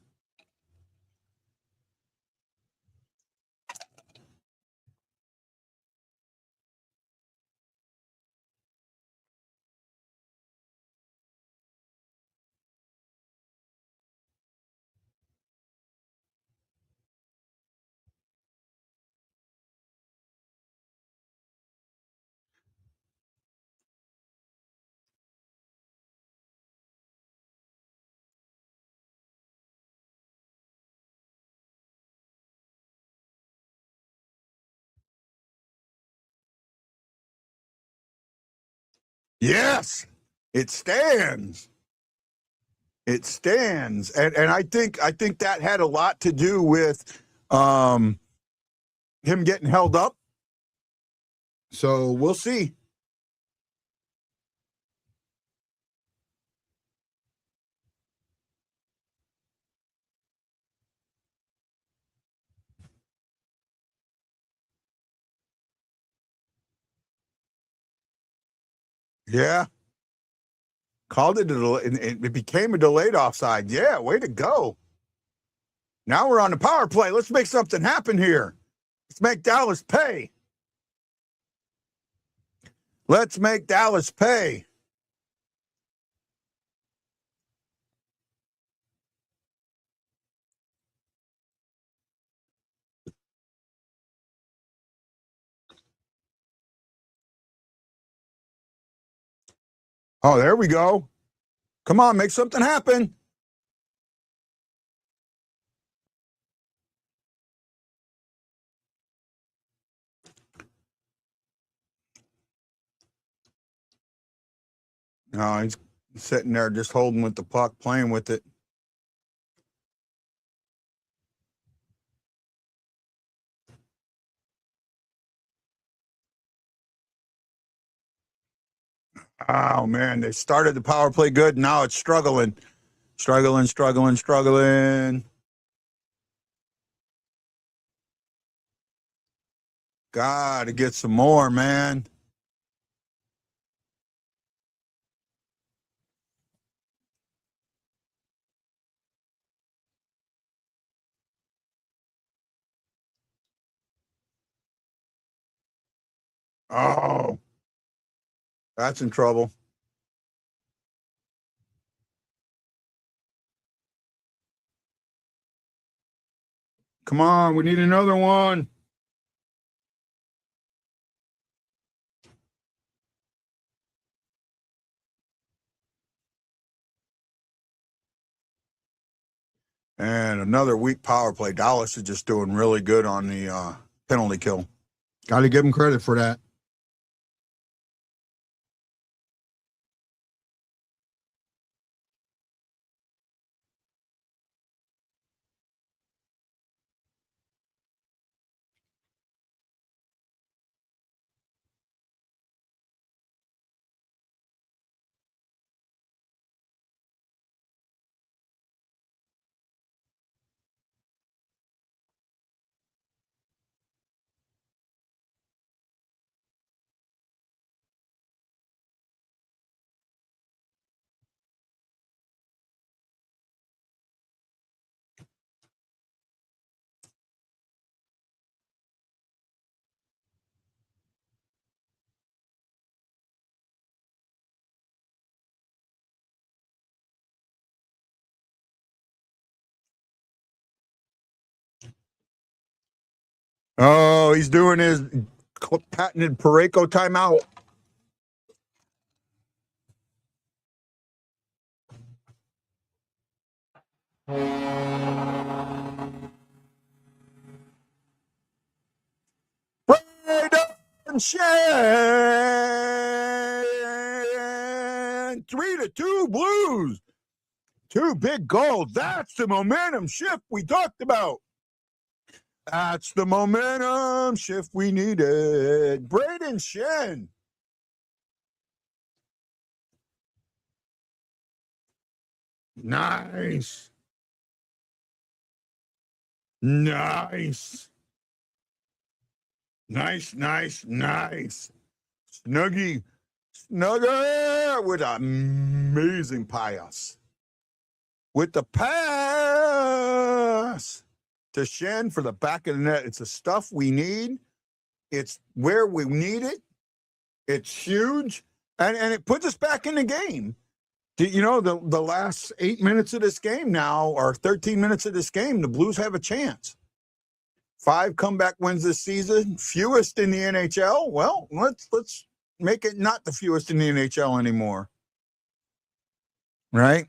Yes, it stands. It stands, and I think that had a lot to do with him getting held up. So we'll see. Yeah. Called it it became a delayed offside. Yeah, way to go. Now we're on the power play. Let's make something happen here. Let's make Dallas pay. Let's make Dallas pay. Oh, there we go. Come on, make something happen. No, he's sitting there just holding with the puck, playing with it. Oh, man, they started the power play good. Now it's struggling. Struggling. Got to get some more, man. Oh, that's in trouble. Come on, we need another one. And another weak power play. Dallas is just doing really good on the penalty kill. Got to give him credit for that. Oh, he's doing his patented Pareko timeout. Braden Shen! 3-2 Blues. 2 big goals. That's the momentum shift we talked about. That's the momentum shift we needed. Braden Shen. Nice. Nice. Snuggie with an amazing pass. With the pass to Shen for the back of the net. It's the stuff we need. It's where we need it. It's huge. And it puts us back in the game. You know, the last 8 minutes of this game now, or 13 minutes of this game, the Blues have a chance. 5 comeback wins this season, fewest in the NHL. Well, let's make it not the fewest in the NHL anymore. Right?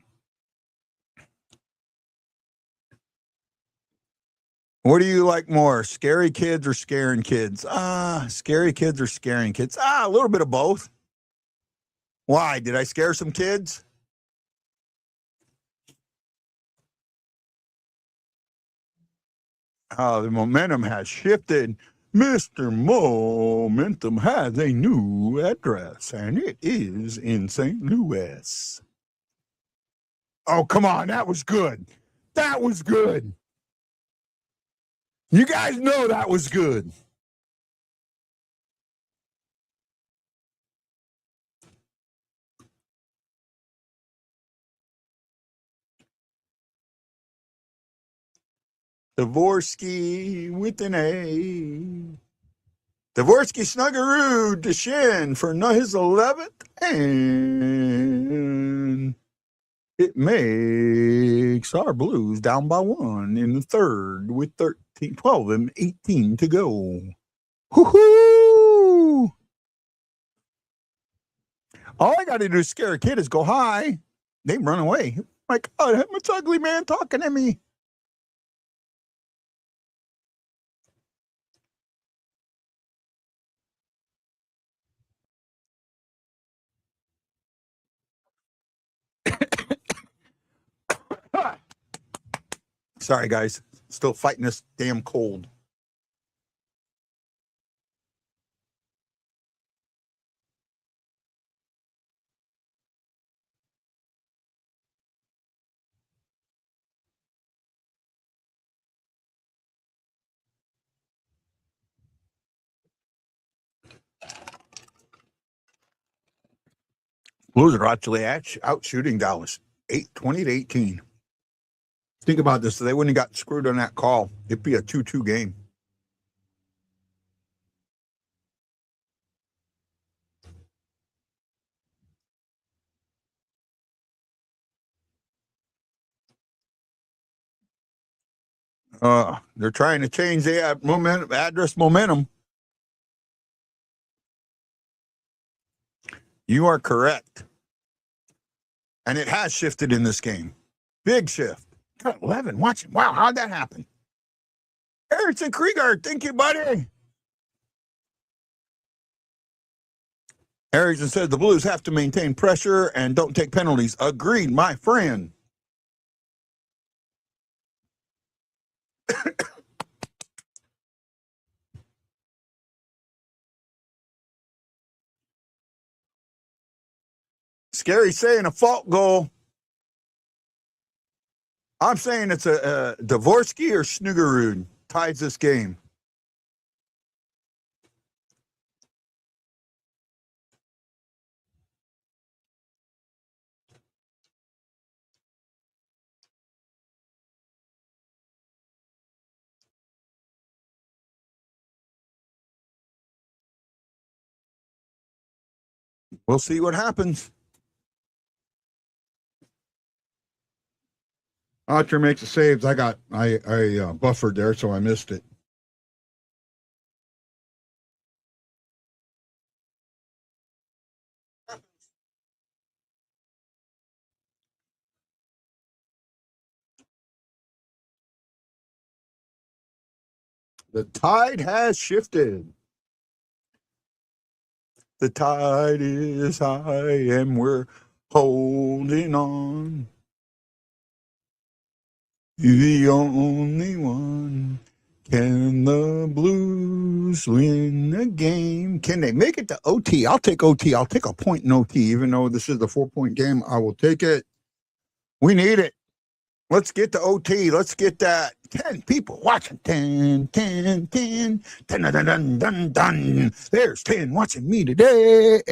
What do you like more, scary kids or scaring kids? Scary kids or scaring kids? A little bit of both. Why? Did I scare some kids? The momentum has shifted. Mr. Momentum has a new address, and it is in St. Louis. Oh, come on. That was good. That was good. You guys know that was good. Dvorsky with an A. Dvorsky Snuggaroo to Shin for his 11th, and it makes our Blues down by 1 in the third with 12 and 18 to go. Woohoo! All I got to do is scare a kid is go hi. They run away. Like, oh, that much ugly man talking at me. Sorry, guys. Still fighting this damn cold. Blues are actually out shooting Dallas 20-18. Think about this. If they wouldn't have got screwed on that call, it'd be a 2-2 game. They're trying to change the momentum. You are correct. And it has shifted in this game. Big shift. Got 11 watching. Wow, how'd that happen? Erickson Krieger, thank you, buddy. Erickson said the Blues have to maintain pressure and don't take penalties. Agreed, my friend. Scary saying a fault goal. I'm saying it's a Dvorsky or Snuggaroo ties this game. We'll see what happens. Archer makes the saves. I buffered there, so I missed it. The tide has shifted. The tide is high, and we're holding on. The only one. Can the Blues win the game? Can they make it to OT? I'll take OT. I'll take a point in OT, even though this is the 4-point game. I will take it. We need it. Let's get to OT. Let's get that 10 people watching. 10, 10, 10, 10, dun, dun, dun, dun. There's 10 watching me today.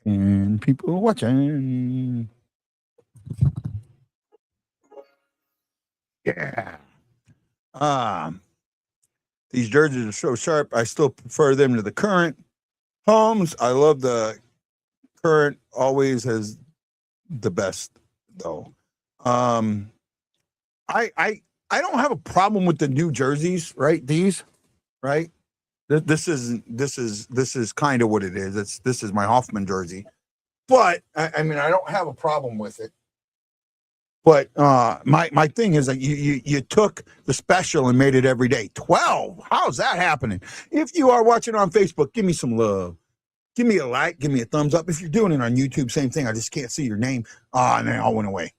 10 people watching. Yeah. These jerseys are so sharp. I still prefer them to the current homes. I love the current. Always has the best though. I don't have a problem with the new jerseys, right? These, right? This is kind of what it is. This is my Hoffman jersey. But I mean, I don't have a problem with it. But my thing is that you took the special and made it every day. 12. How's that happening? If you are watching on Facebook, give me some love. Give me a like. Give me a thumbs up. If you're doing it on YouTube, same thing. I just can't see your name. And then it all went away.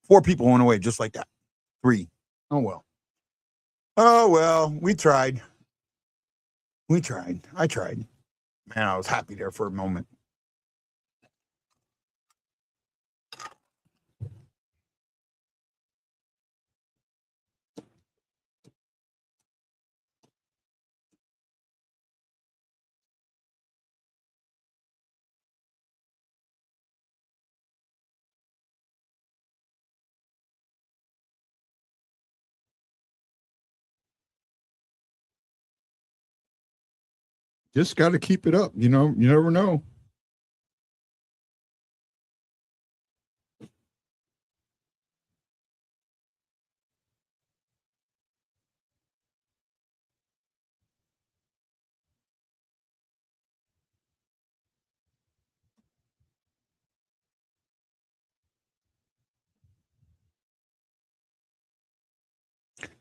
4 people went away just like that. 3. Oh well. Oh well. We tried. I tried. Man, I was happy there for a moment. Just got to keep it up. You know, you never know.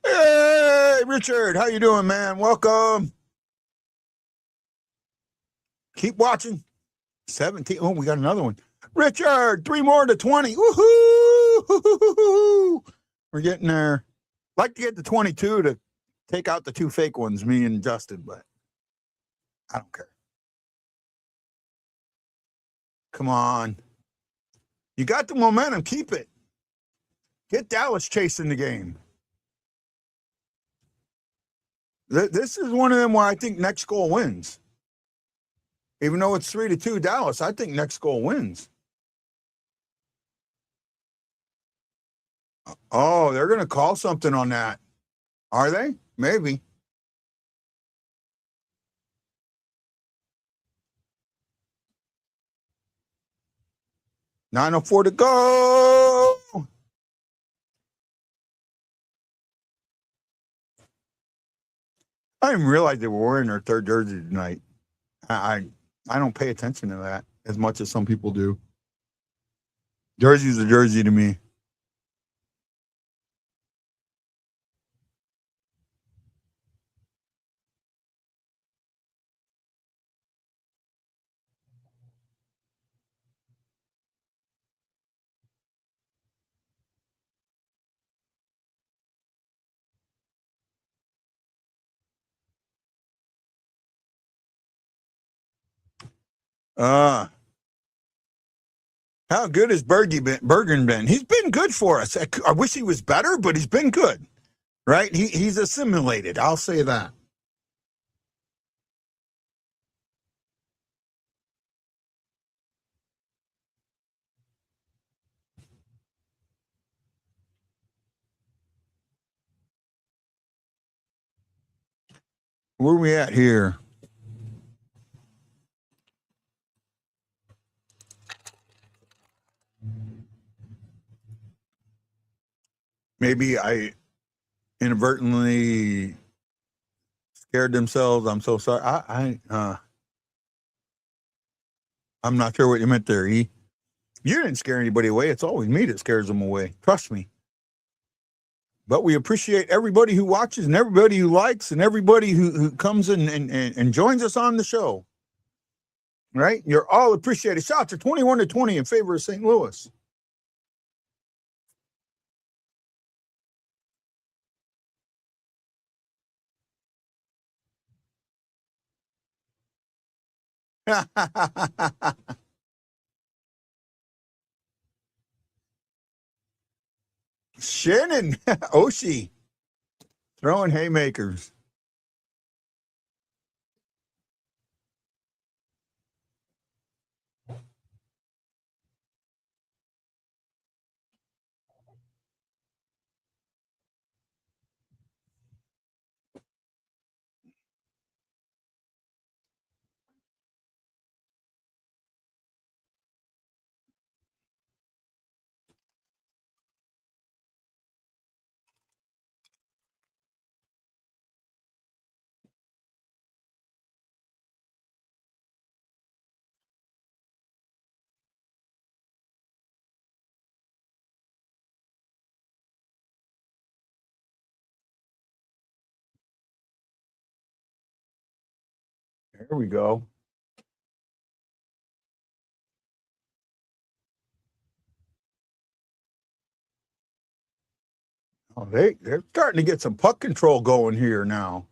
Hey, Richard, how you doing, man? Welcome. Keep watching. 17. Oh, we got another one. Richard, 3 more to 20. Woohoo! We're getting there. Like to get to 22 to take out the 2 fake ones, me and Justin, but I don't care. Come on. You got the momentum. Keep it. Get Dallas chasing the game. This is one of them where I think next goal wins. Even though it's 3-2 Dallas, I think next goal wins. Oh, they're going to call something on that. Are they? Maybe. .904 to go. I didn't realize they were wearing their 3rd jersey tonight. I don't pay attention to that as much as some people do. Jersey's a jersey to me. How good has Bergen been? He's been good for us. I wish he was better, but he's been good. Right? He's assimilated. I'll say that. Where are we at here? Maybe I inadvertently scared themselves. I'm so sorry. I'm not sure what you meant there, E. You didn't scare anybody away. It's always me that scares them away. Trust me. But we appreciate everybody who watches and everybody who likes and everybody who comes in and joins us on the show. Right? You're all appreciated. Shots are 21-20 in favor of St. Louis. Shannon Oshie throwing haymakers. There we go. Oh, they're starting to get some puck control going here now.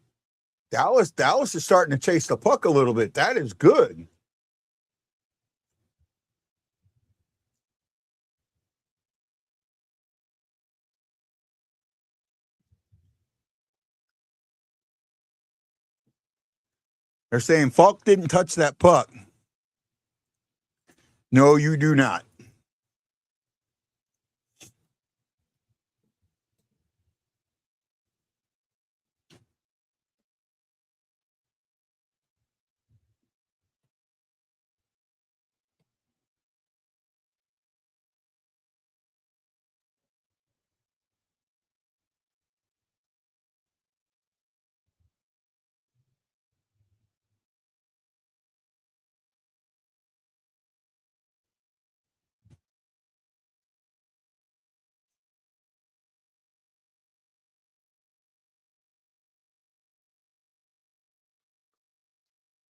Dallas is starting to chase the puck a little bit. That is good. They're saying Falk didn't touch that puck. No, you do not.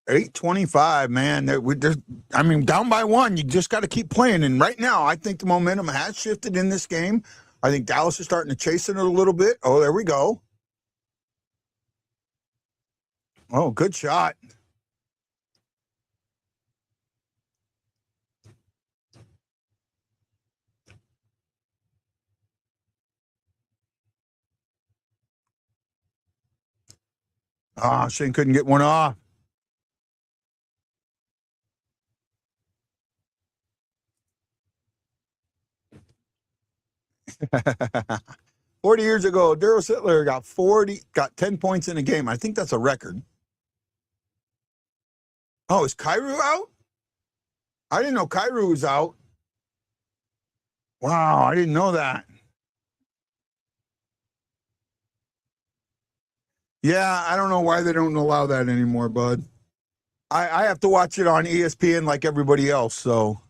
$8.25, man. I mean, down by one. You just got to keep playing. And right now, I think the momentum has shifted in this game. I think Dallas is starting to chase it a little bit. Oh, there we go. Oh, good shot. Shane couldn't get one off. "40 years ago, Daryl Sittler got 10 points in a game. I think that's a record." Oh, is Kyrou out? I didn't know Kyrou was out. Wow, I didn't know that. Yeah, I don't know why they don't allow that anymore, bud. I have to watch it on ESPN like everybody else, so.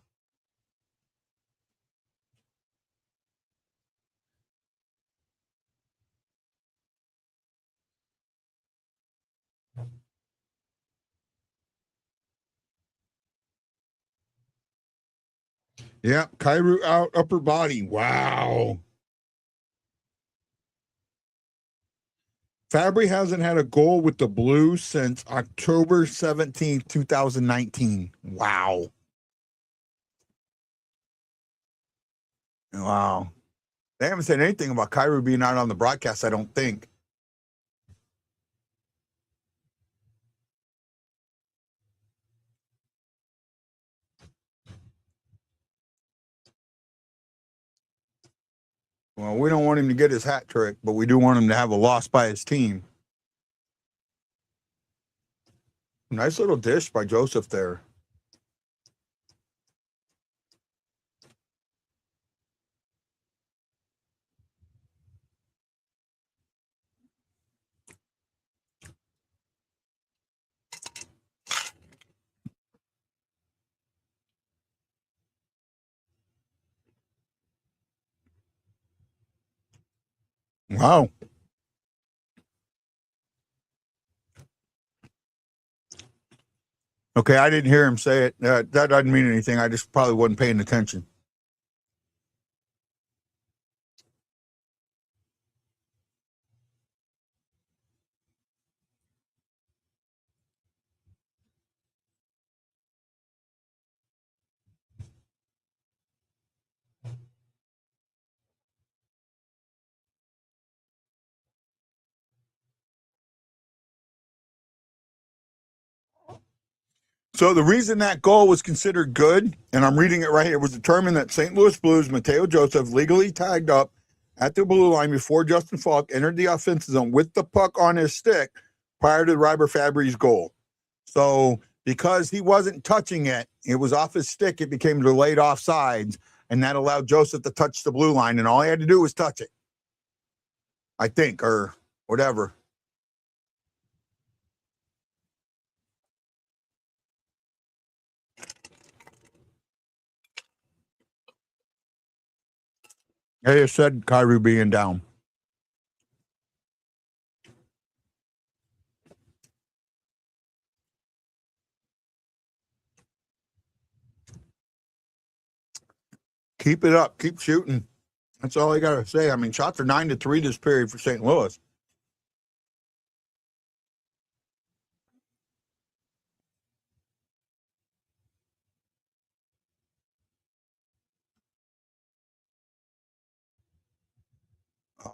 Yeah, Kyrou out, upper body. Wow. Fabry hasn't had a goal with the Blues since October 17th, 2019. Wow. Wow. They haven't said anything about Kyrou being out on the broadcast, I don't think. Well, we don't want him to get his hat trick, but we do want him to have a loss by his team. Nice little dish by Joseph there. Wow. Okay, I didn't hear him say it. That doesn't mean anything. I just probably wasn't paying attention. So the reason that goal was considered good, and I'm reading it right here, was determined that St. Louis Blues Mateo Joseph legally tagged up at the blue line before Justin Falk entered the offensive zone with the puck on his stick prior to Ryber Fabry's goal. So because he wasn't touching it, it was off his stick, it became delayed offsides, and that allowed Joseph to touch the blue line, and all he had to do was touch it, I think, or whatever. They just said Kyrou being down. Keep it up. Keep shooting. That's all I got to say. I mean, shots are 9-3 this period for St. Louis.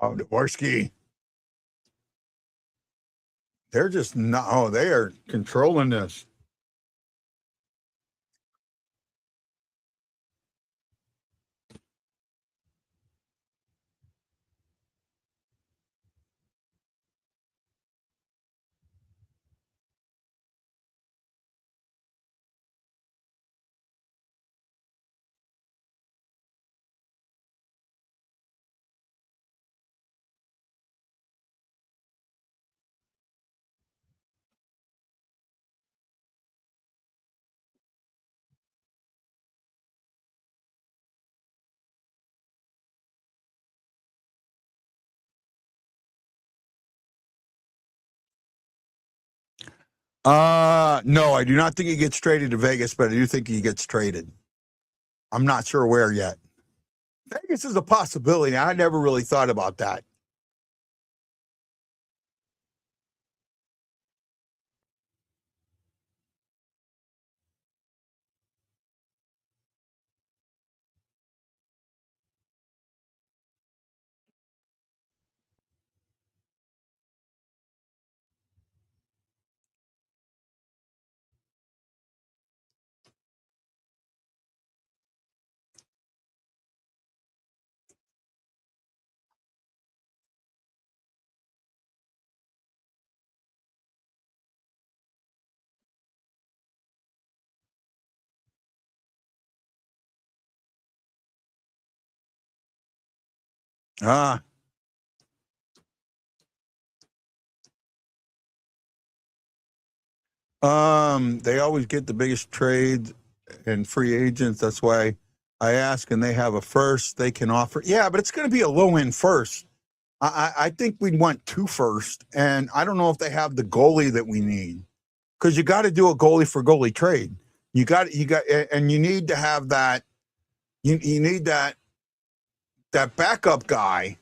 Oh, Dvorsky. They're just not. Oh, they are controlling this. No, I do not think he gets traded to Vegas, but I do think he gets traded. I'm not sure where yet. Vegas is a possibility. I never really thought about that. Ah. They always get the biggest trades and free agents. That's why I ask, and they have a first they can offer. Yeah, but it's going to be a low end first. I think we'd want 2 first, and I don't know if they have the goalie that we need, because you got to do a goalie for goalie trade. You need to have that. You need that backup guy,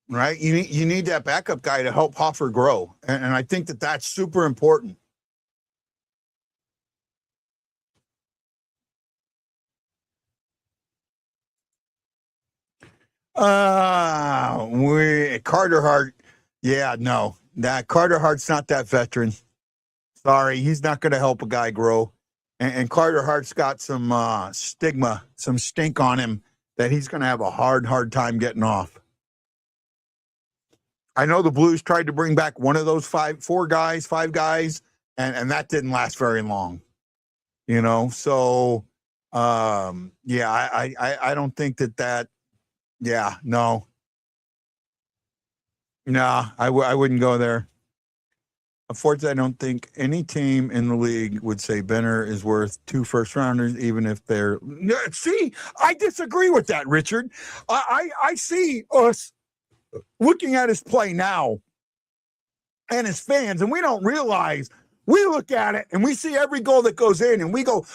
right? You need that backup guy to help Hoffer grow, and I think that's super important. Carter Hart. Yeah, no, that Carter Hart's not that veteran. Sorry, he's not going to help a guy grow. And Carter Hart's got some stigma, some stink on him that he's going to have a hard time getting off. I know the Blues tried to bring back one of those 5 guys, and that didn't last very long. You know, so yeah, I don't think that. Yeah, no. Nah, I wouldn't go there. Unfortunately, I don't think any team in the league would say Benner is worth 2 first rounders, even if they're. See, I disagree with that, Richard. I see us looking at his play now and his fans, and we don't realize. We look at it and we see every goal that goes in, and we go,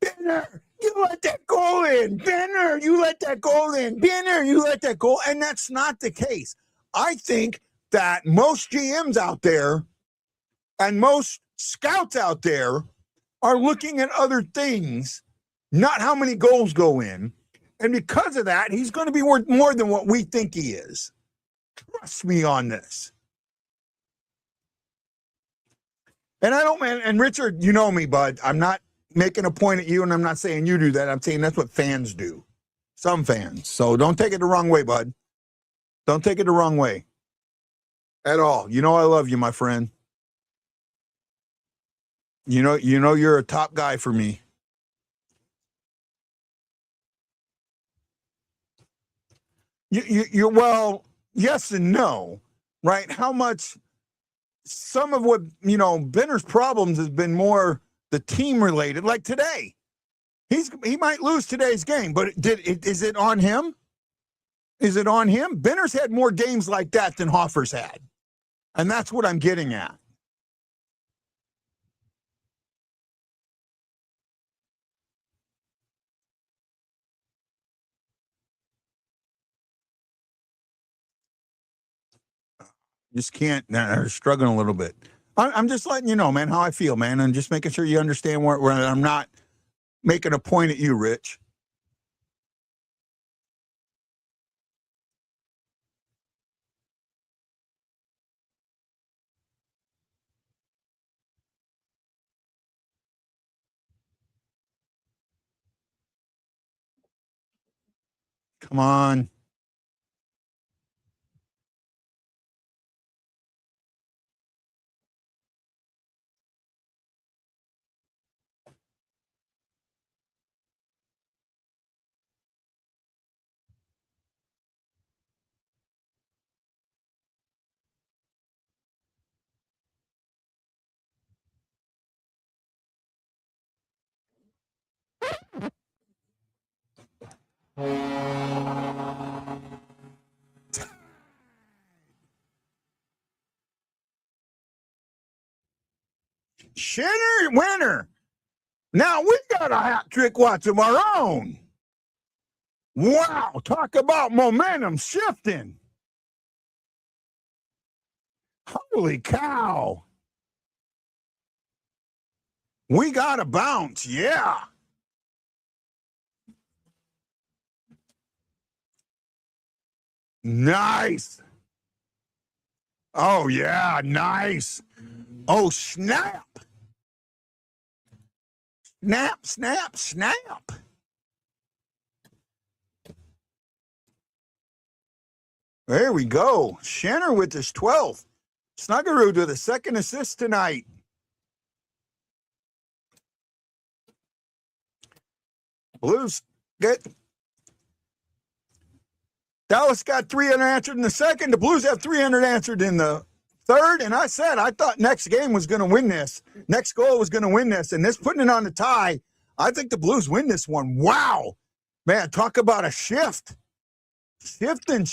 Benner, you let that goal in. Benner, you let that goal in. Benner, you let that goal. And that's not the case. I think that most GMs out there and most scouts out there are looking at other things, not how many goals go in. And because of that, he's going to be worth more than what we think he is. Trust me on this. And I don't, man, and Richard, you know me, bud. I'm not making a point at you, and I'm not saying you do that. I'm saying that's what fans do. Some fans. So don't take it the wrong way, bud. Don't take it the wrong way. At all. You know I love you, my friend. You know you're a top guy for me. You're well, yes and no, right? How much some of what, Benner's problems has been more the team related. Like today, he might lose today's game, but is it on him? Is it on him? Benner's had more games like that than Hoffer's had, and that's what I'm getting at. Just can't. They're struggling a little bit. I'm just letting you know, man, how I feel, man, and just making sure you understand where I'm not making a point at you, Rich. Come on. Shinner winner. Now we got a hat trick watch of our own. Wow, talk about momentum shifting. Holy cow. We got a bounce, yeah. Nice. Oh, yeah, nice. Oh, snap. Snap, snap, snap. There we go. Shanner with his 12th. Snuggerud with a second assist tonight. Blues get. Dallas got 300 answered in the second. The Blues have 300 answered in the third. And I thought next game was going to win this. Next goal was going to win this. And this putting it on the tie, I think the Blues win this one. Wow. Man, talk about a shift. Shifting.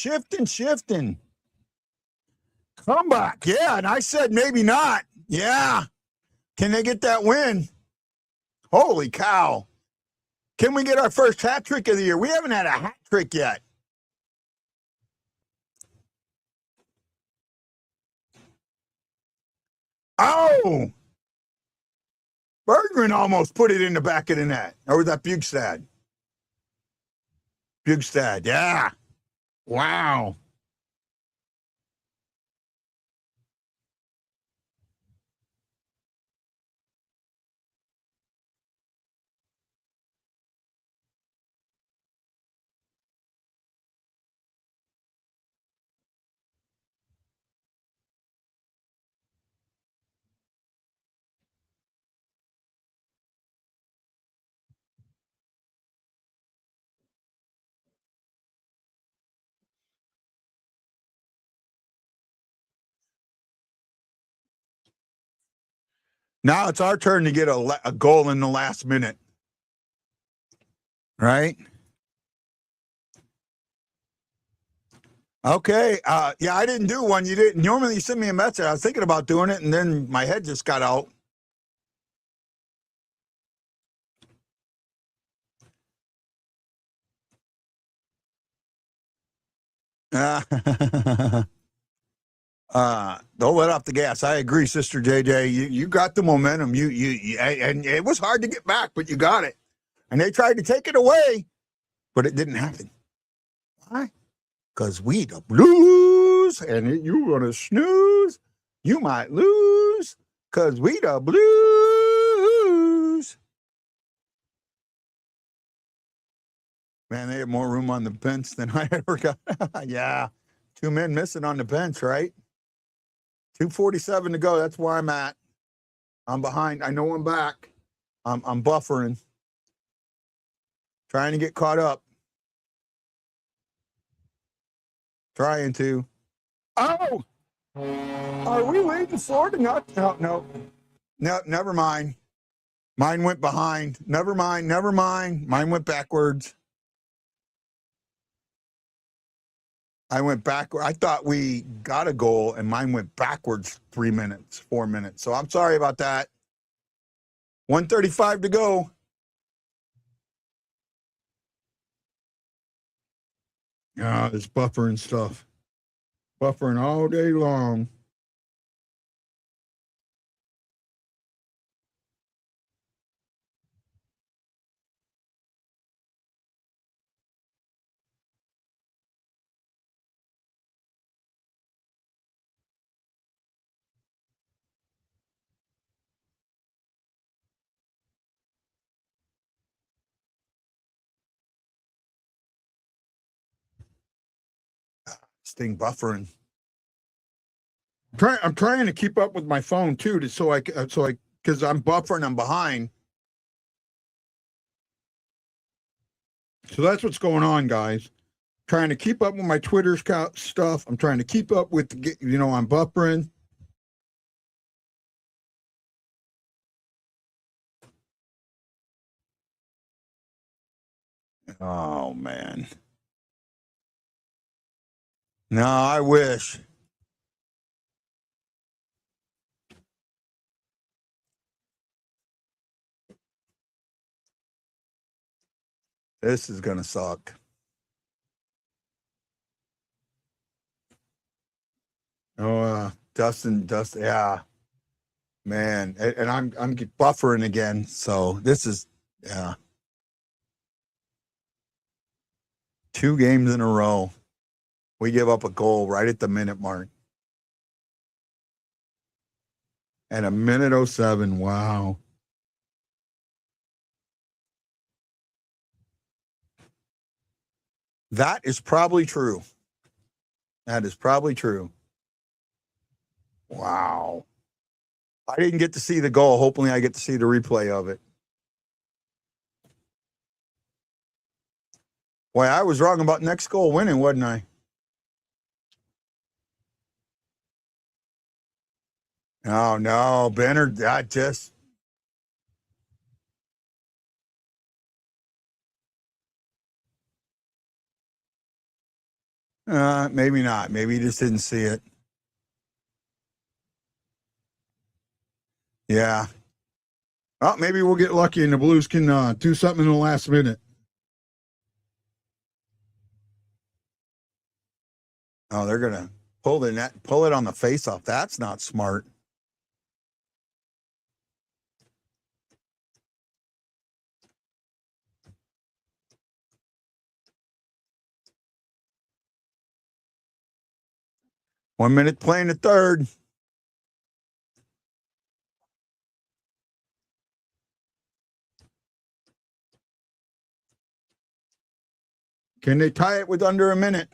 Comeback. Yeah, and I said maybe not. Yeah. Can they get that win? Holy cow. Can we get our first hat trick of the year? We haven't had a hat trick yet. Oh! Bergman almost put it in the back of the net. Or was that Bugstad? Bugstad, yeah. Wow. Now it's our turn to get a goal in the last minute. Right? Okay. Yeah, I didn't do one. You didn't. Normally you send me a message. I was thinking about doing it, and then my head just got out. Don't let off the gas. I agree, Sister JJ. You got the momentum. You and it was hard to get back, but you got it. And they tried to take it away, but it didn't happen. Why? Because we the Blues, and you gonna snooze, you might lose. Because we the Blues. Man, they have more room on the bench than I ever got. Yeah, 2 men missing on the bench, right? 2:47 to go. That's where I'm at. I'm behind. I know I'm back. I'm buffering, trying to get caught up. Trying to. Oh, are we waiting for it? No, never mind. Mine went behind. Never mind. Mine went backwards. I went backward. I thought we got a goal, and mine went backwards 4 minutes. So I'm sorry about that. 1:35 to go. This buffer and stuff. Buffering all day long. This thing buffering. I'm trying to keep up with my phone too, because I'm buffering, I'm behind. So that's what's going on, guys. Trying to keep up with my Twitter stuff. I'm trying to keep up with, I'm buffering. Oh, man. No, I wish. This is going to suck. Oh, Dustin, yeah, man. And I'm buffering again. So this is, yeah. 2 games in a row. We give up a goal right at the minute mark. And a minute 07. Wow. That is probably true. That is probably true. Wow. I didn't get to see the goal. Hopefully I get to see the replay of it. Boy, I was wrong about next goal winning, wasn't I? Oh, no. Benner, that just... maybe not. Maybe he just didn't see it. Yeah. Oh, maybe we'll get lucky and the Blues can do something in the last minute. Oh, they're going to pull it on the face off. That's not smart. One minute playing the third. Can they tie it with under a minute?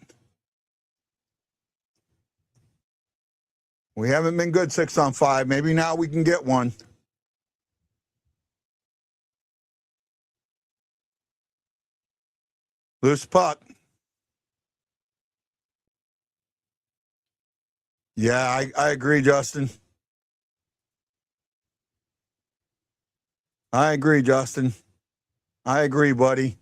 We haven't been good 6-on-5. Maybe now we can get one. Loose puck. Yeah, I agree, Justin. I agree, Justin. I agree, buddy.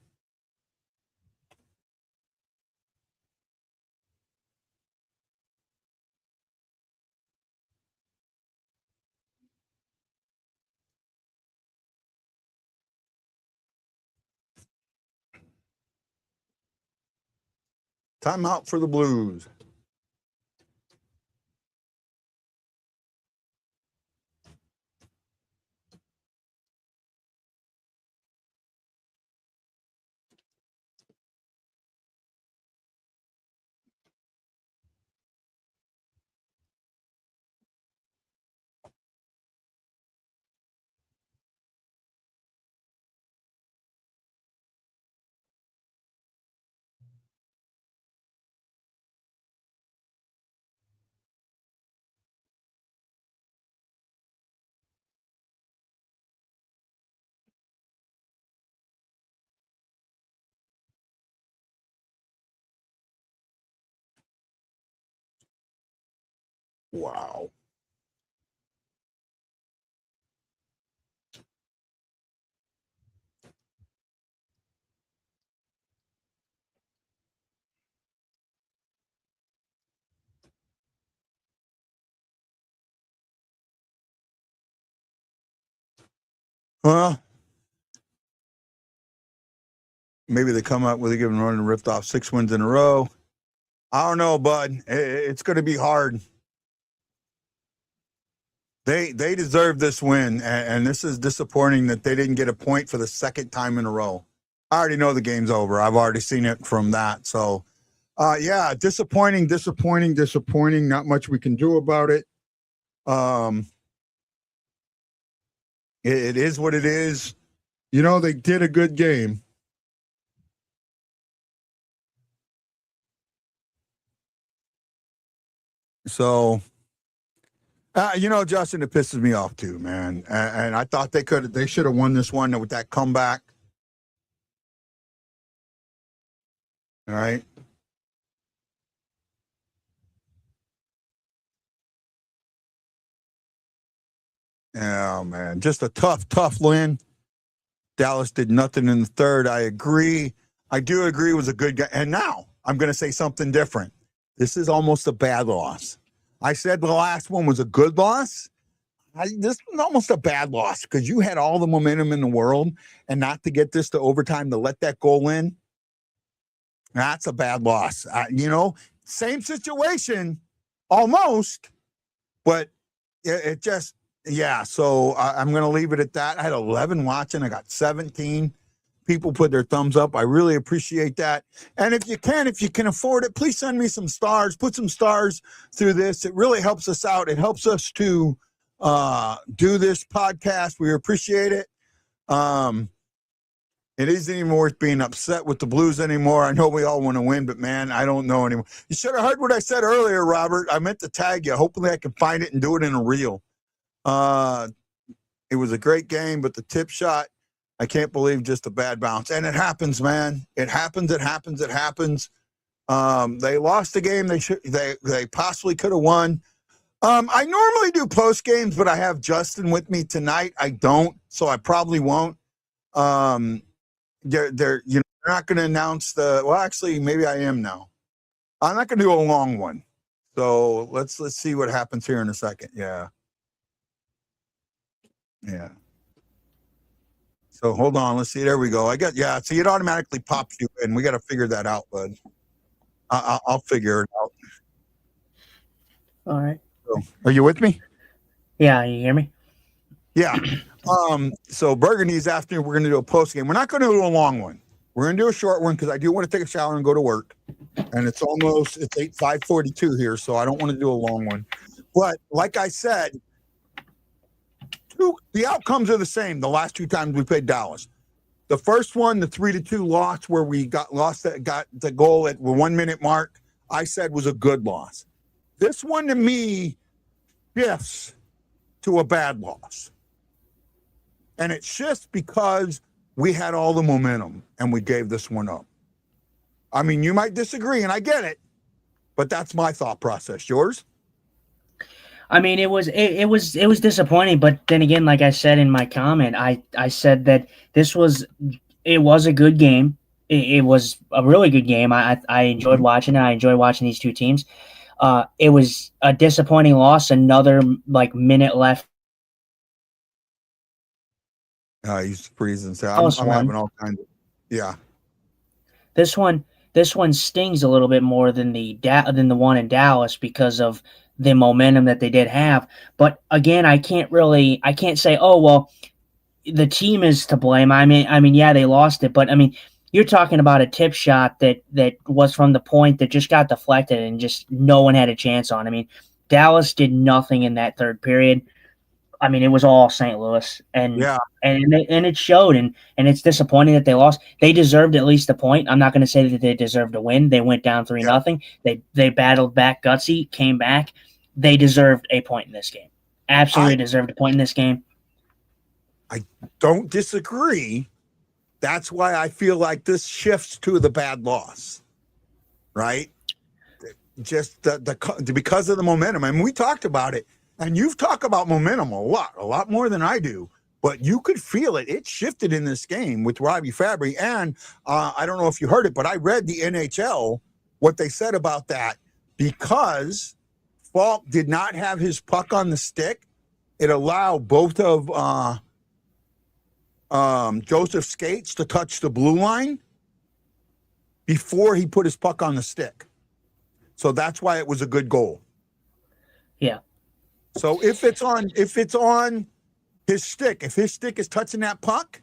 Timeout for the Blues. Wow. Well, maybe they come out with a given run and ripped off 6 wins in a row. I don't know, bud. It's going to be hard. They deserve this win, and this is disappointing that they didn't get a point for the second time in a row. I already know the game's over. I've already seen it from that. So, yeah, disappointing. Not much we can do about it. It is what it is. You know, they did a good game. So, you know, Justin, it pisses me off too, man. And I thought they should have won this one with that comeback. All right. Oh, man. Just a tough win. Dallas did nothing in the third. I agree. I do agree it was a good game. And now I'm going to say something different. This is almost a bad loss. I said the last one was a good loss. This was almost a bad loss because you had all the momentum in the world, and not to get this to overtime to let that goal in, that's a bad loss. You know, same situation almost, but it just, yeah. So I'm going to leave it at that. I had 11 watching. I got 17 people put their thumbs up. I really appreciate that. And if you can afford it, please send me some stars. Put some stars through this. It really helps us out. It helps us to do this podcast. We appreciate it. It isn't even worth being upset with the Blues anymore. I know we all want to win, but man, I don't know anymore. You should have heard what I said earlier, Robert. I meant to tag you. Hopefully I can find it and do it in a reel. It was a great game, but the tip shot, I can't believe just a bad bounce. And it happens, man. It happens. They lost the game. They possibly could have won. I normally do post games, but I have Justin with me tonight. I don't, so I probably won't. They're not going to announce well, actually, maybe I am now. I'm not going to do a long one. So let's see what happens here in a second. Yeah. So hold on. Let's see. There we go. See, it automatically pops you in. We got to figure that out, bud. I'll figure it out. All right. So, are you with me? Yeah, you hear me? Yeah. So Burgundy's after we're going to do a post game. We're not going to do a long one. We're going to do a short one because I do want to take a shower and go to work. And it's 5:42 here, so I don't want to do a long one. But like I said, the outcomes are the same the last two times we played Dallas. The first one, the 3-2 loss where we got the goal at the 1 minute mark, I said was a good loss. This one to me shifts to a bad loss. And it shifts because we had all the momentum and we gave this one up. I mean, you might disagree, and I get it, but that's my thought process. Yours? I mean, it was disappointing, but then again, like I said in my comment, I said that it was a good game. It was a really good game. I enjoyed watching it. I enjoyed watching these two teams. It was a disappointing loss. Another minute left. He's freezing. So I'm having all kinds of, yeah. This one stings a little bit more than the one in Dallas because of the momentum that they did have. But again, I can't say, oh well, the team is to blame. I mean, yeah, they lost it, but I mean, you're talking about a tip shot that was from the point that just got deflected and just no one had a chance on. I mean, Dallas did nothing in that third period. I mean, it was all St. Louis, and it showed, and it's disappointing that they lost. They deserved at least a point. I'm not going to say that they deserved to win. They went down 3-0. They battled back gutsy, came back. They deserved a point in this game. Absolutely deserved a point in this game. I don't disagree. That's why I feel like this shifts to the bad loss, right? Just because of the momentum. I mean, we talked about it. And you've talked about momentum a lot more than I do, but you could feel it. It shifted in this game with Robbie Fabry. And I don't know if you heard it, but I read the NHL, what they said about that. Because Falk did not have his puck on the stick, it allowed both of Joseph Skates to touch the blue line before he put his puck on the stick. So that's why it was a good goal. Yeah. So if it's on his stick, if his stick is touching that puck,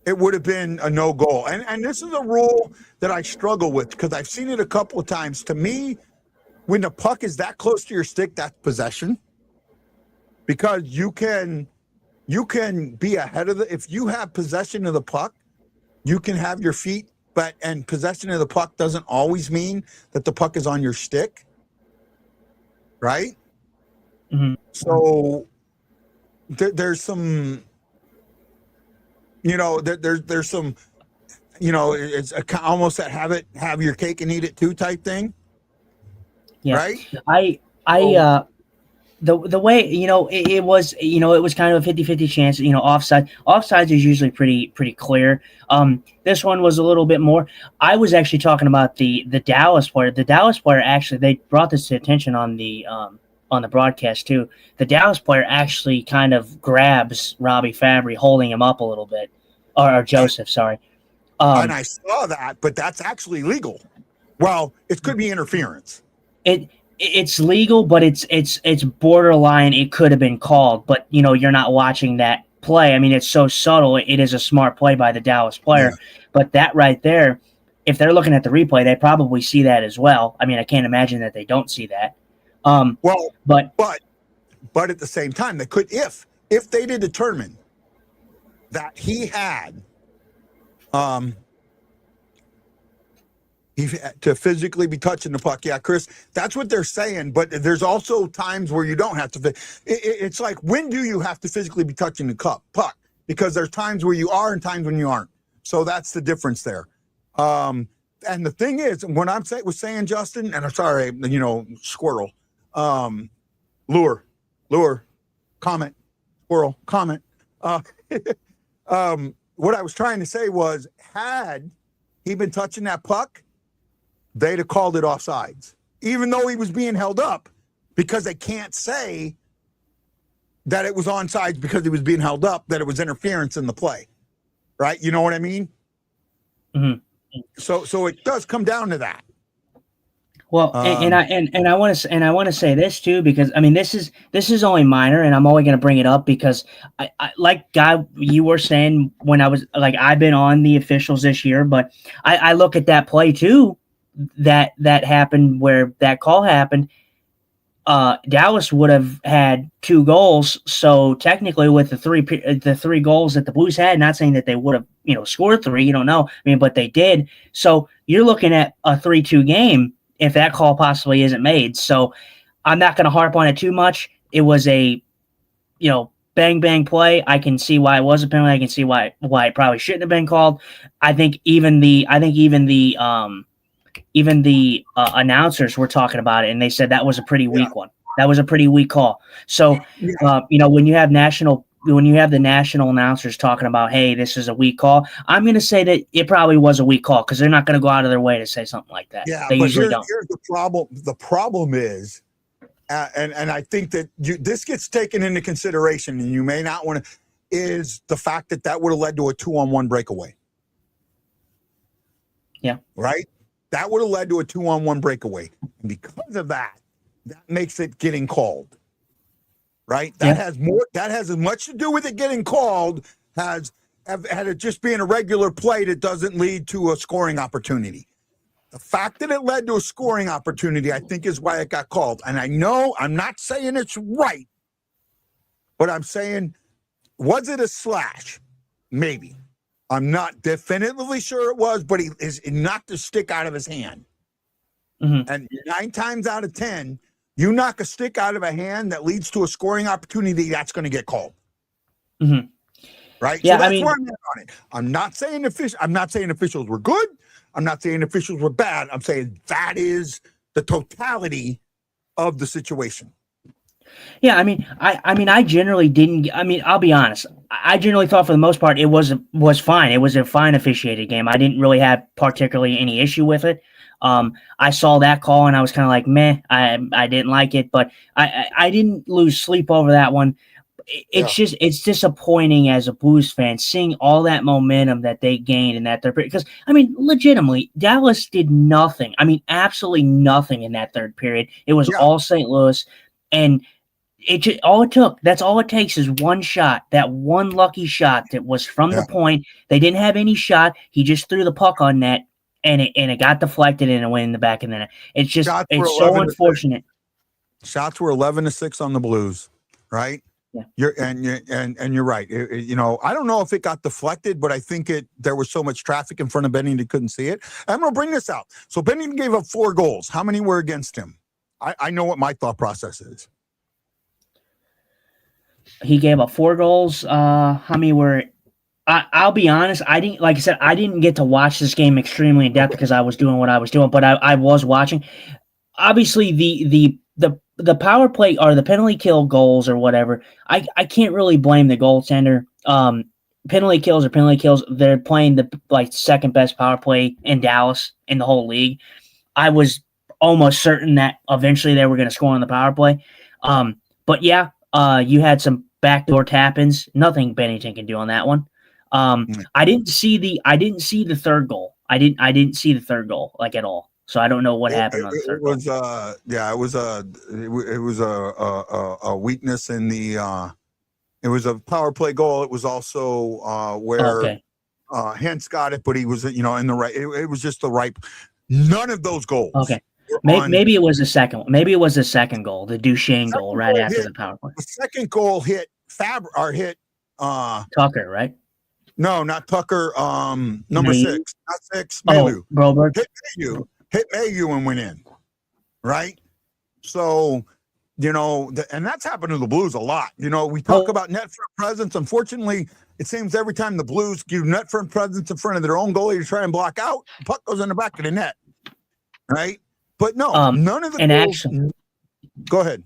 it would have been a no goal. And this is a rule that I struggle with because I've seen it a couple of times. To me, when the puck is that close to your stick, that's possession. Because you can be ahead of if you have possession of the puck, you can have your feet, and possession of the puck doesn't always mean that the puck is on your stick. Right? Mm-hmm. So there's some, there's some, it's almost that have your cake and eat it too type thing. Yeah. Right. The way, it was kind of a 50-50 chance, offsides is usually pretty clear. This one was a little bit more. I was actually talking about the Dallas player. The Dallas player, actually, they brought this to attention on the broadcast too. The Dallas player actually kind of grabs Robbie Fabry, holding him up a little bit, or Joseph, sorry. And I saw that, but that's actually legal. Well, it could be interference. It's legal, but it's borderline. It could have been called, but you're not watching that play. I mean, it's so subtle. It is a smart play by the Dallas player, but that right there, if they're looking at the replay, they probably see that as well. I mean, I can't imagine that they don't see that. But at the same time, they could if they did determine that he had to physically be touching the puck. Yeah, Chris, that's what they're saying. But there's also times where you don't have to. It's like, when do you have to physically be touching the puck? Because there's times where you are and times when you aren't. So that's the difference there. And the thing is, when was saying, Justin, and I'm sorry, squirrel, lure, comment, squirrel, comment. What I was trying to say was, had he been touching that puck, they'd have called it offsides, even though he was being held up, because they can't say that it was onside because he was being held up, that it was interference in the play. Right? You know what I mean? Mm-hmm. So it does come down to that. Well, and I want to say this too, because I mean, this is only minor, and I'm only going to bring it up because I like Guy, you were saying when I was like, I've been on the officials this year, but I look at that play too, that happened where that call happened. Dallas would have had 2 goals, so technically with the three goals that the Blues had, not saying that they would have scored 3, you don't know, I mean, but they did. So you're looking at a 3-2 game if that call possibly isn't made. So I'm not going to harp on it too much. It was a, bang bang play. I can see why it was a penalty. I can see why it probably shouldn't have been called. I think even the announcers were talking about it, and they said that was a pretty weak one. That was a pretty weak call. So, when you have the national announcers talking about, hey, this is a weak call, I'm going to say that it probably was a weak call because they're not going to go out of their way to say something like that. Yeah, they usually don't. Here's the problem. The problem is, and I think that this gets taken into consideration, and you may not want to, is the fact that would have led to a 2-on-1 breakaway. Yeah. Right? That would have led to a 2-on-1 breakaway. And because of that makes it getting called. Right? That has as much to do with it getting called had it just being a regular play that doesn't lead to a scoring opportunity. The fact that it led to a scoring opportunity, I think, is why it got called. And I know I'm not saying it's right, but I'm saying, was it a slash? Maybe. I'm not definitively sure it was, but he knocked the stick out of his hand. Mm-hmm. And 9 times out of 10, you knock a stick out of a hand that leads to a scoring opportunity, that's going to get called. Mm-hmm. Right? Yeah, so that's where I'm at on it. I'm not saying officials were good. I'm not saying officials were bad. I'm saying that is the totality of the situation. Yeah, I generally didn't. I mean, I'll be honest. I generally thought for the most part it was fine. It was a fine officiated game. I didn't really have particularly any issue with it. I saw that call and I was kind of like, meh. I didn't like it, but I didn't lose sleep over that one. it's disappointing as a Blues fan seeing all that momentum that they gained in that third period. Because I mean, legitimately, Dallas did nothing. I mean, absolutely nothing in that third period. It was all St. Louis, and that's all it takes is one shot, that one lucky shot that was from the point. They didn't have any shot. He just threw the puck on net, and it got deflected and it went in the back of the net. It's just it's so unfortunate. Shots were 11-6 on the Blues, right? Yeah. You're right. I don't know if it got deflected, but I think there was so much traffic in front of Bennington couldn't see it. I'm gonna bring this out. So Bennington gave up 4 goals. How many were against him? I know what my thought process is. He gave up 4 goals. How many were? I'll be honest. I didn't get to watch this game extremely in depth because I was doing what I was doing, but I was watching. Obviously, the power play or the penalty kill goals or whatever, I can't really blame the goaltender. Penalty kills are penalty kills. They're playing the second best power play in Dallas in the whole league. I was almost certain that eventually they were going to score on the power play. But yeah, you had some backdoor tap-ins. Nothing Bennington can do on that one. I didn't see the third goal. I didn't see the third goal at all. So I don't know what happened on the third goal. It was a weakness in the. It was a power play goal. It was also where Hentz got it, but he was in the right. It was just the right. None of those goals. Okay, maybe it was the second. Maybe it was the second goal, the Duchesne goal, right after the power play. The second goal hit Tucker, right? No, not Tucker. Number Mayu? 6, not 6. Mayu. Broberg. Hit Mayu and went in, right? So, and that's happened to the Blues a lot. We talk about net front presence. Unfortunately, it seems every time the Blues give net front presence in front of their own goalie to try and block out, the puck goes in the back of the net, right? But no, none of the goals. Go ahead.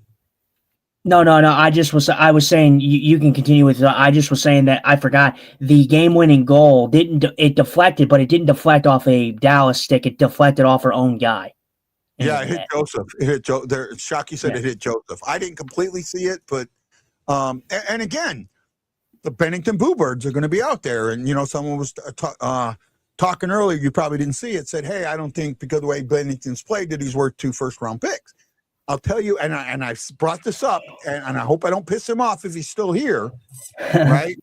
No. I was saying you can continue with. I just was saying that I forgot the game-winning goal it deflected, but it didn't deflect off a Dallas stick. It deflected off her own guy. Yeah, it hit Joseph. It hit Joe. There, Shockey said it hit Joseph. I didn't completely see it, but and again, the Bennington Bluebirds are going to be out there, and someone was talking earlier. You probably didn't see it. Said, hey, I don't think because of the way Bennington's played that he's worth 2 first-round picks. I'll tell you, and I brought this up, and I hope I don't piss him off if he's still here, right?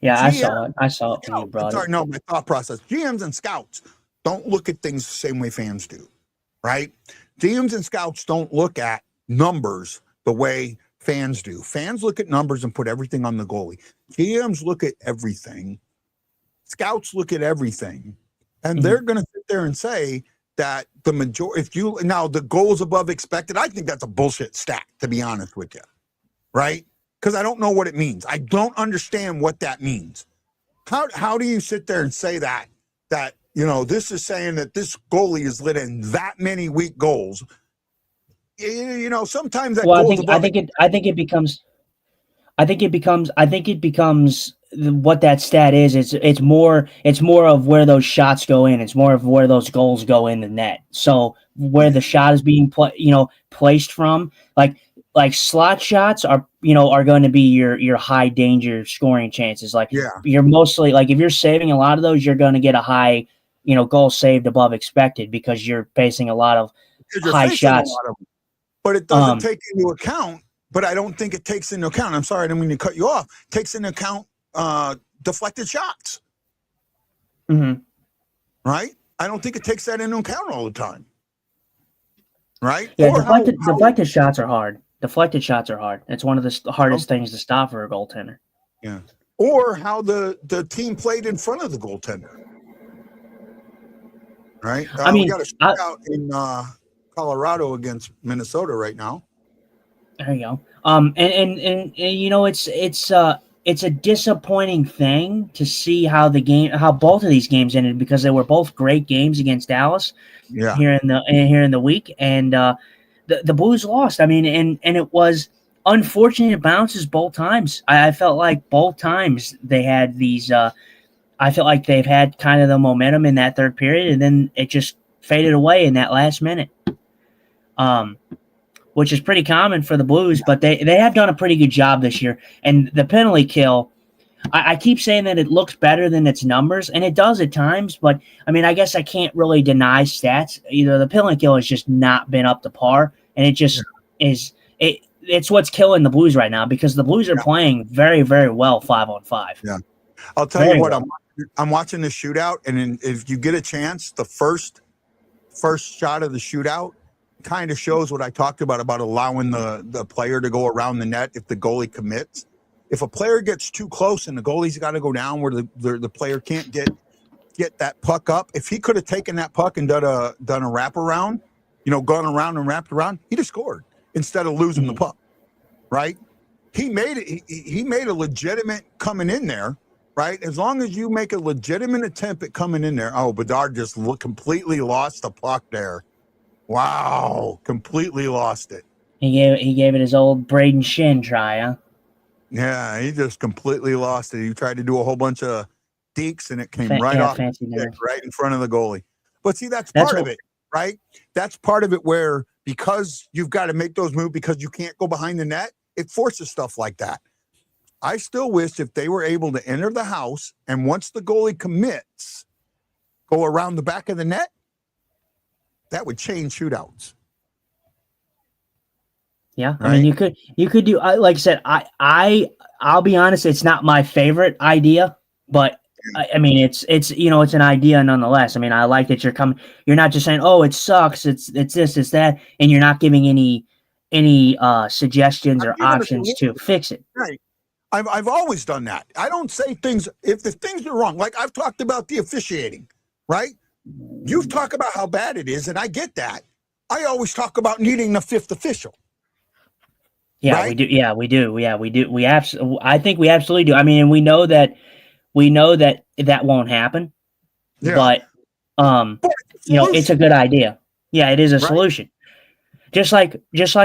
Yeah, I saw it when you brought it. No, my thought process. GMs and scouts don't look at things the same way fans do, right? GMs and scouts don't look at numbers the way fans do. Fans look at numbers and put everything on the goalie. GMs look at everything. Scouts look at everything. And they're going to sit there and say that the majority, the goals above expected, I think that's a bullshit stat, to be honest with you, right? Because I don't know what it means. I don't understand what that means. How do you sit there and say that this is saying that this goalie is let in that many weak goals? Sometimes that. Well, I think it becomes what that stat is. It's more of where those shots go in. It's more of where those goals go in the net. So where the shot is being placed from, like slot shots are going to be your high danger scoring chances. You're mostly if you're saving a lot of those, you're going to get a high goal saved above expected because you're facing a lot of high shots. But it doesn't take into account. But I don't think it takes into account. I'm sorry, I didn't mean to cut you off. Takes into account deflected shots. Mm-hmm. Right? I don't think it takes that into account all the time. Right? Yeah, deflected shots are hard. Deflected shots are hard. It's one of the hardest things to stop for a goaltender. Yeah. Or how the team played in front of the goaltender. Right? We got a shootout in Colorado against Minnesota right now. There you go. It's a disappointing thing to see how both of these games ended because they were both great games against Dallas. Yeah. Here in the week, and the Blues lost. I mean, and it was unfortunate bounces both times. I felt like both times they had these. I felt like they've had kind of the momentum in that third period, and then it just faded away in that last minute. which is pretty common for the Blues, but they have done a pretty good job this year. And the penalty kill, I keep saying that it looks better than its numbers, and it does at times, but I mean, I guess I can't really deny stats. The penalty kill has just not been up to par, and it just is it's what's killing the Blues right now because the Blues are playing very, very well 5-on-5. Yeah. I'll tell you what, I'm watching the shootout, and if you get a chance, the first shot of the shootout kind of shows what I talked about allowing the player to go around the net if the goalie commits. If a player gets too close and the goalie's got to go down where the player can't get that puck up, if he could have taken that puck and done a wraparound, gone around and wrapped around, he'd have scored instead of losing the puck, right? He made it. He made a legitimate coming in there, right? As long as you make a legitimate attempt at coming in there. Oh, Bedard just completely lost the puck there. Wow, completely lost it. He gave it his old Braden Shin try, huh? Yeah, he just completely lost it. He tried to do a whole bunch of deeks, and it came right off the stick, right in front of the goalie. But see, that's part of it, right? That's part of it where because you've got to make those moves because you can't go behind the net, it forces stuff like that. I still wish if they were able to enter the house and once the goalie commits, go around the back of the net, that would change shootouts. Yeah, right? I mean, you could do like I said. I'll be honest, it's not my favorite idea, but I mean, it's an idea nonetheless. I mean, I like that you're not just saying, oh, it sucks, it's this, it's that, and you're not giving any suggestions or options to fix it. Right. I've always done that. I don't say things if the things are wrong. Like I've talked about the officiating, right? You've talked about how bad it is, and I get that. I always talk about needing the fifth official. Yeah, right? We do. Yeah, we do. Yeah, we do. I think we absolutely do. I mean, and we know that won't happen. Yeah. But it's a good idea. Yeah, it is a solution. Just like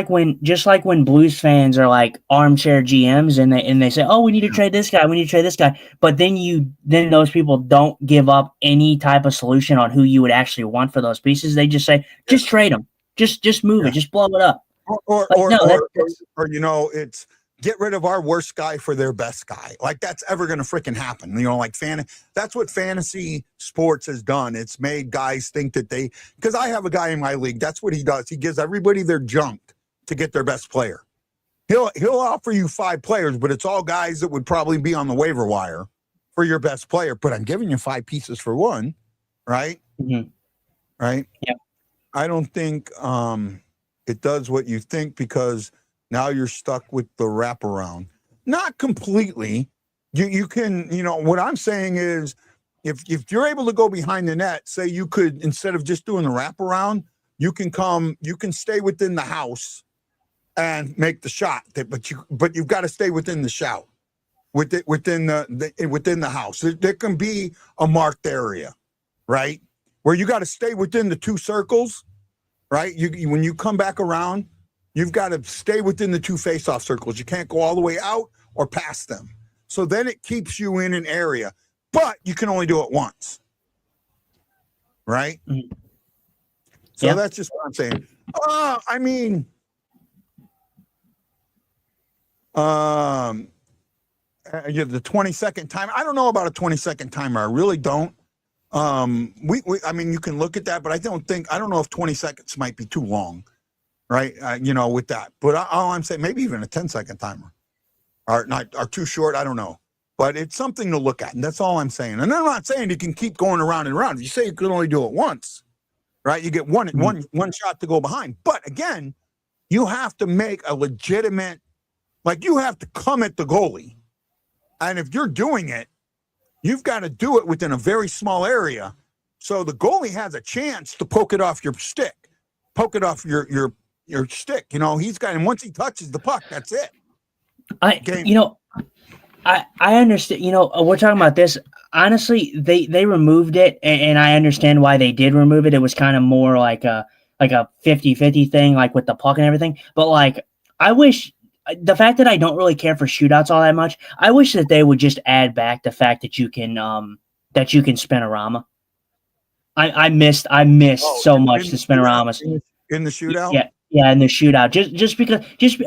when Blues fans are like armchair GMs and they say, oh, we need to trade this guy, but then those people don't give up any type of solution on who you would actually want for those pieces. They just say, just trade them, just move it, just blow it up. Or it's get rid of our worst guy for their best guy. Like that's ever going to freaking happen. That's what fantasy sports has done. It's made guys think that because I have a guy in my league. That's what he does. He gives everybody their junk to get their best player. He'll offer you 5 players, but it's all guys that would probably be on the waiver wire for your best player. But I'm giving you 5 pieces for one, right? Mm-hmm. Right. Yeah. I don't think, it does what you think because now you're stuck with the wraparound. Not completely. You can, what I'm saying is if you're able to go behind the net, say you could, instead of just doing the wraparound, you can stay within the house and make the shot. But you've got to stay within the shout, within the house. There can be a marked area, right? Where you got to stay within the 2 circles. Right? When you come back around, you've got to stay within the 2 face-off circles. You can't go all the way out or past them. So then it keeps you in an area, but you can only do it once. Right? Mm-hmm. So that's just what I'm saying. I mean, the 20-second timer. I don't know about a 20-second timer. I really don't. I mean, you can look at that, but I don't know if 20 seconds might be too long, right? With that, but all I'm saying, maybe even a 10-second timer or too short. I don't know, but it's something to look at. And that's all I'm saying. And I'm not saying you can keep going around and around. If you say you can only do it once, right? You get one shot to go behind. But again, you have to make a legitimate, you have to come at the goalie. And if you're doing it, you've got to do it within a very small area. So the goalie has a chance to poke it off your stick, poke it off your stick. He's got, and once he touches the puck, that's it. I understand, we're talking about this. Honestly, they removed it and I understand why they did remove it. It was kind of more like a 50-50 thing, like with the puck and everything. But I wish, the fact that I don't really care for shootouts all that much, I wish that they would just add back the fact that you can spinorama. I missed so much the spinoramas in the shootout. Yeah, in the shootout,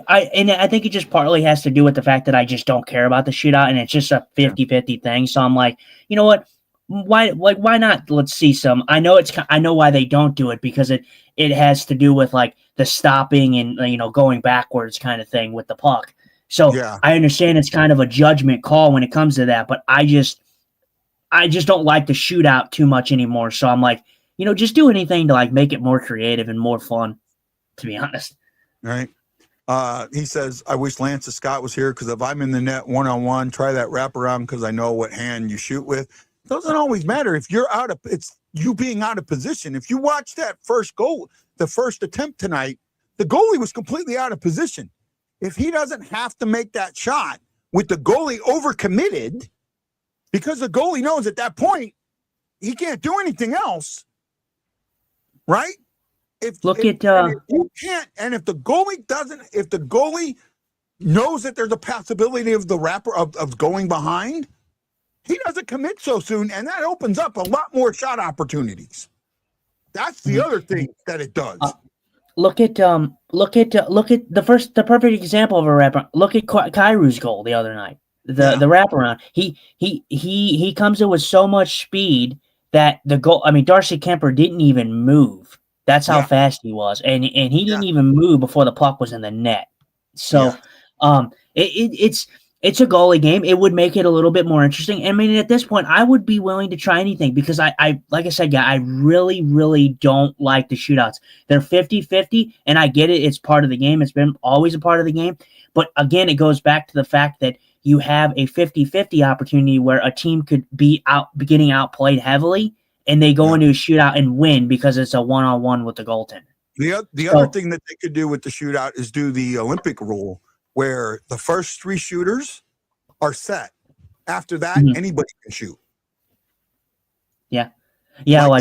I think it just partly has to do with the fact that I just don't care about the shootout, and it's just a 50-50 thing. So I'm like, you know what? Why not? Let's see some. I know why they don't do it, because it has to do with like the stopping and going backwards kind of thing with the puck. So Yeah. I understand it's kind of a judgment call when it comes to that, but I just don't like the shootout too much anymore. So I'm like, just do anything to like make it more creative and more fun, to be honest. Right. He says, I wish Lance Scott was here, because if I'm in the net one-on-one, try that wraparound, because I know what hand you shoot with. It doesn't always matter if you're it's you being out of position. If you watch that first goal, the first attempt tonight, the goalie was completely out of position. If he doesn't have to make that shot with the goalie overcommitted, because the goalie knows at that point he can't do anything else, right? If you can't, and if the goalie knows that there's a possibility of the wrapper of going behind, he doesn't commit so soon, and that opens up a lot more shot opportunities. That's the other thing that it does. Look at the perfect example of a wraparound. Look at Kairu's goal the other night. The wraparound. He comes in with so much speed that the goal. I mean, Darcy Kemper didn't even move. That's how fast he was, and he didn't even move before the puck was in the net. So, it's a goalie game. It would make it a little bit more interesting. I mean, at this point, I would be willing to try anything, because I like I said, I really, really don't like the shootouts. They're 50-50, and I get it. It's part of the game. It's been always a part of the game. But again, it goes back to the fact that you have a 50-50 opportunity where a team could be getting outplayed heavily, and they go into a shootout and win because it's a one-on-one with the goaltender. The other thing that they could do with the shootout is do the Olympic rule, where the first 3 shooters are set. After that, anybody can shoot. Yeah. Yeah, you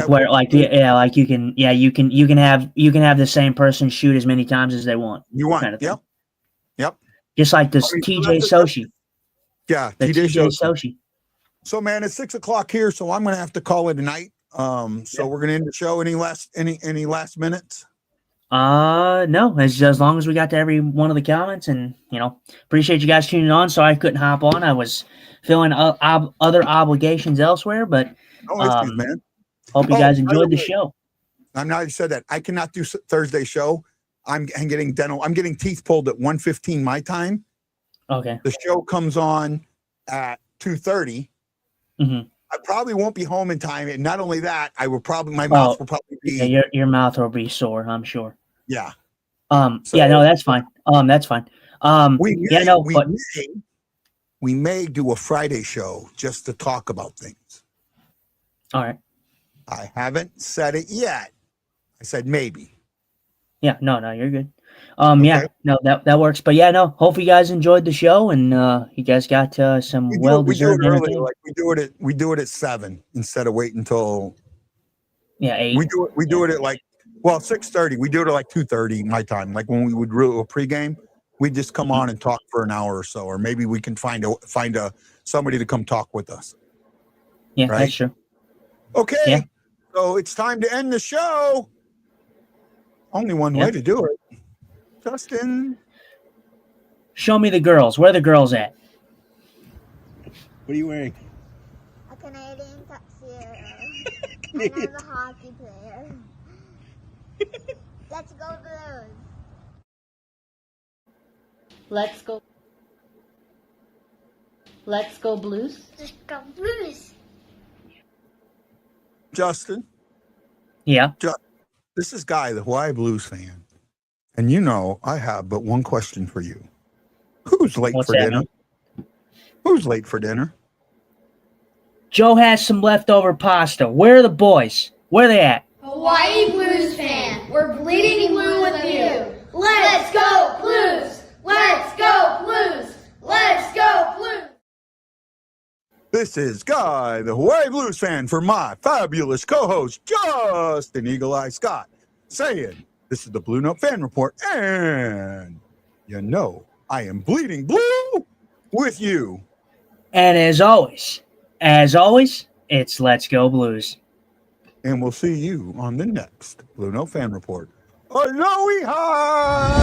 can have the same person shoot as many times as they want. You want, kind of thing. Yep. Just like this TJ Sochi. Yeah, TJ Sochi. So man, it's 6:00 here, so I'm gonna have to call it a night. So we're gonna end the show. Any last minutes? No, as long as we got to every one of the comments, and appreciate you guys tuning on. So I couldn't hop on. I was filling other obligations elsewhere, but man. Hope you guys enjoyed the show. I'm not. You said that I cannot do Thursday show. I'm getting dental. I'm getting teeth pulled at 1:15 my time. Okay. The show comes on at 2:30. I probably won't be home in time, and not only that, my mouth will probably be. Yeah, your mouth will be sore, I'm sure. Yeah. That's fine. That's fine. We may do a Friday show just to talk about things. All right. I haven't said it yet. I said maybe. Yeah, no, you're good. That works. But hope you guys enjoyed the show, and you guys got some well-deserved entertainment. We do it at 7 instead of waiting until 8. We do it at 6:30. We do it at 2:30 my time. Like when we would do a pregame, we just come on and talk for an hour or so, or maybe we can find somebody to come talk with us. Yeah, right? That's true. Okay. Yeah. So it's time to end the show. Only one way to do it. Justin. Show me the girls. Where are the girls at? What are you wearing? A Canadian tuxedo. And I'm a hockey player. Let's go Blues. Let's go. Let's go Blues. Let's go Blues. Justin. Yeah. This is Guy, the Hawaii Blues fan. And I have but one question for you. Who's late for dinner? Who's late for dinner? Joe has some leftover pasta. Where are the boys? Where are they at? Hawaii Blues fan, we're bleeding blue with you. Let's go Blues! Let's go Blues! Let's go Blues! This is Guy, the Hawaii Blues fan, for my fabulous co-host, Justin Eagle Eye Scott, saying this is the BlueNote Fan Report, and I am bleeding blue with you. And as always, it's Let's Go Blues. And we'll see you on the next BlueNote Fan Report. Aloha!